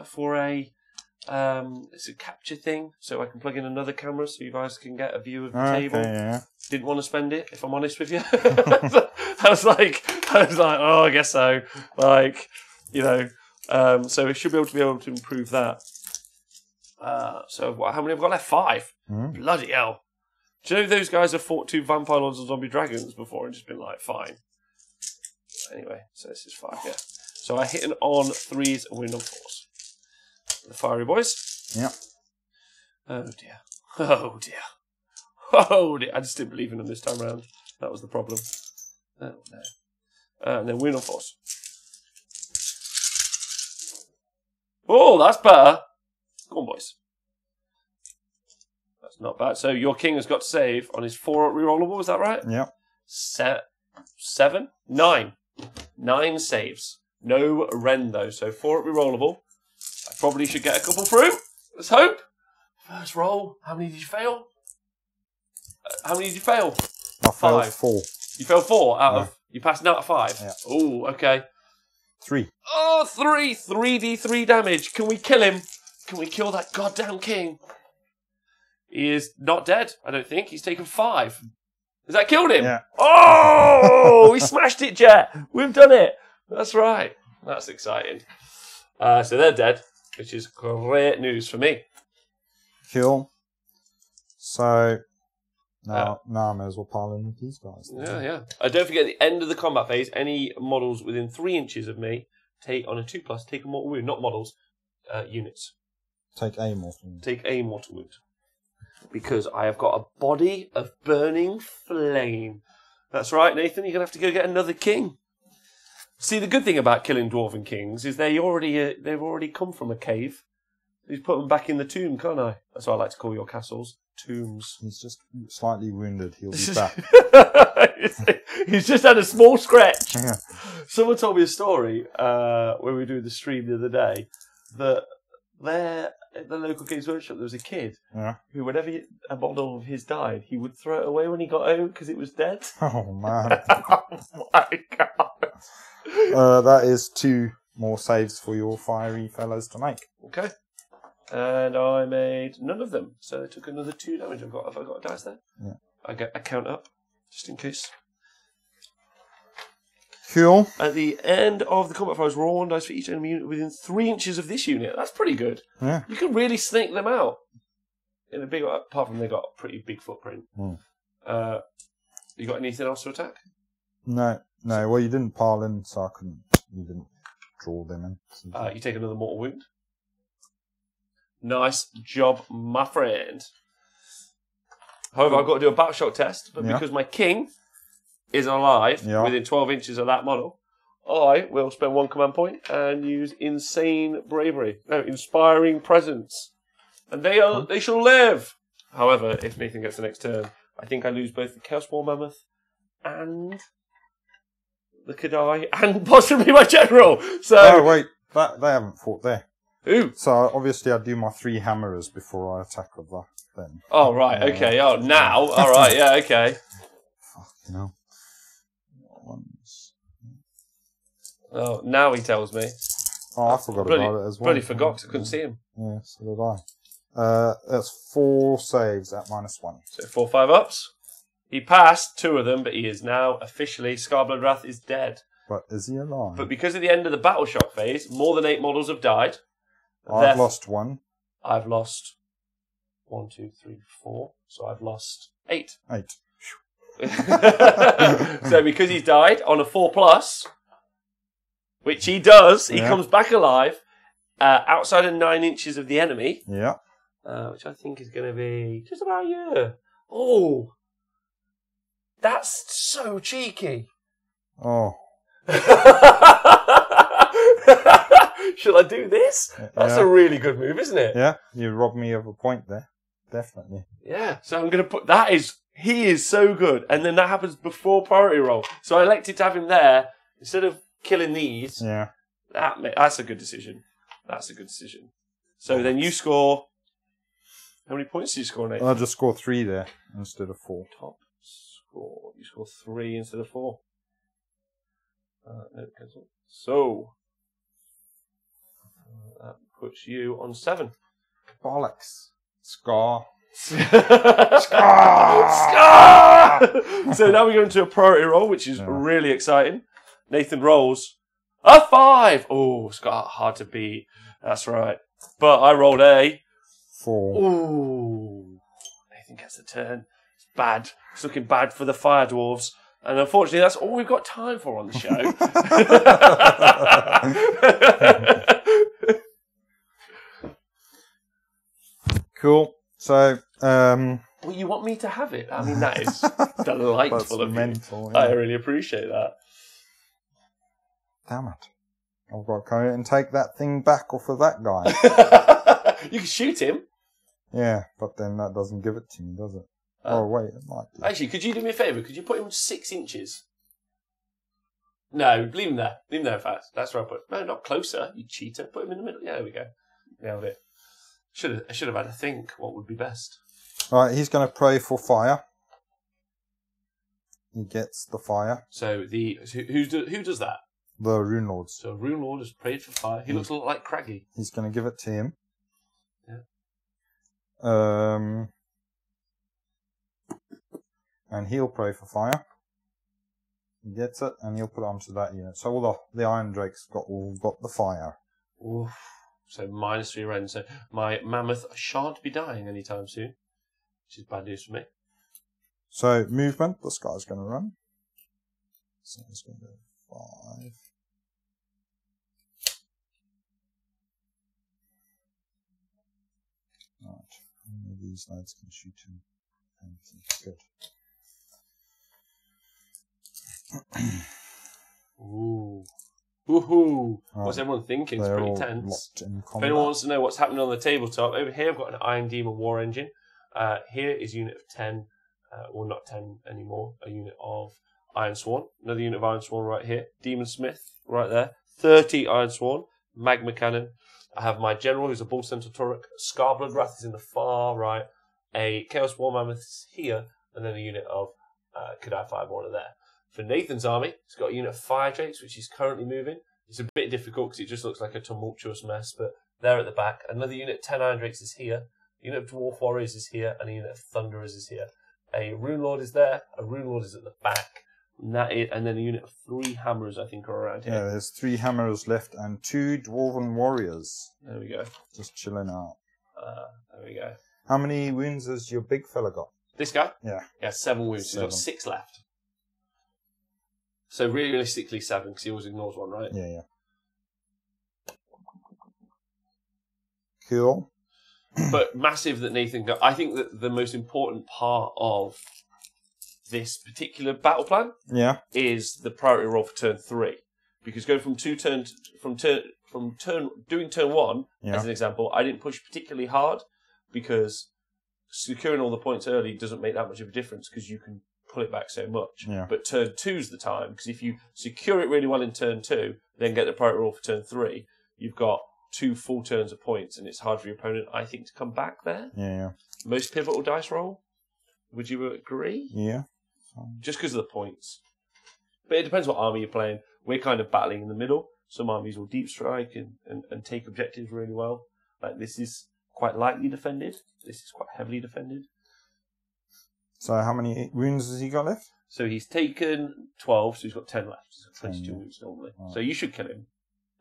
for it's a capture thing, so I can plug in another camera so you guys can get a view of the table.
Yeah.
Didn't want to spend it, if I'm honest with you. I was like, oh, I guess so. Like, you know. So we should be able to improve that. So how many have we got left? 5. Bloody hell! Do you know those guys have fought 2 vampire lords and zombie dragons before and just been like, fine. Anyway, so this is 5. Yeah. So I hit on 3s and win on 4s. The fiery boys.
Yeah.
Oh dear. Oh dear. Oh dear. I just didn't believe in them this time around. That was the problem. Oh no. And then win on 4s. Oh, that's better. Go on, boys. That's not bad. So your king has got to save on his 4 rerollable, is that right?
Yeah.
7? 9. 9 saves. No rend, though. So 4 rerollable. I probably should get a couple through. Let's hope. First roll. How many did you fail? How many did you fail?
I failed
5.
4.
You failed 4 out of... You passed out of 5?
Yeah.
Oh, okay.
3.
Oh, 3! 3d3 damage. Can we kill him? Can we kill that goddamn king? He is not dead, I don't think. He's taken 5. Has that killed him?
Yeah.
Oh! We smashed it, Jet! We've done it! That's right. That's exciting. So they're dead, which is great news for me.
Cool. So... Now I may as well pile in with these guys.
Yeah. Don't forget, at the end of the combat phase, any models within 3 inches of me take on a 2+, take a mortal wound. Not models, units.
Take a mortal wound.
Take a mortal wound. Because I have got a body of burning flame. That's right, Nathan, you're going to have to go get another king. See, the good thing about killing dwarven kings is they've already come from a cave. You put them back in the tomb, can't I? That's what I like to call your castles. Tombs.
He's just slightly wounded. He'll be back.
He's just had a small scratch.
Yeah.
Someone told me a story when we were doing the stream the other day that there at the local Games Workshop there was a kid who, whenever a model of his died, he would throw it away when he got home because it was dead.
Oh man!
Oh my god!
That is 2 more saves for your fiery fellows to make.
Okay. And I made none of them, so I took another 2 damage. Have I got a dice there?
Yeah.
I count up, just in case.
Cool.
At the end of the combat phase, roll 1 dice for each enemy unit within 3 inches of this unit. That's pretty good.
Yeah.
You can really snake them out. In a big, apart from they got a pretty big footprint. You got anything else to attack?
No. Well, you didn't pile in, so I couldn't. You didn't draw them in.
You take another mortal wound. Nice job, my friend. However, I've got to do a battle shock test, but because my king is alive within 12 inches of that model, I will spend 1 command point and use insane bravery. No, inspiring presence. And they shall live. However, if Nathan gets the next turn, I think I lose both the Chaos War Mammoth and the Kadai and possibly my general. So
oh, wait. They haven't fought there.
Ooh.
So obviously I do my 3 hammerers before I attack with that then.
Oh right, okay. Oh now. Alright, yeah, okay.
Fucking hell.
Oh, now he tells me.
Oh, I forgot about it as well.
Bloody forgot 'cause I couldn't see him.
Yeah, so did I. That's 4 saves at -1.
So 4 5-ups. He passed 2 of them, but he is now officially, Scarblood Wrath is dead.
But is he alive?
But because at the end of the battle shock phase, more than 8 models have died.
I've lost 1.
I've lost 1, 2, 3, 4. So I've lost 8.
8.
So because he's died on a 4+, which he does, he comes back alive outside of 9 inches of the enemy.
Yeah.
Which I think is going to be just about a year. Oh, that's so cheeky.
Oh.
Should I do this? That's a really good move, isn't it?
Yeah, you robbed me of a point there. Definitely.
Yeah, so I'm going to put... He is so good. And then that happens before priority roll. So I elected to have him there instead of killing these.
Yeah.
That's a good decision. That's a good decision. So then you score... How many points do you score, Nathan?
I just scored 3 there instead of 4.
Top score. You score 3 instead of 4. No, cancel. So... that puts you on 7.
Bollocks. Scar.
Scar! So now we go into a priority roll, which is really exciting. Nathan rolls a 5. Oh, Scar, hard to beat. That's right. But I rolled a
4.
Ooh. Nathan gets the turn. It's bad. It's looking bad for the fire dwarves. And unfortunately, that's all we've got time for on the show.
Cool. So,
well, you want me to have it? I mean, that is delightful of
mental,
you.
yeah.
I really appreciate that.
Damn it. I've got to go and take that thing back off of that guy.
You can shoot him.
Yeah, but then that doesn't give it to me, does it? Oh, wait, it might do.
Actually, could you do me a favour? Could you put him 6 inches? No, leave him there. Leave him there fast. That's where I put. No, not closer, you cheater. Put him in the middle. Yeah, there we go. Nailed it. I should have had to think what would be best.
Right, he's going to pray for fire. He gets the fire.
So who does that?
The Rune Lords.
So Rune Lord has prayed for fire. He looks a lot like Craggy.
He's going to give it to him.
Yeah.
And he'll pray for fire. He gets it, and he'll put it onto that unit. So all the Iron Drakes got the fire.
Oof. So -3 rend. So my mammoth shan't be dying anytime soon, which is bad news for me.
So movement, this guy's going to run. So he's going to go 5. Right. Only these lads can shoot him. Good.
Ooh. Woohoo!
Right.
What's everyone thinking? It's
They're
pretty
all
tense.
locked in
If
combat.
anyone wants to know what's happening on the tabletop, over here I've got an Iron Demon War Engine. Here is a unit of 10, well not 10 anymore, a unit of Iron Sworn. Another unit of Iron Sworn right here. Demon Smith right there. 30 Iron Sworn. Magma Cannon. I have my General who's a Bull Centauric. Scarblood Wrath is in the far right. A Chaos War Mammoth is here. And then a unit of Kadai Fireborn there. For Nathan's army, he's got a unit of Fire Drakes, which he's currently moving. It's a bit difficult because it just looks like a tumultuous mess, but they're at the back. Another unit of 10 Iron Drakes is here. A unit of Dwarf Warriors is here, and a unit of Thunderers is here. A Rune Lord is there. A Rune Lord is at the back. And then a unit of 3 Hammers, I think, are around here.
Yeah, there's 3 Hammers left and 2 Dwarven Warriors.
There we go.
Just chilling out.
There we go.
How many wounds has your big fella got?
This guy?
Yeah.
Yeah, 7 wounds.
7.
He's got 6 left. So realistically 7, because he always ignores 1, right?
Yeah. Cool.
But massive that Nathan got. I think that the most important part of this particular battle plan is the priority roll for turn 3. Because going from turn 1, as an example, I didn't push particularly hard because securing all the points early doesn't make that much of a difference because you can pull it back so much.
Yeah.
But turn 2's the time, because if you secure it really well in turn 2, then get the priority roll for turn 3, you've got 2 full turns of points, and it's hard for your opponent, I think, to come back there.
Yeah.
Most pivotal dice roll. Would you agree?
Yeah.
Just because of the points. But it depends what army you're playing. we're kind of battling in the middle. Some armies will deep strike and take objectives really well. Like this is quite lightly defended. This is quite heavily defended.
So how many wounds has he got left?
So he's taken 12, so he's got 10 left. He's got 22
10, yeah.
wounds normally.
Right.
So you should kill him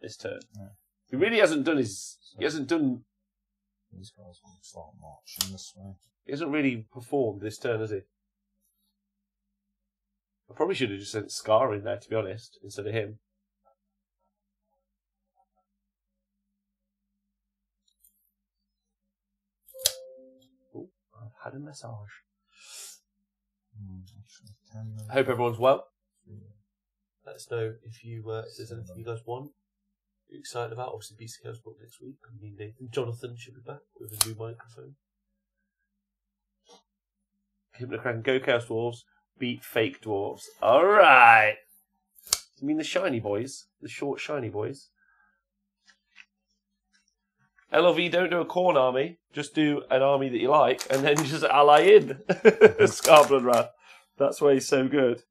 this turn.
Yeah.
He really hasn't done his... He hasn't done...
These guys will start marching this way.
He hasn't really performed this turn, has he? I probably should have just sent Scar in there, to be honest, instead of him. Oh, I've had a massage. I hope everyone's well. Let us know if there's anything you guys want. You're excited about. Obviously, BC Chaos book next week. I mean, Nathan Jonathan should be back with a new microphone. Keep the Kraken, go Chaos Dwarves, beat fake dwarves. All right. You mean the shiny boys, the short shiny boys? LLV, don't do a corn army. Just do an army that you like, and then just ally in. Scarblood Wrath. That's why he's so good.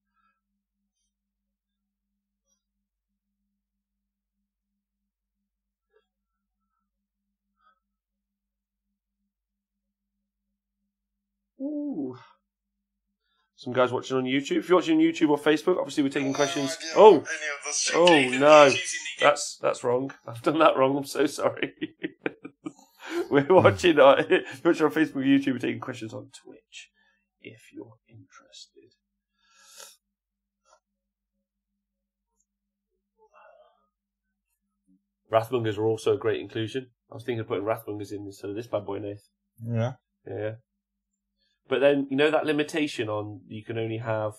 Ooh. Some guys watching on YouTube. If you're watching on YouTube or Facebook, obviously we're taking questions. Oh, no, that's wrong. I've done that wrong. I'm so sorry. We're watching. If you're watching on Facebook or YouTube, we're taking questions on Twitch. If you're interested. Wrathmongers are also a great inclusion. I was thinking of putting Wrathmongers in instead of this bad boy, Nath.
Yeah.
Yeah. But then, you know that limitation on you can only have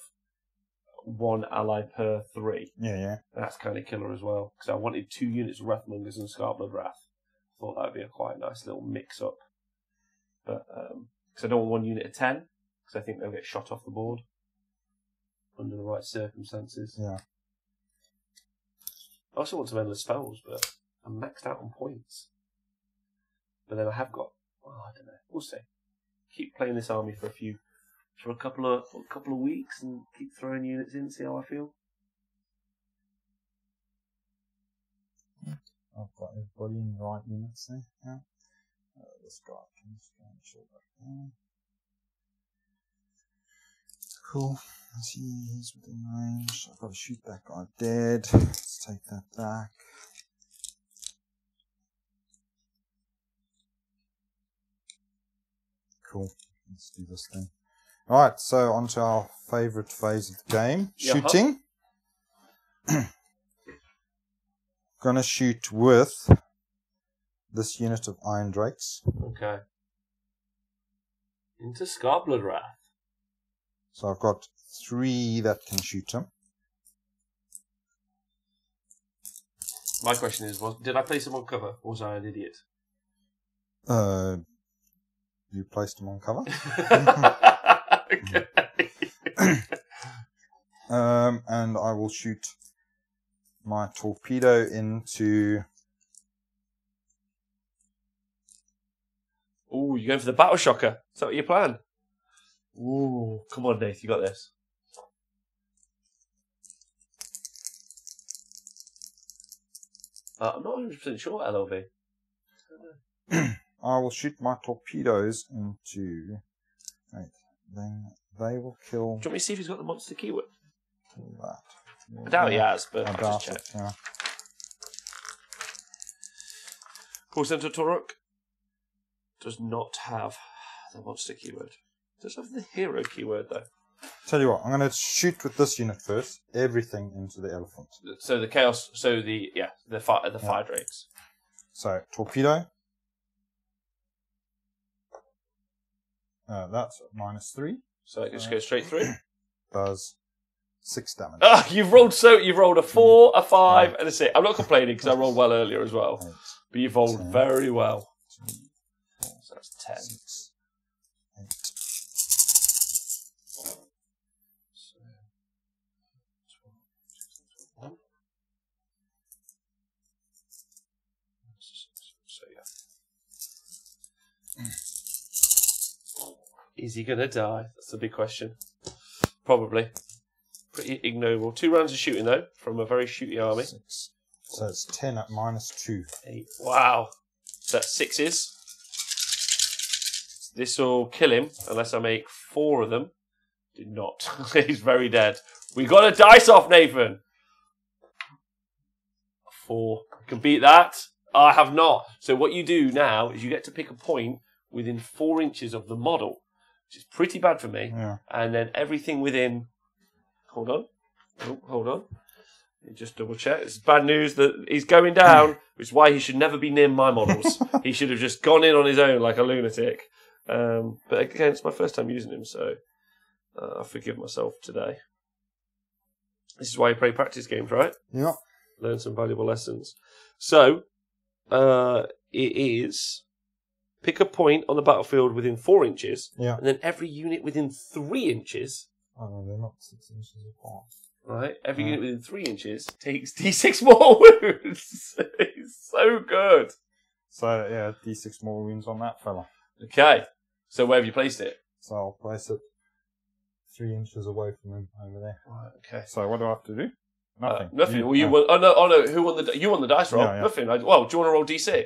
one ally per 3?
Yeah.
That's kind of killer as well. Because I wanted 2 units of Wrathmongers and Scarblood Wrath. I thought that would be a quite nice little mix-up. But, because I don't want 1 unit of 10. Because I think they'll get shot off the board. Under the right circumstances.
Yeah.
I also want some endless spells, but I'm maxed out on points. But then I have got... Oh, I don't know. We'll see. Keep playing this army for a couple of weeks and keep throwing units in, see how I feel.
I've got everybody in the right units there. Yeah. This guy can just go and shoot back there. Cool. He's within range. I've got to shoot that guy dead. Let's take that back. Cool. Let's do this thing. Alright, so on to our favourite phase of the game. Shooting. Gonna shoot with this unit of Iron Drakes.
Okay. Into Scarblood Wrath.
So I've got 3 that can shoot him.
My question is, did I place him on cover, or was I an idiot?
You placed him on cover.
Okay.
And I will shoot my torpedo into...
Ooh, you're going for the Battle Shocker. Is that what your plan? Ooh, come on, Nate, you got this. I'm not 100% sure, LLV.
I will shoot my torpedoes into... Wait, then they will kill...
Do you want me to see if he's got the monster keyword?
That.
I doubt he has, but
I
I'll
doubt
just check.
it, yeah.
Core Center Torok does not have the monster keyword. Does have the hero keyword, though.
Tell you what, I'm going to shoot with this unit first. Everything into the elephant.
So the chaos, the fire drakes.
So, torpedo. That's -3.
So it just goes straight through.
Does 6 damage.
Ah, you've rolled a 4, a 5, and a 6. I'm not complaining because I rolled well earlier as well.
8,
But you've rolled
10,
very well.
2, 4,
So that's 10.
6, 8.
So yeah. Is he gonna die? That's the big question. Probably Pretty ignoble. 2 rounds of shooting, though, from a very shooty army.
6. So it's 10 at -2.
8. Wow. So that's 6s. This will kill him unless I make 4 of them. Did not. He's very dead. We got a dice off, Nathan. 4. You can beat that. I have not. So what you do now is you get to pick a point within 4 inches of the model, which is pretty bad for me.
Yeah.
And then everything within... Hold on. Oh, hold on. Just double check. It's bad news that he's going down, which is why he should never be near my models. He should have just gone in on his own like a lunatic. But again, it's my first time using him, so I forgive myself today. This is why you play practice games, right?
Yeah.
Learn some valuable lessons. So, it is pick a point on the battlefield within 4 inches, and then every unit within 3 inches.
Oh, no, they're not 6 inches apart.
Right, every unit within 3 inches takes D6 more wounds. It's so good.
So, yeah, D6 more wounds on that fella.
Okay, so where have you placed it?
So I'll place it 3 inches away from him over there.
Right, okay.
So what do I have to do? Nothing.
Nothing. Well, you won. Oh no! Who won the? You won the dice roll.
Yeah.
Nothing. Well, do you want to roll D6?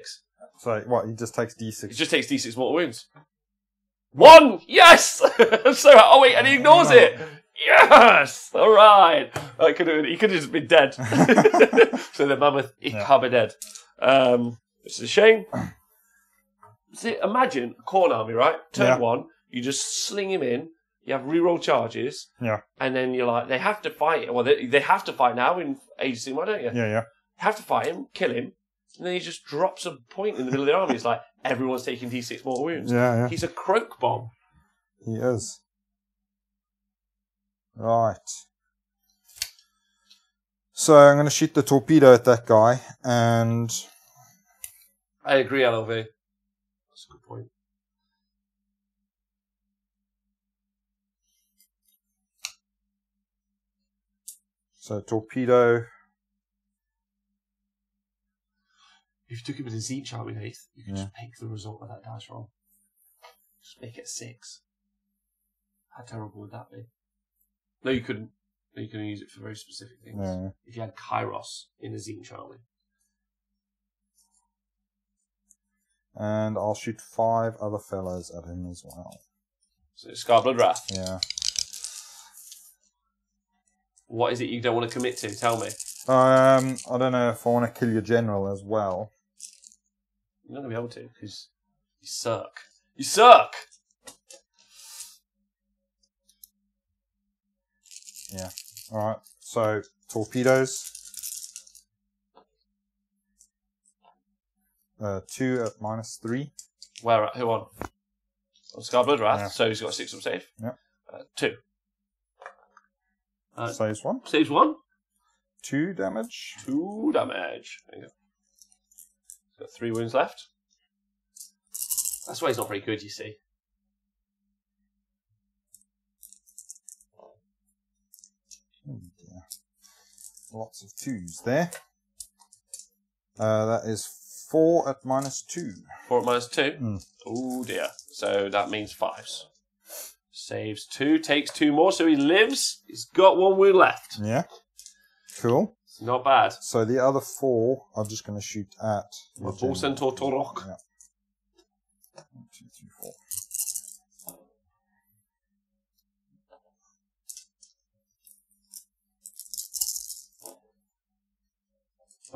So what? He just takes D6.
It just takes D6 mortal wounds. 1! Yes! So, oh wait, and he ignores it! Yes! Alright! He could have just been dead. So the mammoth, he can't be dead. Which is a shame. See, imagine a corn army, right? Turn 1, you just sling him in, you have reroll charges, and then you're like, they have to fight. Well, they have to fight now in Age of Sigmar, don't you?
Yeah.
You have to fight him, kill him, and then he just drops a point in the middle of the army. It's like, everyone's taking D6 mortal wounds.
Yeah.
He's a croak bomb.
He is. Right. So I'm going to shoot the torpedo at that guy, and...
I agree, LLV. That's a good point.
So torpedo...
If you took it with a Zeech army, Nath, you could just pick the result of that dice roll. Just make it 6. How terrible would that be? No, you couldn't. No, you can use it for very specific things.
Yeah.
If you had Kairos in a Zeech army.
And I'll shoot 5 other fellows at him as well.
So Scarblood Wrath.
Yeah.
What is it you don't want to commit to? Tell me.
I don't know if I want to kill your general as well.
You're not going to be able to, because you suck. You suck!
Yeah. Alright, so torpedoes. 2 at -3.
Where at? Who on? On Scarblood Wrath.
Yeah.
So he's got a 6 up save.
Yeah.
2.
Saves 1.
Saves 1.
2 damage.
2 damage. There you go. He's got 3 wounds left. That's why he's not very good, you see.
Oh dear. Lots of 2s there. That is 4 at -2.
4 at -2? Oh dear. So that means 5s. Saves 2, takes 2 more, so he lives. He's got 1 wound left.
Yeah. Cool.
It's not bad.
So the other 4, I'm just going to shoot at...
Bull Centaur Torok.
Yeah. 1, 2, 3, 4.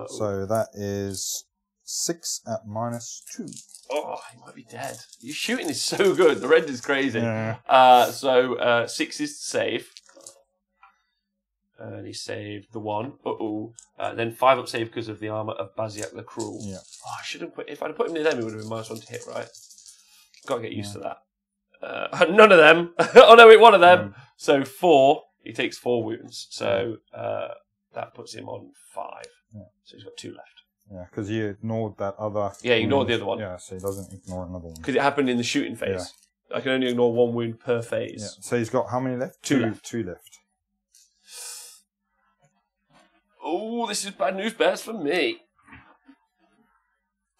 So that is 6 at -2.
Oh, he might be dead. Your shooting is so good. The red is crazy.
Yeah.
So 6 is to save. And he saved the 1. Then 5 up save because of the armour of Baziak the Cruel.
Yeah.
Oh, I shouldn't put... If I'd put him near them, it would have been -1 to hit, right? Got to get used to that. None of them. Oh, no, wait, one of them. So 4. He takes 4 wounds. So that puts him on 5.
Yeah.
So he's got 2 left.
Yeah, because he ignored that other...
Yeah, he ignored the other one.
Yeah, so he doesn't ignore another one.
Because it happened in the shooting phase. Yeah. I can only ignore 1 wound per phase.
Yeah. So he's got how many left?
2 left.
2 left.
Oh, this is bad news bears for me.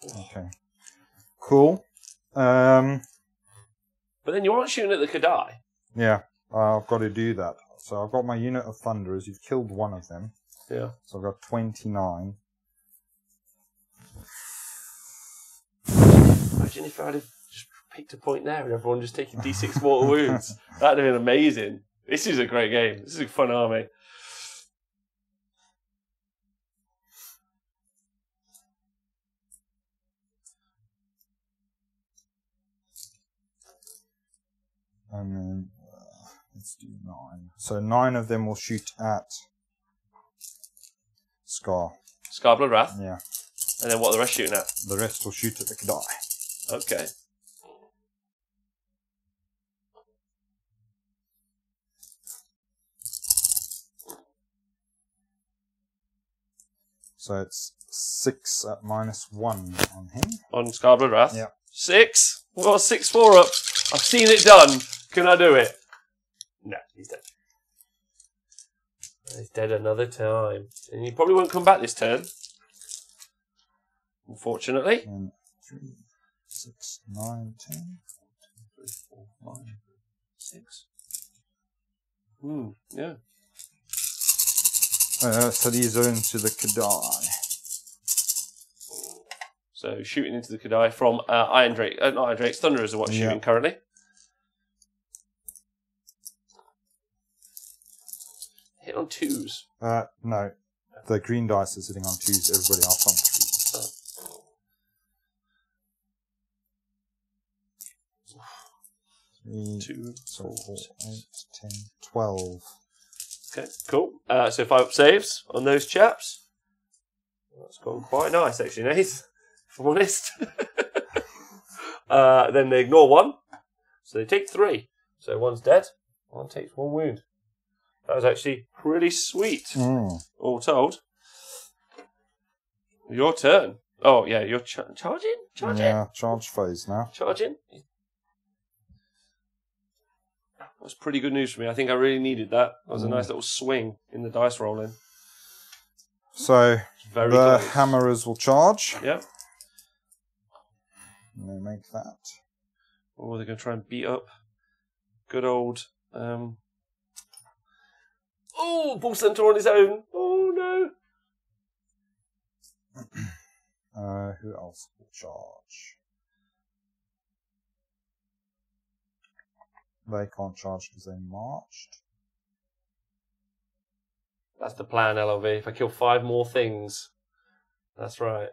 Okay. Cool.
But then you aren't shooting at the Kadai.
Yeah, I've got to do that. So I've got my unit of Thunderers. You've killed one of them.
Yeah.
So I've got 29.
Imagine if I'd have just picked a point there and everyone just taking D6 mortal wounds. That'd have been amazing. This is a great game. This is a fun army.
And then let's do 9. So 9 of them will shoot at Scar.
Scarblood Wrath?
Yeah.
And then what are the rest shooting at?
The rest will shoot at the Kadai.
Okay.
So it's 6 at -1 on him.
On Scarblood Wrath?
Yeah.
6? We've got a 6/4 up. I've seen it done. Can I do it? No, he's dead. He's dead another time. And he probably won't come back this turn. Unfortunately.
And 3, 6, 9, 10.
3, 4, 5, 6. Yeah.
So these are into the Kadai.
So shooting into the Kadai from Iron Drake. Not Iron Drake's Thunderers are what's shooting currently. Hit on 2s.
No. The green dice is sitting on 2s. Everybody else on 3s. 3,
2, 4,
8, 10, 12.
Okay, cool. So 5 up saves on those chaps. That's gone quite nice, actually, Nath, if I'm honest. Then they ignore 1. So they take 3. So 1's dead. 1 takes 1 wound. That was actually pretty sweet, all told. Your turn. Oh, yeah, you're charging? Charging?
Yeah, charge phase now.
Charging? That's pretty good news for me. I think I really needed that. That was a nice little swing in the dice rolling.
So
Very
the
close.
hammerers will charge.
Yeah.
And they make that.
Oh, they're going to try and beat up good old... Oh, Bull Centaur on his own. Oh, no.
Who else will charge? They can't charge because they marched.
That's the plan, LLV. If I kill 5 more things. That's right.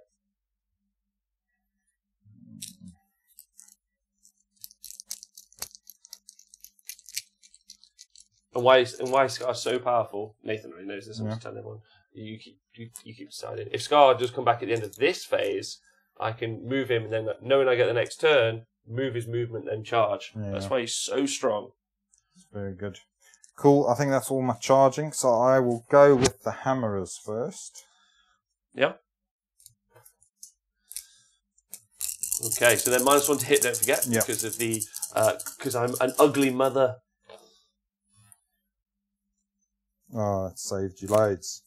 And why Scar's so powerful, Nathan already knows this, I'm just telling everyone. You keep deciding. If Scar does come back at the end of this phase, I can move him, and then knowing I get the next turn, move his movement, then charge. Yeah. That's why he's so strong.
Very good. Cool, I think that's all my charging, so I will go with the hammerers first.
Yeah. Okay, so then -1 to hit, don't forget, because of the because I'm an ugly mother.
Oh, that saved you loads.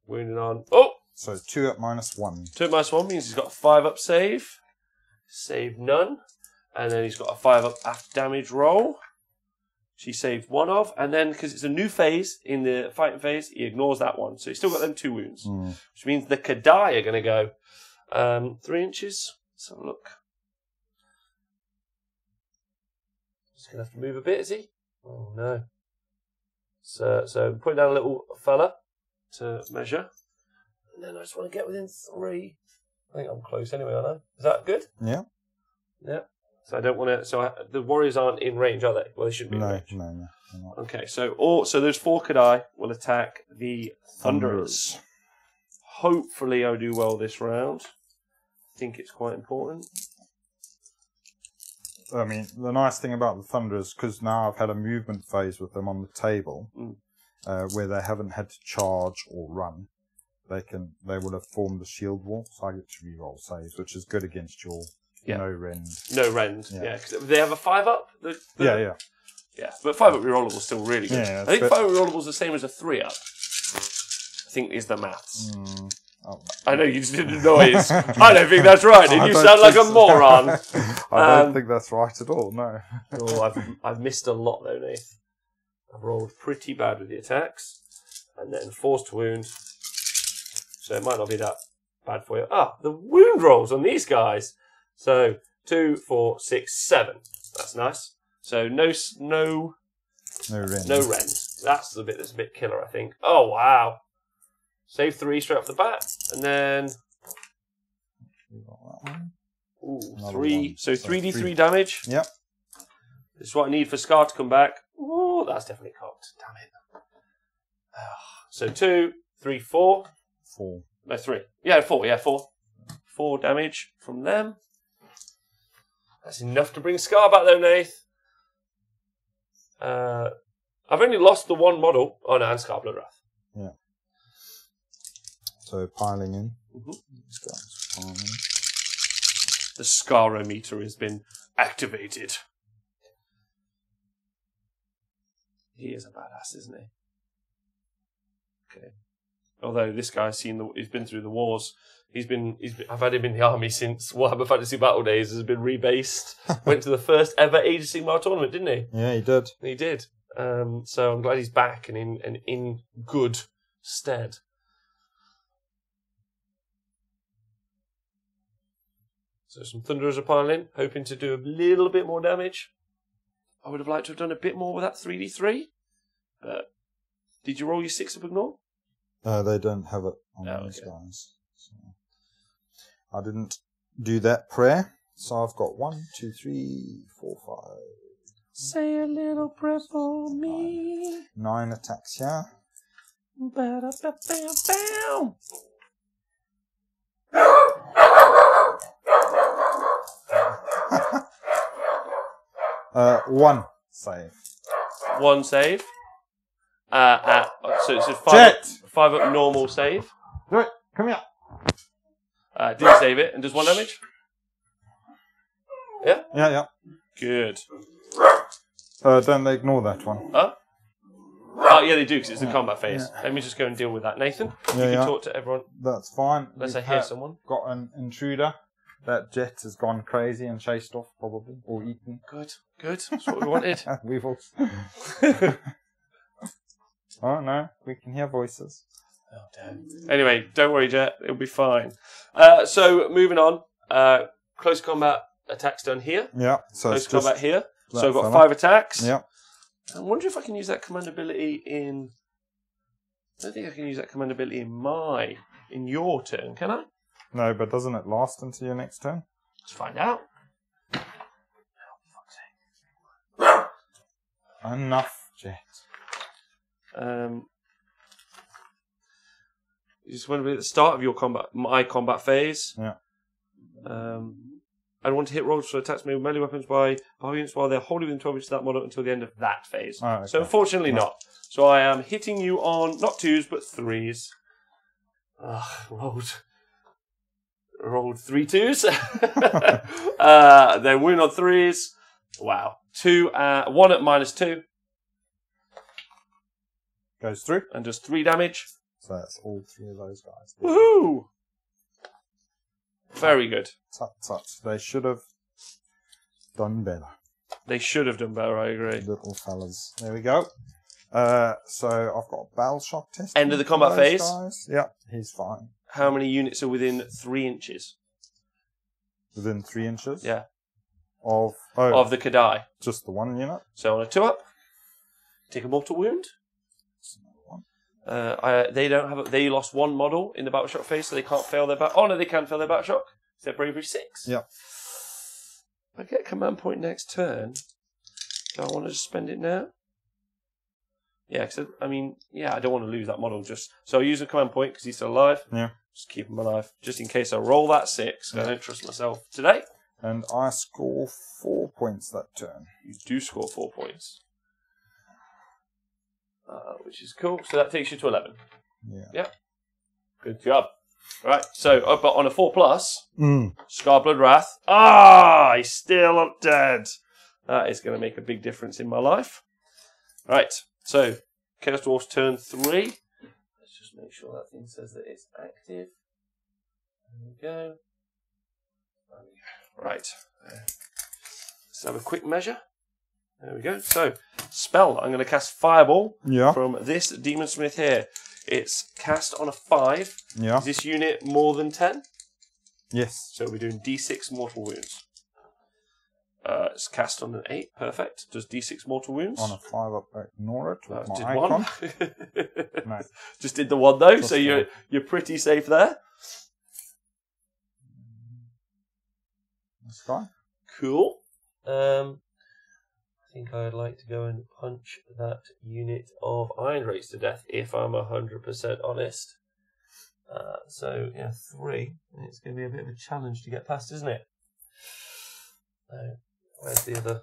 Wounded on. Oh!
So 2 at -1.
2 at -1 means he's got a 5 up save. Save none. And then he's got a 5 up after damage roll. She saved 1 of. And then, because it's a new phase in the fighting phase, he ignores that one. So he's still got them 2 wounds. Which means the Kadai are going to go 3 inches. Let's have a look. He's going to have to move a bit, is he? Oh, no. So put down a little fella to measure. And then I just want to get within 3. I think I'm close anyway, aren't I? Is that good?
Yeah.
Yeah. So I don't want to... So the warriors aren't in range, are they? Well, they shouldn't be in range.
No.
Okay, so those 4 Kadai will attack the Thunderers. Hopefully I do well this round. I think it's quite important.
I mean, the nice thing about the Thunderers, because now I've had a movement phase with them on the table, where they haven't had to charge or run, they would have formed a shield wall, so I get to reroll saves, which is good against your no rend.
No rend, yeah. Cause they have a 5 up?
Yeah.
Yeah, but 5 up rerollable is still really good.
Yeah,
I think 5 up rerollable is the same as a 3 up. I think is the maths.
Oh.
I know you just did the noise. I don't think that's right, and you sound like a moron.
I don't think that's right at all. No.
Oh, I've missed a lot though, Nath. I've rolled pretty bad with the attacks. And then force to wound. So it might not be that bad for you. Ah, the wound rolls on these guys. So 2, 4, 6, 7. That's nice. So no
Rend.
No rend. That's the bit that's a bit killer, I think. Oh, wow. Save 3 straight off the bat. And then... Ooh, 3. So 3d3 damage.
Yep.
This is what I need for Scar to come back. Ooh, that's definitely cocked. Damn it. So 2, 3, 4.
4.
No, 3. Yeah, 4. Yeah, 4. 4 damage from them. That's enough to bring Scar back, though, Nath. I've only lost the one model. Oh, no, and Scar Bloodwrath.
Yeah. So piling in.
Mm-hmm.
These guys piling.
The Scarometer has been activated. He is a badass, isn't he? Okay. Although this guy's he's been through the wars. I've had him in the army since Warhammer Fantasy Battle Days. Has been rebased. Went to the first ever Age of Sigmar tournament, didn't he?
Yeah, he did.
He did. So I'm glad he's back and in good stead. So some Thunderers are piling, hoping to do a little bit more damage. I would have liked to have done a bit more with that 3d3. But did you roll your 6 of ignore?
They don't have it on these guys. So I didn't do that prayer. So I've got 1, 2, 3, 4, 5.
Say a little prayer for me.
9 attacks here.
Ba-da-ba-bam-bam.
1 save.
1 save. So it's a 5 up normal save.
Right, come here.
Didn't save it and does 1 damage. Yeah?
Yeah.
Good.
Don't they ignore that one?
Huh? Oh, yeah, they do because it's the combat phase.
Yeah.
Let me just go and deal with that. Nathan, you
Yeah,
can talk to everyone.
That's fine.
Unless I hear someone.
Got an intruder. That jet has gone crazy and chased off, probably, or eaten.
Good. That's what we wanted.
Weevils. Oh no, we can hear voices.
Oh, damn. Anyway, don't worry, Jet. It'll be fine. So, moving on. Close combat attacks done here.
Yeah. So
Close combat here. So I've got
fella.
5 attacks.
Yeah.
I wonder if I can use that command ability in... I don't think I can use that command ability in your turn, can I?
No, but doesn't it last until your next turn?
Let's find out.
Enough, Jet.
You just want to be at the start of my combat phase.
Yeah.
I want to hit rolls for attacks made with melee weapons by units while they're holding within 12 inches of that model until the end of that phase.
Oh, okay.
So unfortunately not. So I am hitting you on not 2s but 3s. Rolled 3 2s. Then wound on 3s. Wow. 1 at -2.
Goes through.
And does 3 damage.
So that's all 3 of those guys.
Woohoo! Very good.
Tut. They should have done better.
They should have done better, I agree.
Little fellas. There we go. So I've got a battle shock test.
End of the combat phase.
Guys. Yep, he's fine.
How many units are within 3 inches?
Within 3 inches?
Yeah.
Of
the Kadai.
Just the 1 unit?
So on a 2-up, take a mortal wound.
That's another 1.
They don't have. They lost 1 model in the battle shock phase, so they can't fail their battle. Oh no, they can fail their battle shock. It's their bravery 6.
Yep.
If I get a command point next turn, do I want to just spend it now? Yeah, because I don't want to lose that model. So I'll use a command point because he's still alive.
Yeah.
Just keep him alive, just in case I roll that 6. Yeah. I don't trust myself today.
And I score 4 points that turn.
You do score 4 points. Which is cool. So that takes you to 11. Yeah. Good job. Right. So, but on a 4+, Scar Bloodwrath. He's still not dead. That is going to make a big difference in my life. Right. So, Chaos Dwarf's turn 3. Let's just make sure that thing says that it's active. There we go. Right. Let's have a quick measure. There we go. So, spell. I'm going to cast Fireball
Yeah.
from this Demon Smith here. It's cast on a 5.
Yeah.
Is this unit more than 10?
Yes.
So we're doing D6 mortal wounds. It's cast on an 8. Perfect. Does D6 mortal wounds?
On a 5 up, ignore it. With my
did
icon.
1.
No.
Just did the 1 though,
Just
so you're pretty safe there.
This guy.
Cool. I think I'd like to go and punch that unit of Iron Rates to death if I'm 100% honest. So, yeah, 3. It's going to be a bit of a challenge to get past, isn't it? Where's the other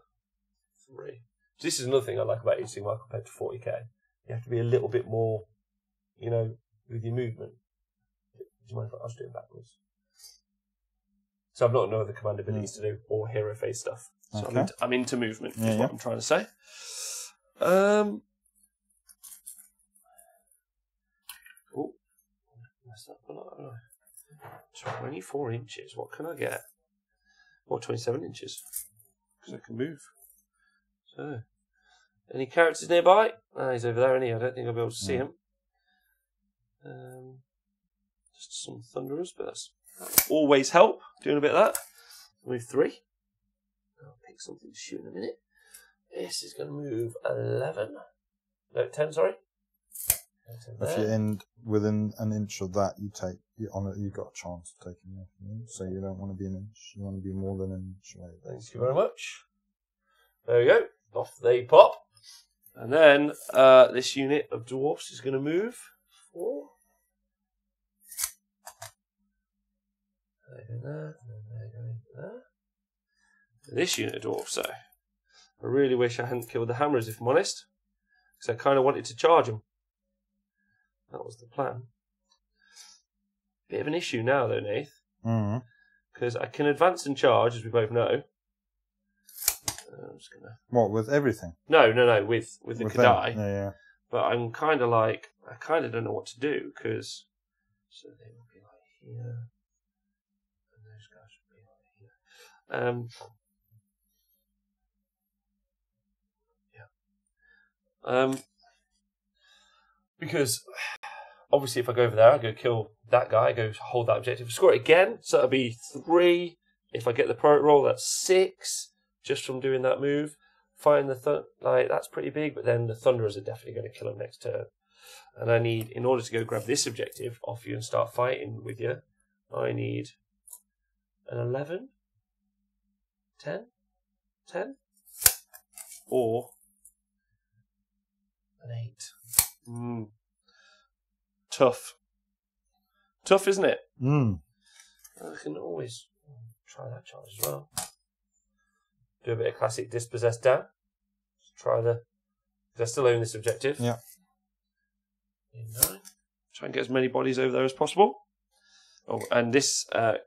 3? This is another thing I like about using my compared to 40k. You have to be a little bit more, you know, with your movement. Do you mind if I was doing backwards? So I've not no other command abilities to do or hero phase stuff. So
Okay.
I'm into movement, is what I'm trying to say. 24 inches. What can I get? Or 27 inches. Because I can move. So, any characters nearby? Ah, he's over there, isn't he? I don't think I'll be able to see him. Just some thunderers, but that'll always help. Doing a bit of that. Move 3. I'll pick something to shoot in a minute. This is going to move 11. No, 10, sorry.
If you end within an inch of that, you got a chance of taking it. So you don't want to be an inch. You want to be more than an inch away.
Thank you very much. There we go. Off they pop. And then this unit of dwarfs is going to move 4. They're going there, and then they're going there. This unit of dwarfs, though. I really wish I hadn't killed the hammerers, if I'm honest. Because I kind of wanted to charge them. That was the plan. Bit of an issue now, though, Nath. Because I can advance and charge, as we both know. I'm just gonna...
What, with everything?
No, with the Kadai.
Yeah.
But I'm kind of like, I kind of don't know what to do, because... So they will be like here. And those guys will be like here. Because obviously if I go over there, I go kill that guy, I go hold that objective, score it again, so that'll be 3. If I get the pro roll, that's 6, just from doing that move. Find the that's pretty big, but then the Thunderers are definitely going to kill him next turn. And I need, in order to go grab this objective off you and start fighting with you, I need an 11, 10, or an 8. Tough, isn't it? I can always try that charge as well. Do a bit of classic Dispossessed down. Just try because I still own this objective.
Yeah.
9. Try and get as many bodies over there as possible. Oh, and this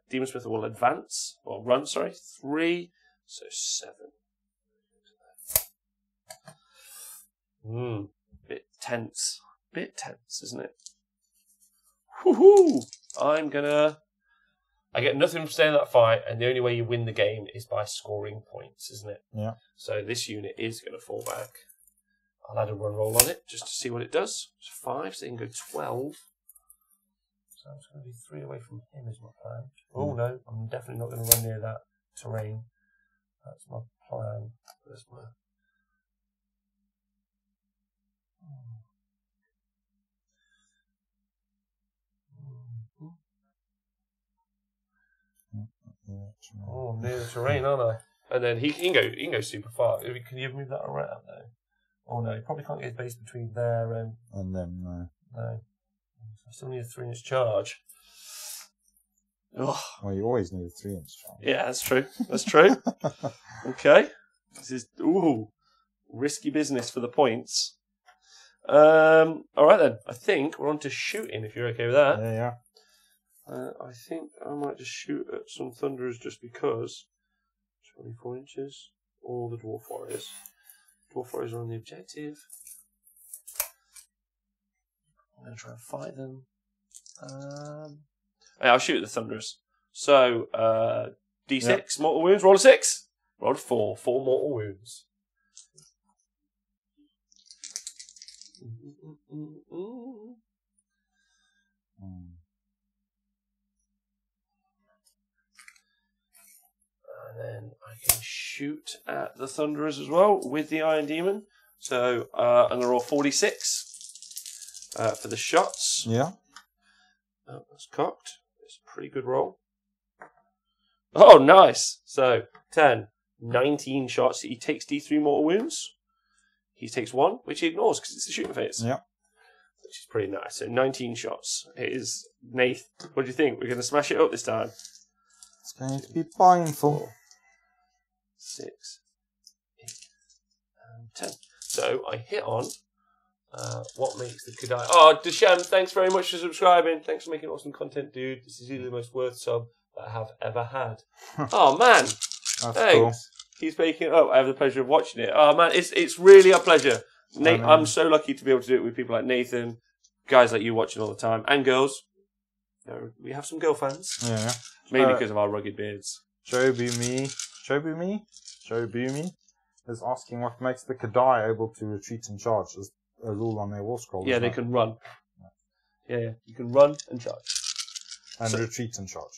Demon Smith will advance, or run, sorry, 3, so 7. Bit tense, isn't it? Woohoo! I get nothing from staying in that fight, and the only way you win the game is by scoring points, isn't it?
Yeah.
So this unit is going to fall back. I'll add a run roll on it just to see what it does. It's 5, so they can go 12. So it's going to be 3 away from him is my plan. Oh no, I'm definitely not going to run near that terrain. That's my plan. Where's my... Oh, near the terrain, aren't I? And then he can go super far. Can you move that around though? Oh no, he probably can't get his base between there and
then no.
No. I still need a 3-inch charge. Oh.
Well, you always need a 3-inch charge.
Yeah, that's true. That's true. Okay. This is risky business for the points. All right then. I think we're on to shooting. If you're okay with that.
Yeah.
I think I might just shoot at some Thunderers just because. 24 inches. All the Dwarf Warriors. Dwarf Warriors are on the objective. I'm going to try and fight them. I'll shoot at the Thunderers. So, D6, mortal wounds. Roll a 6. Roll a 4. 4 mortal wounds. And then I can shoot at the Thunderers as well with the Iron Demon. So I'm going to roll 46 for the shots.
Yeah.
Oh, that's cocked. It's a pretty good roll. Oh, nice. So 10, 19 shots. He takes D3 mortal wounds. He takes 1, which he ignores because it's the shooting phase.
Yeah.
Which is pretty nice. So 19 shots. It is Nath. What do you think? We're going to smash it up this time.
It's going to be painful.
6, 8, and 10. So I hit on what makes the Kadai. Oh, Deshem, thanks very much for subscribing. Thanks for making awesome content, dude. This is really the most worth sub that I have ever had. Oh, man.
That's
Thanks.
cool.
He's making it up. I have the pleasure of watching it. Oh, man, it's really a pleasure. Nate, I'm so lucky to be able to do it with people like Nathan, guys like you watching all the time, and girls. We have some girl fans.
Yeah.
Mainly because of our rugged beards.
Shobumi is asking what makes the Kadai able to retreat and charge as a rule on their war scroll.
Yeah, they can run. Yeah, you can run and charge.
And retreat and charge.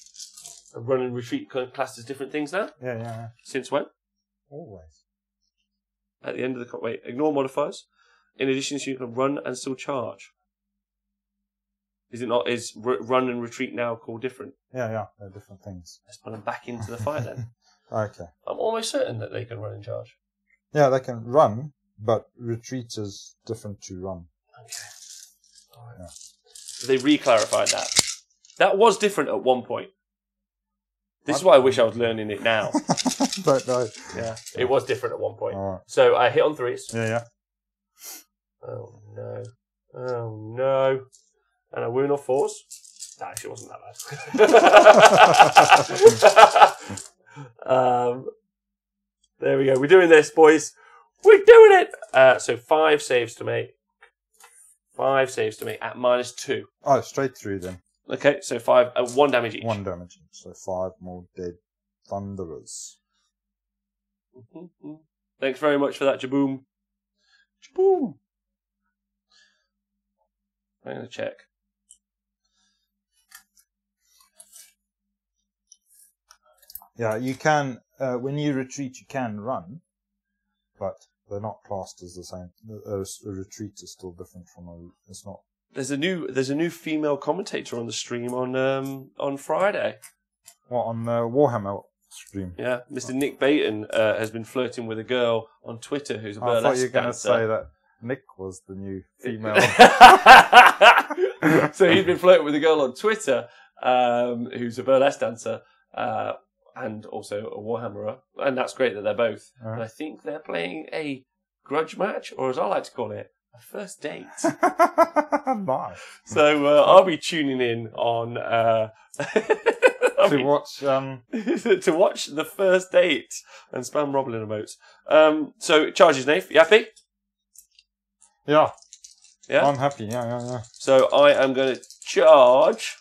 Run and retreat classed as different things now?
Yeah.
Since when?
Always.
At the end of the... Wait, ignore modifiers. In addition, you can run and still charge. Is it not? Is run and retreat now called different?
Yeah, they're different things.
Let's put them back into the fight then.
Okay.
I'm almost certain that they can run and charge.
Yeah, they can run, but retreat is different to run.
Okay. All right.
Yeah.
So they re-clarified that. That was different at one point. This is why I wish I was learning it now.
Don't know.
Yeah, it was different at one point.
All right.
So I hit on 3s.
Yeah.
Oh no. And I wound off 4s. That actually wasn't that bad. There we go. We're doing this, boys. We're doing it. So 5 saves to make. 5 saves to make at -2.
Oh, straight through then.
Okay, so 1 damage each.
1 damage each. So 5 more dead Thunderers.
Mm-hmm. Thanks very much for that, Jaboom. Jaboom. I'm going to check.
Yeah, you can, when you retreat, you can run, but they're not classed as the same. A retreat is still different from it's not.
There's a new female commentator on the stream on Friday.
What, on the Warhammer stream?
Yeah, Mr. Nick Baton has been flirting with a girl on Twitter who's a burlesque
I thought you were going to
dancer.
say that Nick was the new female.
So he's been flirting with a girl on Twitter who's a burlesque dancer and also a Warhammerer, and that's great that they're both.
Uh-huh.
And I think they're playing a grudge match, or as I like to call it, a first date.
Nice.
So I'll be tuning in on
to watch
to watch the first date and spam Roblin emotes. So charges, Nath. You happy?
Yeah.
Yeah.
I'm happy. Yeah.
So I am going to charge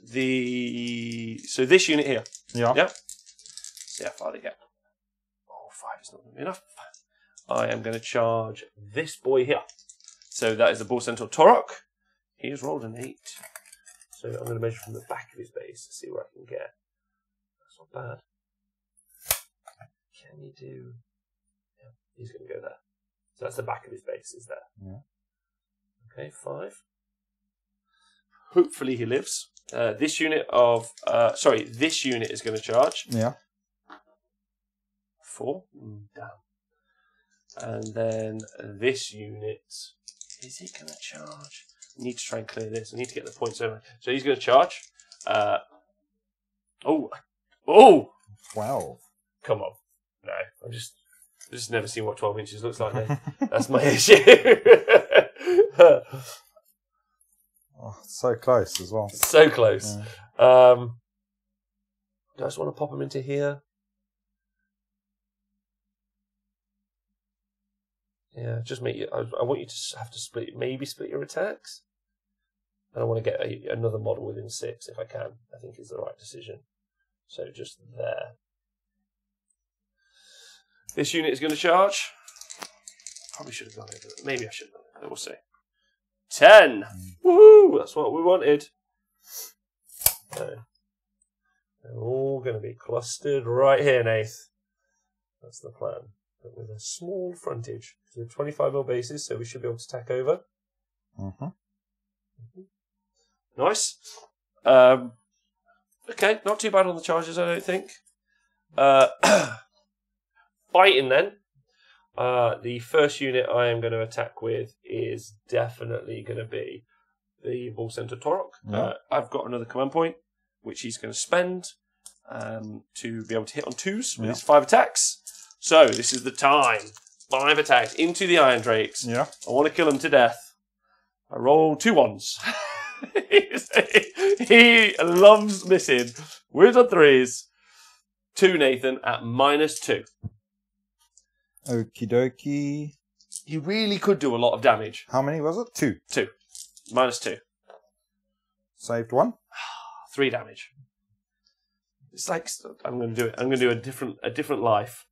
this unit here.
Yeah.
Yep. Yeah, 5 again. Oh, 5 is not going to be enough. I am going to charge this boy here. So that is the Bull Centaur Torok. He has rolled an 8. So I'm going to measure from the back of his base to see where I can get. That's not bad. Can you do... Yeah, he's going to go there. So that's the back of his base, is there.
Yeah.
Okay, 5. Hopefully he lives. This unit is going to charge.
Yeah.
4. Damn. And then this unit, is it going to charge? I need to try and clear this. I need to get the points over. So he's going to charge. 12. Come on. No, I've just never seen what 12 inches looks like. That's my issue.
Oh, so close as well.
So close.
Yeah.
Do I just want to pop him into here? Yeah, just make you. I want you to have to split your attacks. And I want to get another model within 6 if I can. I think is the right decision. So just there. This unit is going to charge. Probably should have gone over it. Maybe I should have done it. We'll see. 10. Woohoo! That's what we wanted. So, they're all going to be clustered right here, Nath. That's the plan. But with a small frontage. So 25mm bases, so we should be able to tack over. Nice. Okay, not too bad on the charges, I don't think. Fighting then. The first unit I am going to attack with is definitely going to be the Ball Center Torok. I've got another command point, which he's going to spend to be able to hit on 2s with his 5 attacks. So this is the time. 5 attacks into the Iron Drakes.
Yeah.
I want to kill him to death. I roll 2 1s. He loves missing. With on 3s. 2 Nathan at -2.
Okie dokie.
He really could do a lot of damage.
How many was it? 2.
2. -2.
Saved 1.
3 damage. It's like I'm going to do it. I'm going to do a different life.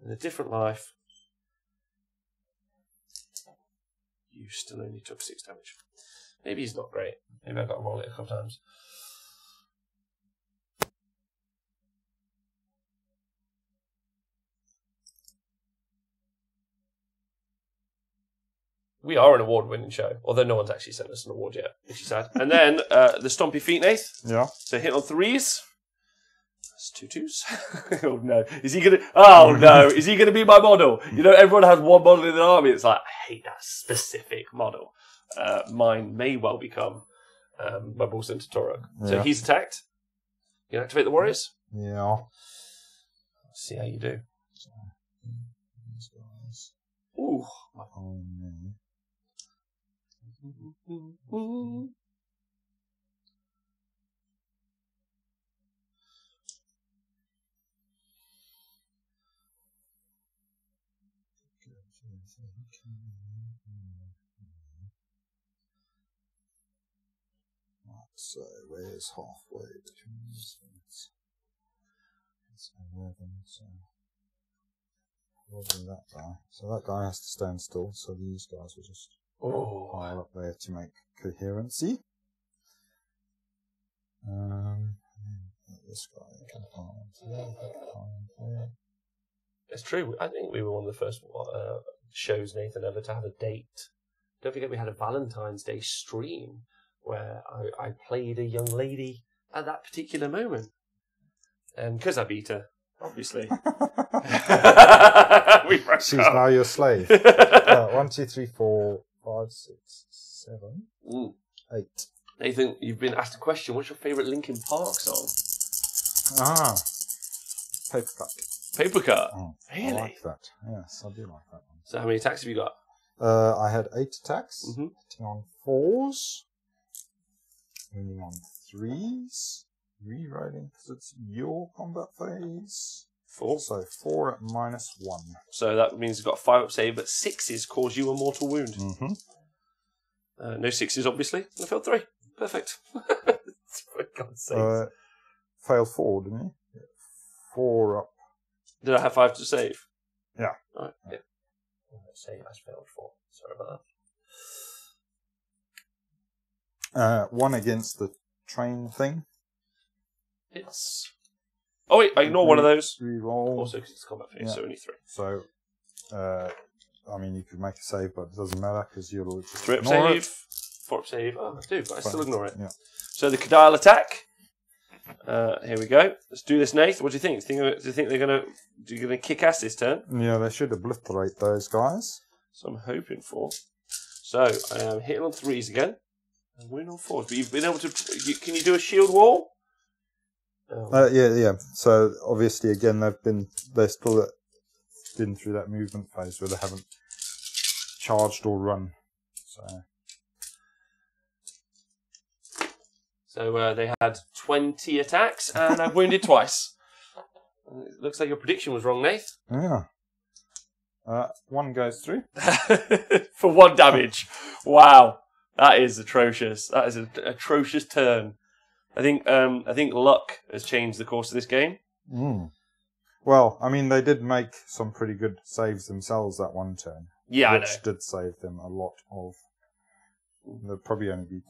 In a different life, you still only took 6 damage. Maybe he's not great. Maybe I've got to roll it a couple times. We are an award-winning show, although no one's actually sent us an award yet, which is sad. And then the Stompy Feet, Nath.
Yeah.
So hit on 3s. That's 2 2s. Oh no. Is he gonna Is he gonna be my model? You know, everyone has one model in the army. It's like, I hate that specific model. Mine may well become my Ball Center Torok. So
Yeah.
he's attacked. You can activate the warriors.
Yeah.
Let's see how you do.
So, these guys.
Ooh.
Oh no. So where's halfway between these things? It's 11, so probably that guy. So that guy has to stand still, so these guys will just pile up there to make coherency. This guy can pile there.
It's true. I think we were one of the first shows, Nathan, ever to have a date. Don't forget we had a Valentine's Day stream where I played a young lady at that particular moment. And because I beat her, obviously.
She's now your slave. 1, 2, 3, 4, 5, 6, 7, 8.
Nathan, you've been asked a question. What's your favourite Linkin Park song?
Paper cut.
Paper Cut.
Oh,
really?
I like that. Yes, I do like that one.
So how many attacks have you got?
I had 8 attacks. Hitting on 4s. Moving on 3s. Rewriting because it's your combat phase.
4.
So 4 at -1.
So that means you've got 5 up save, but 6s cause you a mortal wound. No 6s, obviously. I failed 3. Perfect. For God's sake.
Failed 4, didn't you? Yeah. 4 up.
Did I have 5 to save?
Yeah.
Alright, yeah. Save, I failed 4. Sorry about that.
1 against the train thing.
It's... Oh wait, I ignore one of those.
Reroll.
Also because it's combat phase, so only 3.
So, I mean, you could make a save, but it doesn't matter because you'll just
3 up
ignore
save,
it.
4 up save. Oh, I do, but I still ignore it.
Yeah.
So the Kadile attack. Here we go. Let's do this, Nate. What do you think? Do you think they're gonna kick ass this turn?
Yeah, they should obliterate those guys.
So I'm hoping for. So I am hitting on 3s again. And winning on 4s. But you've been able to. Can you do a shield wall?
Yeah. So obviously, again, they're still been through that movement phase where they haven't charged or run.
So they had 20 attacks, and I've wounded twice. It looks like your prediction was wrong, Nath.
Yeah. 1 goes through.
For 1 damage. Wow. That is atrocious. That is an atrocious turn. I think luck has changed the course of this game.
Well, I mean, they did make some pretty good saves themselves that one turn.
Yeah,
which did save them a lot of There'd probably only be,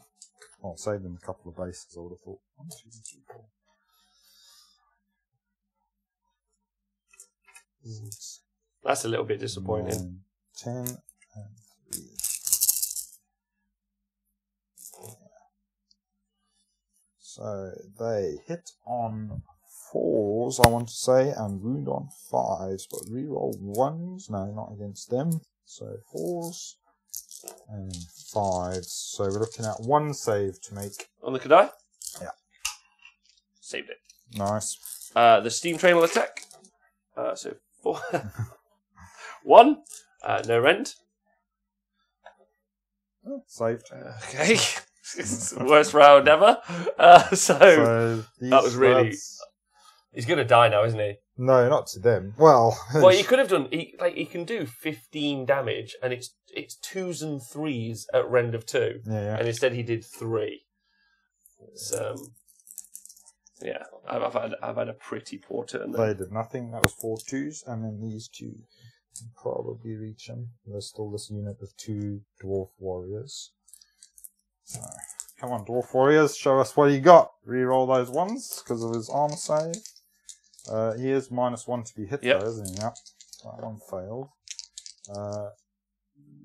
well, save them a couple of bases, I would have thought. 1, 2, 3, 4. 6,
That's a little bit disappointing.
9, 10, and 3. So they hit on 4s, I want to say, and wound on 5s, but reroll 1s. No, not against them. So 4s and 5s. So we're looking at 1 save to make.
On the Kadai?
Yeah.
Saved it.
Nice.
The Steam Train will attack. So 4. 1. No rend.
Oh, saved.
Okay. Worst round ever. So that was really. He's gonna die now, isn't he?
No, not to them. Well,
he could have done. He can do 15 damage, and it's 2s and 3s at rend of 2.
Yeah.
And instead he did 3. Yeah, I've had a pretty poor turn there.
They did nothing. That was 4 2s, and then these 2 can probably reach them. There's still this unit of 2 dwarf warriors. So, come on, dwarf warriors, show us what you got. Reroll those ones because of his armor save. He is -1 to be hit, though, isn't he? Yep. That one failed.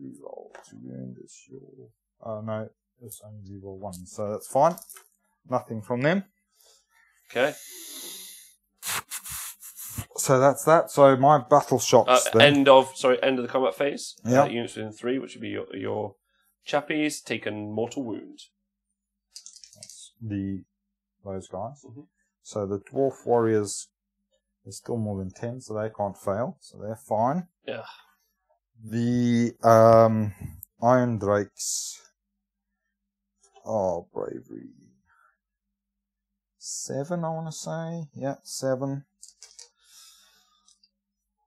Reroll to wound is your. No, it's only reroll 1, so that's fine. Nothing from them.
Okay.
So that's that. So my battle shots then.
End of the combat phase.
Yeah.
Units within 3, which would be your chappies, taken mortal wound.
That's those guys.
Mm-hmm.
So the dwarf warriors, there's still more than 10, so they can't fail. So they're fine.
Yeah.
The Iron Drakes. Oh, bravery. 7, I want to say. Yeah, 7.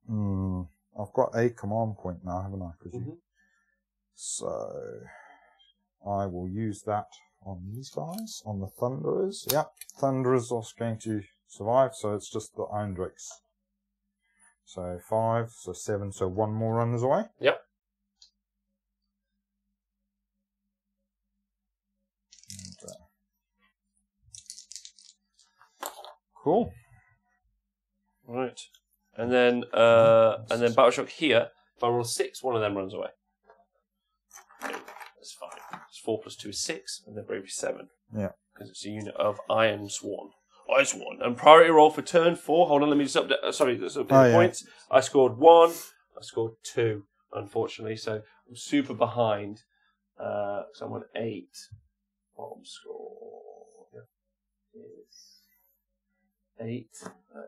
I've got a command point now, haven't I? So I will use that on these guys, on the Thunderers. Yep, Thunderers are going to survive, so it's just the Iron Drakes. So 5, so 7, so 1 more runners away.
Yep.
And, cool.
Right. And then Battleshock here, if I roll 6, one of them runs away. That's fine. It's 4 + 2 is 6, and then bravery 7.
Yeah.
Because it's a unit of Iron Sworn. And priority roll for turn 4. Hold on, let me just update. The points. I scored 1. I scored 2, unfortunately. So I'm super behind. So I'm on 8. Bomb score is 8.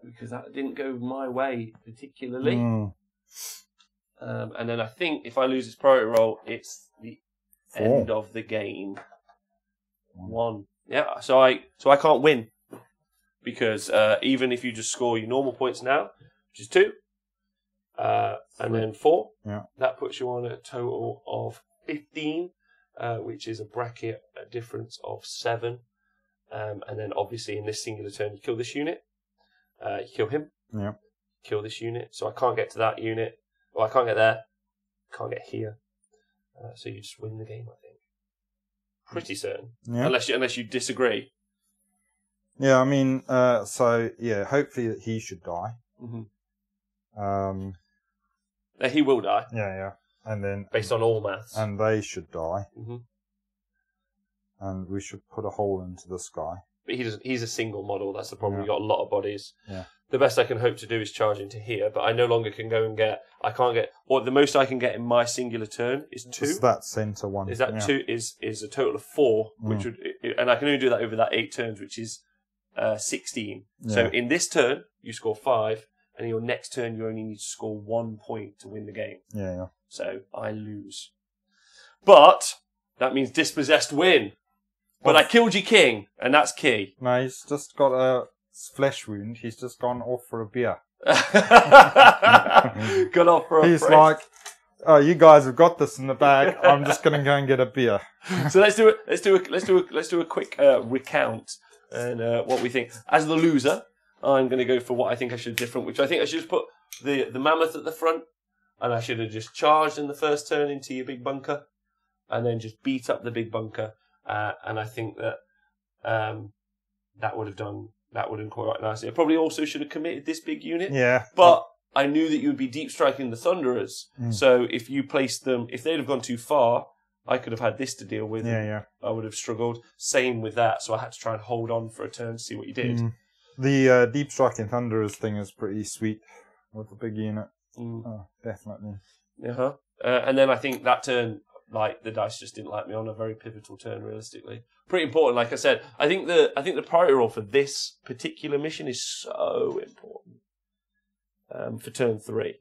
Because that didn't go my way particularly. And then I think if I lose this priority roll, it's the end of the game. 1. Yeah, so I can't win. Because even if you just score your normal points now, which is 2, and then 4, that puts you on a total of 15, which is a bracket difference of 7. And then obviously in this singular turn, you kill this unit, you kill him, kill this unit. So I can't get to that unit. Well, I can't get there, can't get here. So you just win the game, I think. Pretty certain, unless you disagree.
Yeah, I mean, hopefully that he should die.
He will die.
Yeah. And then
based on all maths.
And they should die. And we should put a hole into this guy.
But he's a single model, that's the problem. You've got a lot of bodies.
Yeah.
The best I can hope to do is charge into here, but I no longer can go and or the most I can get in my singular turn is 2.
It's that centre one.
Is that 2 is a total of 4, which and I can only do that over that 8 turns, which is 16. Yeah. So in this turn, you score 5, and in your next turn, you only need to score 1 point to win the game.
Yeah.
So I lose. But that means Dispossessed win. But I killed your king, and that's key.
No, he's just got a flesh wound. He's just gone off for a beer.
Gone off for a
He's like, oh, you guys have got this in the bag. I'm just going to go and get a beer.
So let's do a quick recount and what we think. As the loser, I'm going to go for what I think I should have different, which I think I should just put the mammoth at the front, and I should have just charged in the first turn into your big bunker. and then just beat up the big bunker. And I think that that would have done quite nicely. I probably also should have committed this big unit.
Yeah.
But I knew that you would be deep striking the Thunderers. So if you placed them, if they'd have gone too far, I could have had this to deal with.
Yeah.
I would have struggled. Same with that. So I had to try and hold on for a turn to see what you did.
The deep striking Thunderers thing is pretty sweet with the big unit. Oh, definitely.
And then I think that turn, like, the dice just didn't like me on a very pivotal turn, realistically. Pretty important, like I said. I think the priority roll for this particular mission is so important for turn 3.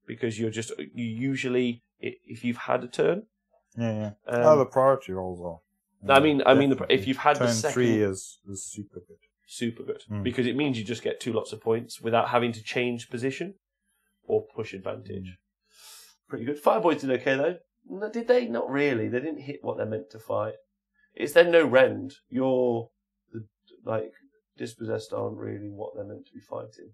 Because you usually, if you've had a turn...
the priority rolls are.
I mean, if you've had the second...
Turn 3 is super good.
Super good. Because it means you just get 2 lots of points without having to change position or push advantage. Pretty good. Fireboys did okay, though. No, did they? Not really. They didn't hit what they're meant to fight. It's then no rend. Dispossessed aren't really what they're meant to be fighting.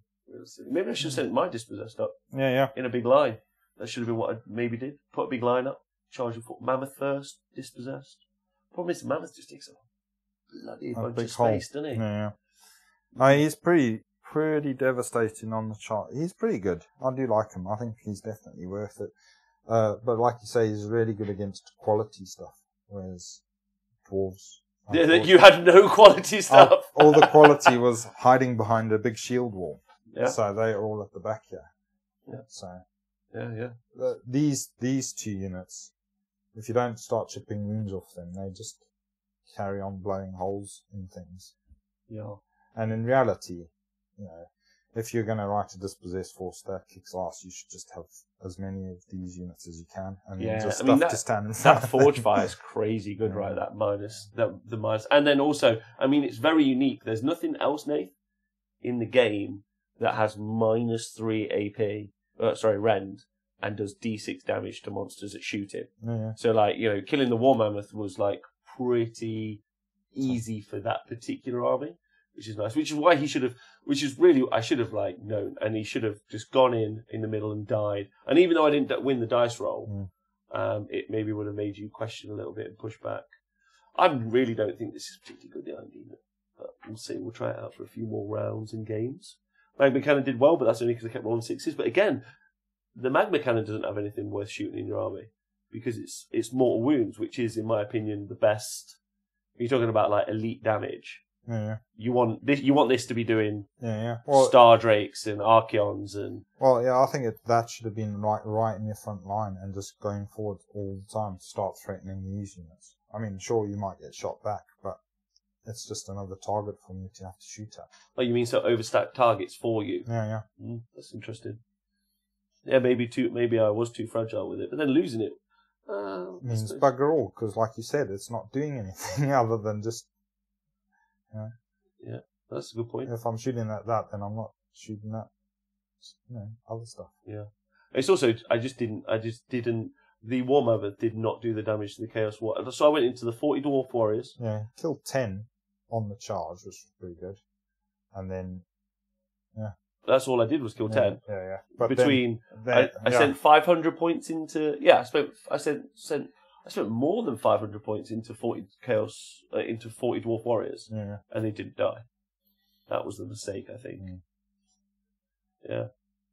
Maybe I should have sent my Dispossessed up. In a big line. That should have been what I maybe did. Put a big line up. Charge your Mammoth first. Dispossessed. Problem is, the Mammoth just takes a bloody bunch of space, doesn't he?
He's pretty devastating on the chart. He's pretty good. I do like him. I think he's definitely worth it. But like you say, he's really good against quality stuff, whereas dwarves...
you had no quality stuff.
All the quality was hiding behind a big shield wall. So they are all at the back here. So these 2 units, if you don't start chipping wounds off them, they just carry on blowing holes in things. And in reality, if you're going to write a Dispossessed force that kicks ass, you should just have as many of these units as you can, and just stuff to stand in front.
That Forge Fire is crazy good, right? That minus, the minus, and then also, it's very unique. There's nothing else, Nate, in the game that has -3 AP, rend, and does D6 damage to monsters that shoot it. So, killing the War Mammoth was pretty easy for that particular army. Which is nice. Which is why I should have known, and he should have just gone in the middle and died. And even though I didn't win the dice roll, it maybe would have made you question a little bit and push back. I really don't think this is particularly good, the idea, but we'll see. We'll try it out for a few more rounds and games. Magma Cannon did well, but that's only because I kept rolling 6s. But again, the Magma Cannon doesn't have anything worth shooting in your army because it's mortal wounds, which is, in my opinion, the best. You're talking about elite damage. You want this to be doing Star Drakes and Archeons and...
I think that should have been right in your front line and just going forward all the time to start threatening these units. Sure, you might get shot back, but it's just another target for you to have to shoot at.
Oh, you mean so overstacked targets for you? That's interesting. Maybe I was too fragile with it, but then losing it
means bugger all, because like you said, it's not doing anything other than just...
That's a good point.
If I'm shooting at that, then I'm not shooting at other stuff.
It's also I just didn't. The War Mammoth did not do the damage to the Chaos War, so I went into the 40 Dwarf Warriors.
Killed 10 on the charge, which was pretty good, and then
that's all I did was kill 10.
But
I sent 500 points into. I spent more than 500 points into 40 Chaos, into 40 Dwarf Warriors, and they didn't die. That was the mistake, I think.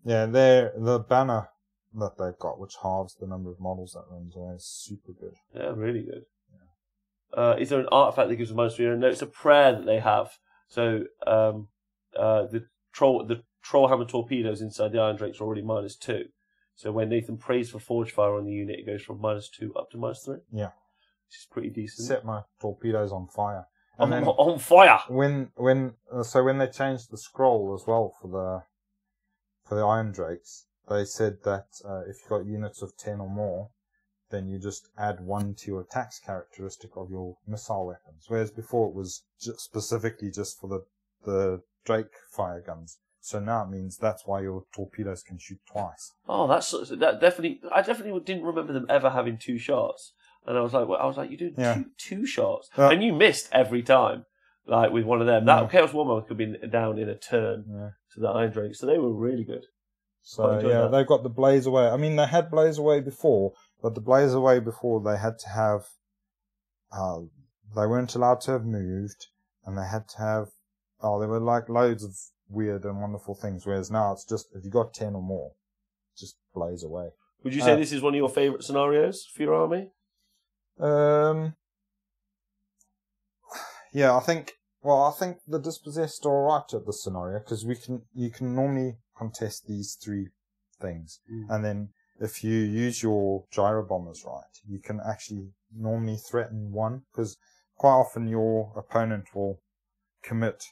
The banner that they've got, which halves the number of models that runs away, is super good.
Yeah, really good. Is there an artifact that gives a -3? No, it's a prayer that they have. So the Trollhammer torpedoes inside the Iron Drakes are already -2. So when Nathan prays for Forge Fire on the unit, it goes from -2 up to -3.
Yeah.
Which is pretty decent.
Set my torpedoes on fire.
And on fire!
When they changed the scroll as well for the Iron Drakes, they said that if you've got units of 10 or more, then you just add 1 to your attacks characteristic of your missile weapons. Whereas before it was specifically just for the Drake fire guns. So now it means that's why your torpedoes can shoot twice.
Oh, that definitely. I definitely didn't remember them ever having 2 shots. And I was like, you do two shots, and you missed every time. With one of them, that Chaos Warhammer could be down in a turn to the Iron Drake. So they were really good.
So they've got the Blaze Away. They had Blaze Away before, But the Blaze Away before, they had to have, they weren't allowed to have moved, and they had to have, there were like loads of weird and wonderful things, whereas now it's just, if you got 10 or more, just blaze away.
Would you say this is one of your favourite scenarios for your army?
Yeah, I think the Dispossessed are alright at this scenario, because you can normally contest these 3 things, and then if you use your gyro bombers right, you can actually normally threaten 1, because quite often your opponent will commit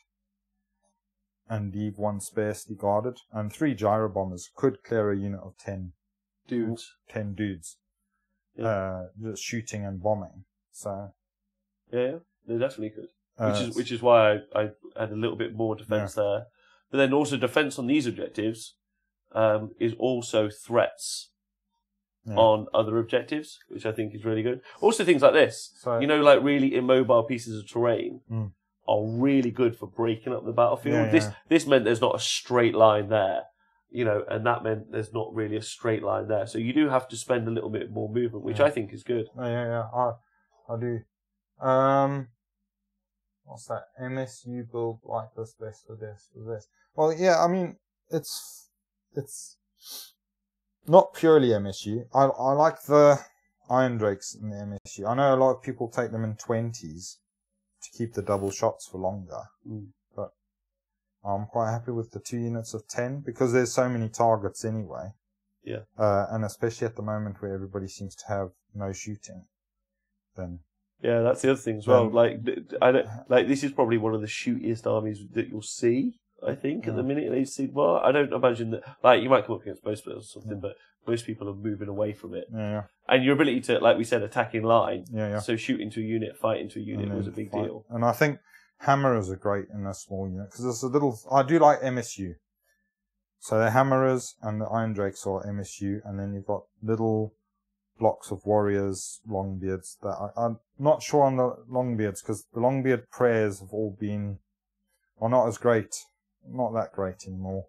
and leave 1 sparsely guarded, and 3 gyro bombers could clear a unit of 10
dudes.
10 dudes, just shooting and bombing. So
yeah, they definitely could. Which is why I had a little bit more defense there. But then also defense on these objectives is also threats on other objectives, which I think is really good. Also things like this,
so,
like really immobile pieces of terrain are really good for breaking up the battlefield. This meant there's not a straight line there, and that meant there's not really a straight line there. So you do have to spend a little bit more movement, which I think is good.
I do. What's that? MSU build like this for this. Well, yeah, I mean, it's not purely MSU. I like the Iron Drakes in the MSU. I know a lot of people take them in 20s to keep the double shots for longer, but I'm quite happy with the 2 units of 10 because there's so many targets anyway.
Yeah.
And especially at the moment where everybody seems to have no shooting, then.
Yeah, that's the other thing as well. This is probably one of the shootiest armies that you'll see. I think at the minute they see. Well, I don't imagine that. You might come up against most players or something, but most people are moving away from it.
Yeah.
And your ability to, like we said, attack in line.
Yeah.
So shooting to a unit, fighting to a unit was a big deal.
And I think hammerers are great in a small unit because it's a little. I do like MSU. So the hammerers and the Iron Drakes are MSU, and then you've got little blocks of warriors, longbeards. That I'm not sure on the longbeards because the longbeard prayers have all been are not as great, not that great anymore,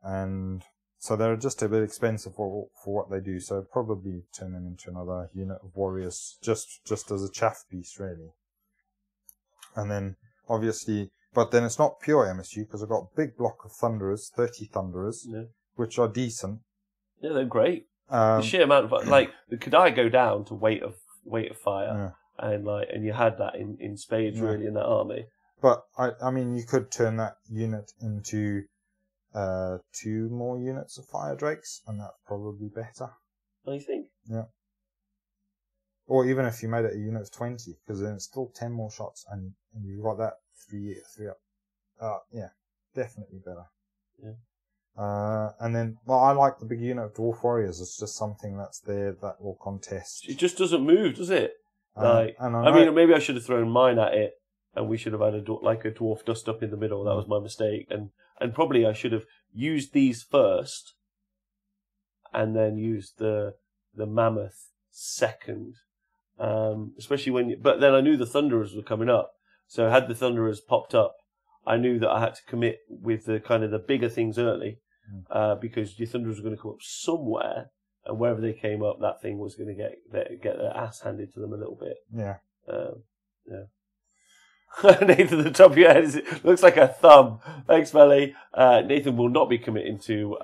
and so they're just a bit expensive for what they do. So probably turn them into another unit of warriors, just as a chaff piece, really. And then obviously, but then it's not pure MSU because I've got a big block of Thunderers, 30 Thunderers, which are decent.
Yeah, they're great. The sheer amount of the Kadai go down to weight of fire, and you had that in spades really in that army.
But I mean, you could turn that unit into 2 more units of fire drakes, and that's probably better.
Oh, you think?
Yeah. Or even if you made it a unit of 20, because then it's still 10 more shots, and you've got that 3 up. Yeah, definitely better.
Yeah.
And then, I like the big unit of Dwarf Warriors. It's just something that's there that will contest.
It just doesn't move, does it?
And
maybe I should have thrown mine at it, and we should have had a dwarf dust up in the middle. That was my mistake, and probably I should have used these first, and then used the mammoth second. Especially but then I knew the Thunderers were coming up, so had the Thunderers popped up, I knew that I had to commit with the kind of the bigger things early, because your Thunderers were going to come up somewhere, and wherever they came up, that thing was going to get their ass handed to them a little bit.
Yeah.
Nathan, the top of your head looks like a thumb. Thanks, Melly. Nathan will not be committing to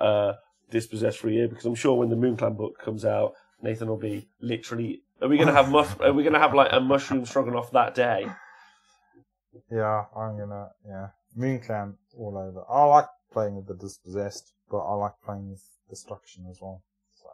Dispossessed for a year because I'm sure when the Moon Clan book comes out, Nathan will be literally. Are we gonna have like a mushroom stroganoff that day?
Yeah, I'm gonna. Yeah, Moon Clan all over. I like playing with the Dispossessed, but I like playing with Destruction as well. So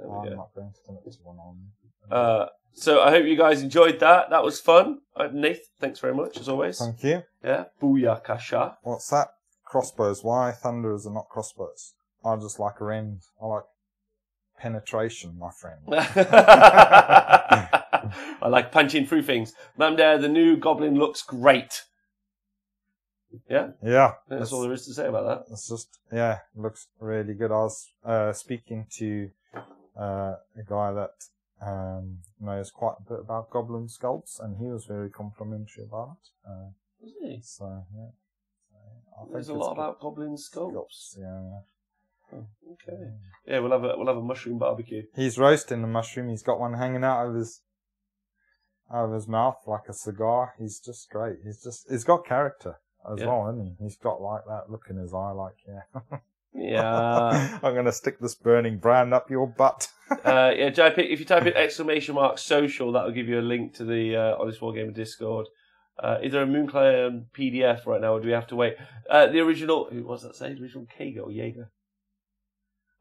I'm not going to commit to one on.
So I hope you guys enjoyed that. That was fun. Nathan, thanks very much as always.
Thank you.
Yeah, booyah kasha.
What's that? Crossbows. Why Thunderers are not crossbows? I just like a end. I like penetration, my friend.
I like punching through things. Mamdare, the new goblin looks great. Yeah?
Yeah.
That's all there is to say about that.
It's just, it looks really good. I was speaking to a guy that knows quite a bit about goblin sculpts, and he was very complimentary about it.
Was he?
So, yeah.
There's a lot about goblin sculpts.
Yeah.
Oh, okay. Yeah, we'll have a mushroom barbecue.
He's roasting the mushroom. He's got one hanging out of his mouth like a cigar. He's just great. He's got character as well, hasn't he? He's got like that look in his eye, like
Yeah.
I'm gonna stick this burning brand up your butt.
Yeah, if you type in !social, that'll give you a link to the Honest Wargamer Discord. Is there a Moonclan PDF right now, or do we have to wait? The original, who was that say? The original Kager or Jaeger?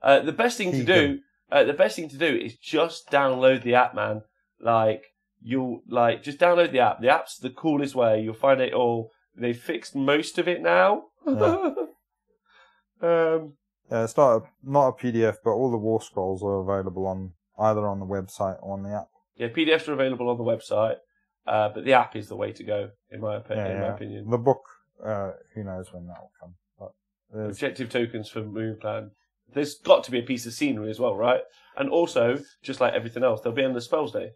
The best thing to do is just download the app, man. Just download the app. The app's the coolest way. You'll find it all. They fixed most of it now.
Yeah. Yeah, it's not a PDF, but all the war scrolls are available either on the website or on the app.
Yeah, PDFs are available on the website, but the app is the way to go, in my opinion.
The book, who knows when that will come. But
objective tokens for Moonclan. There's got to be a piece of scenery as well, right? And also, just like everything else, they'll be on the Spells Day.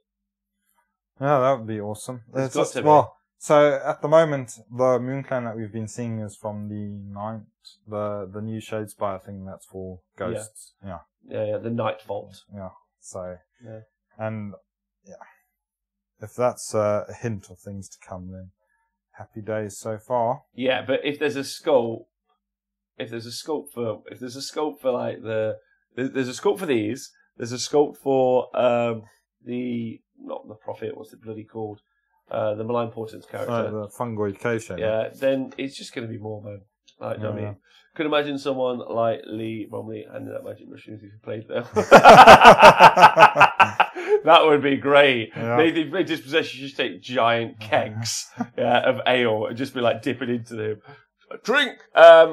Yeah, that would be awesome.
It's got to be.
So at the moment, the Moonclan that we've been seeing is from the 9th, the new Shadespire thing that's for ghosts.
Yeah, the Night Vault.
Yeah, so, and, if that's a hint of things to come, then happy days so far.
Yeah, but if there's a sculpt for like there's a sculpt for these, there's a sculpt for, not the Prophet, what's it bloody called? The Malign Portent's character.
The fungoid cave shape.
Yeah, then it's just going to be more, man. Like, you know what I mean? Could imagine someone like Lee Romley handing out magic mushrooms if he played them. That would be great.
Yeah.
They play Dispossessed, you just take giant kegs of ale and just be like dipping into them. Drink!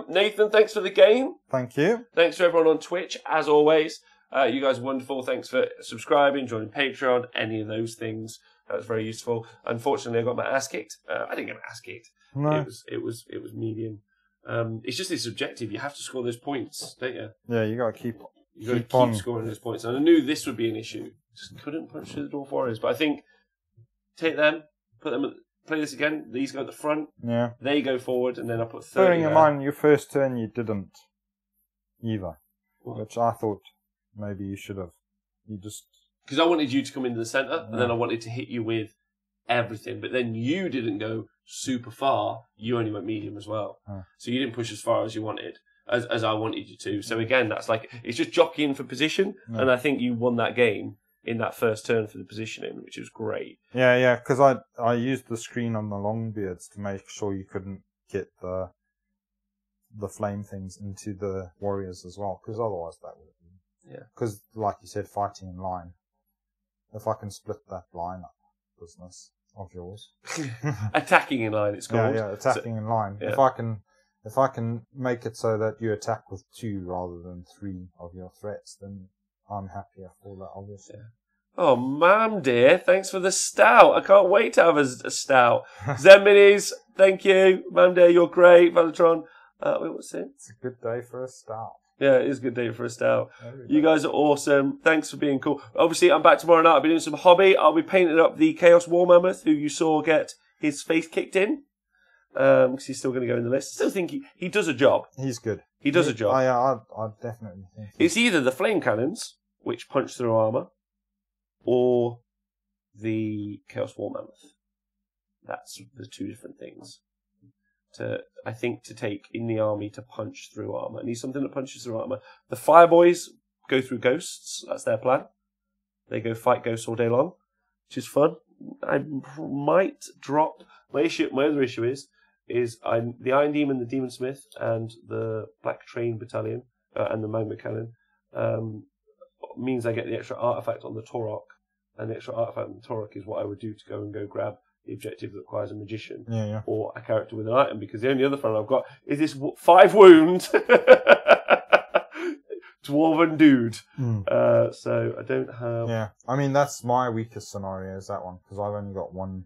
Nathan, thanks for the game.
Thank you.
Thanks to everyone on Twitch, as always. You guys are wonderful. Thanks for subscribing, joining Patreon, any of those things. That was very useful. Unfortunately, I got my ass kicked. I didn't get my ass kicked.
No.
It was medium. It's just this objective. You have to score those points, don't you?
Yeah, you got to keep
scoring those points. And I knew this would be an issue. Just couldn't punch through the Dwarf Warriors. But I think take them, play this again. These go at the front.
Yeah.
They go forward, and then I put 30.
Bearing in mind, your first turn you didn't either, which I thought maybe you should have. You just.
Because I wanted you to come into the centre, and then I wanted to hit you with everything. But then you didn't go super far. You only went medium as well. So you didn't push as far as you wanted, as I wanted you to. So again, that's like, it's just jockeying for position. And I think you won that game in that first turn for the positioning, which was great.
Yeah, because I used the screen on the Longbeards to make sure you couldn't get the flame things into the warriors as well, because otherwise that would be. Yeah. Because, like you said, fighting in line. If I can split that line up business of yours.
Attacking in line, it's called.
Yeah, attacking in line. Yeah. If I can make it so that you attack with 2 rather than 3 of your threats, then I'm happier for that, obviously. Yeah.
Oh, ma'am dear, thanks for the stout. I can't wait to have a stout. Zen Minis, thank you. Ma'am dear, you're great. Valentron, wait, what's it?
It's a good day for a stout.
Yeah, it is a good day for a stout. You guys are awesome. Thanks for being cool. Obviously, I'm back tomorrow night. I'll be doing some hobby. I'll be painting up the Chaos War Mammoth, who you saw get his face kicked in. Because he's still going to go in the list. I still think he does a job.
He's good.
He does a job.
I definitely think
it's either the flame cannons, which punch through armour, or the Chaos War Mammoth. That's the 2 different things. I think to take in the army to punch through armour. I need something that punches through armour. The Fireboys go through ghosts. That's their plan. They go fight ghosts all day long, which is fun. I might drop my other issue is the Iron Demon, the Demon Smith, and the Black Train Battalion and the Magma Cannon means I get the extra artifact on the Torok, and the extra artifact on the Torok is what I would do to go grab the objective that requires a magician or a character with an item, because the only other front I've got is this 5 wound dwarven dude. So I don't have.
Yeah, I mean that's my weakest scenario is that one, because I've only got one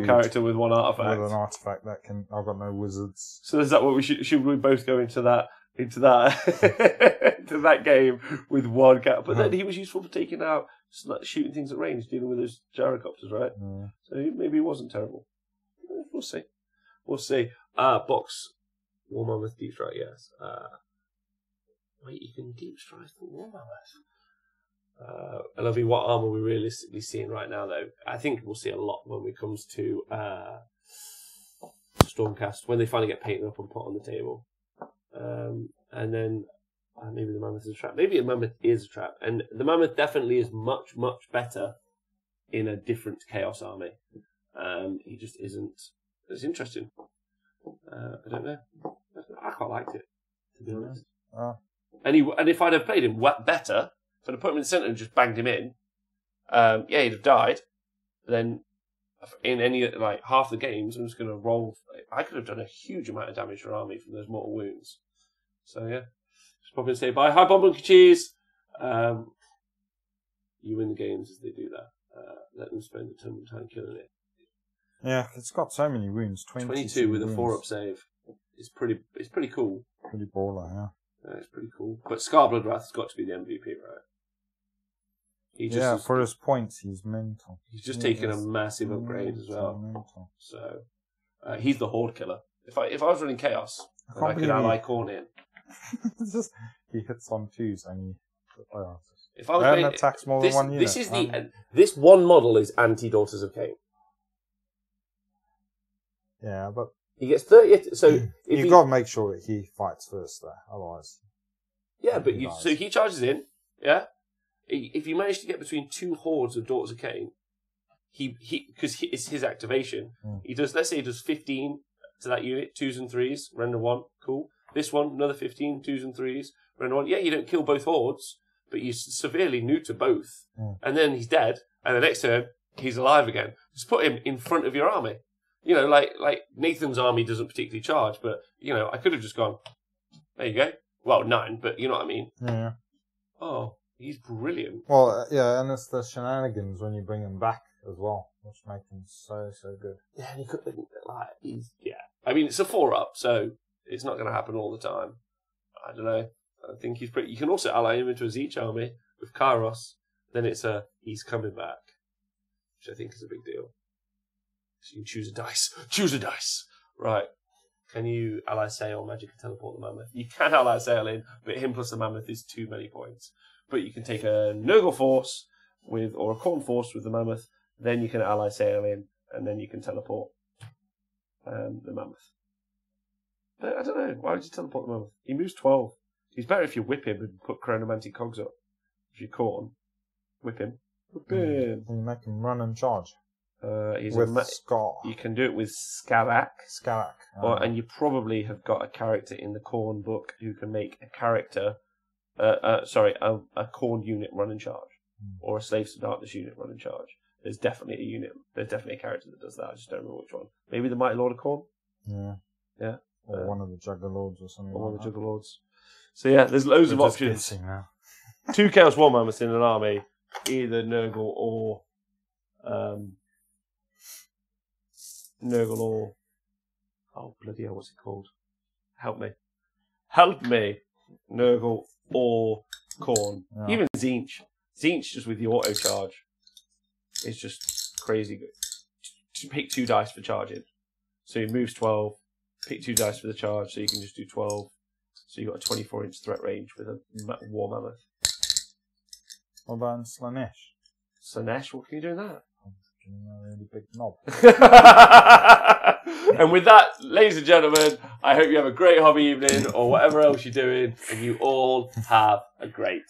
character with one artifact.
With an artifact that can. I've got no wizards.
So is that what we should we both go into that into that game with one cat? But then he was useful for taking out, shooting things at range, dealing with those gyrocopters, right? So maybe he wasn't terrible. We'll see. Box War Mammoth Deep Strike, yes. wait, you can deep strike the war mammoth. Lovey, what armor are we realistically seeing right now, though? I think we'll see a lot when it comes to Stormcast, when they finally get painted up and put on the table. And then maybe the mammoth is a trap. Maybe a mammoth is a trap. And the mammoth definitely is much, much better in a different Chaos army. He just isn't as interesting. I don't know. I quite liked it, to be honest. And if I'd have played him better, if I'd have put him in the centre and just banged him in, he'd have died. Then in any half the games, I'm just going to roll. I could have done a huge amount of damage to our army from those mortal wounds. So yeah, just pop in and say bye. Hi, Bob Monkey Cheese. You win the games as they do that. Let them spend a ton of time killing it.
Yeah, it's got so many wounds.
22 with a 4-up save. It's pretty cool.
Pretty baller, yeah.
Yeah, it's pretty cool. But Scarbloodwrath has got to be the MVP, right?
For his points, he's mental.
He's just taken a massive upgrade as well. Mental. So he's the Horde killer. If I was running Chaos, then I could ally Khorne in.
He hits on 2s and he.
If I was playing,
attacks more than one unit.
This one model is anti-Daughters of Cain.
Yeah, but
he gets 30. So
you've got to make sure that he fights first, there. Otherwise,
yeah. But so he charges in. Yeah. If you manage to get between 2 hordes of Daughters of Cain, because it's his activation. He does. Let's say he does 15 to that unit, 2s and 3s, render 1. Cool. This one, another 15, 2s and 3s, render 1. Yeah, you don't kill both hordes, but you severely neuter both, and then he's dead. And the next turn, he's alive again. Just put him in front of your army. You know, like Nathan's army doesn't particularly charge, but, I could have just gone, there you go. Well, 9, but you know what I mean. Yeah. Oh, he's brilliant.
Well, yeah, and it's the shenanigans when you bring him back as well, which make him so good.
Yeah, and he could, I mean, it's a 4-up, so it's not going to happen all the time. I don't know. I think he's pretty. You can also ally him into a Zeech army with Kairos. Then it's he's coming back, which I think is a big deal. So you can choose a dice. Choose a dice. Right. Can you ally Sail magic and teleport the mammoth? You can ally Sail in, but him plus the mammoth is too many points. But you can take a Nurgle force or a Khorne force with the mammoth. Then you can ally Sail in, and then you can teleport the mammoth. But I don't know. Why would you teleport the mammoth? He moves 12. He's better if you whip him and put chronomantic cogs up. If you're Khorne, whip him. Whip him.
You make him run and charge.
He's
with Scar.
You can do it with Skarak. And you probably have got a character in the Khorne book who can make a character, a Khorne unit run and charge. Or a Slaves to Darkness unit run and charge. There's definitely a character that does that. I just don't remember which one. Maybe the Mighty Lord of Khorne? Yeah.
Or one of the Juggerlords or something.
Or one of the Juggerlords. So yeah, there's loads of options. 2 Chaos War Mammoths in an army, either Nurgle or oh bloody hell, what's it called? Help me, Nurgle or Khorne. Yeah. Even Tzeentch just with the auto charge is just crazy good. Just pick 2 dice for charging, so he moves 12. Pick 2 dice for the charge, so you can just do 12. So you've got a 24-inch threat range with a War Mammoth.
What about Slanesh?
Slanesh? What can you do in that?
A really big knob.
And with that, ladies and gentlemen, I hope you have a great hobby evening or whatever else you're doing, and you all have a great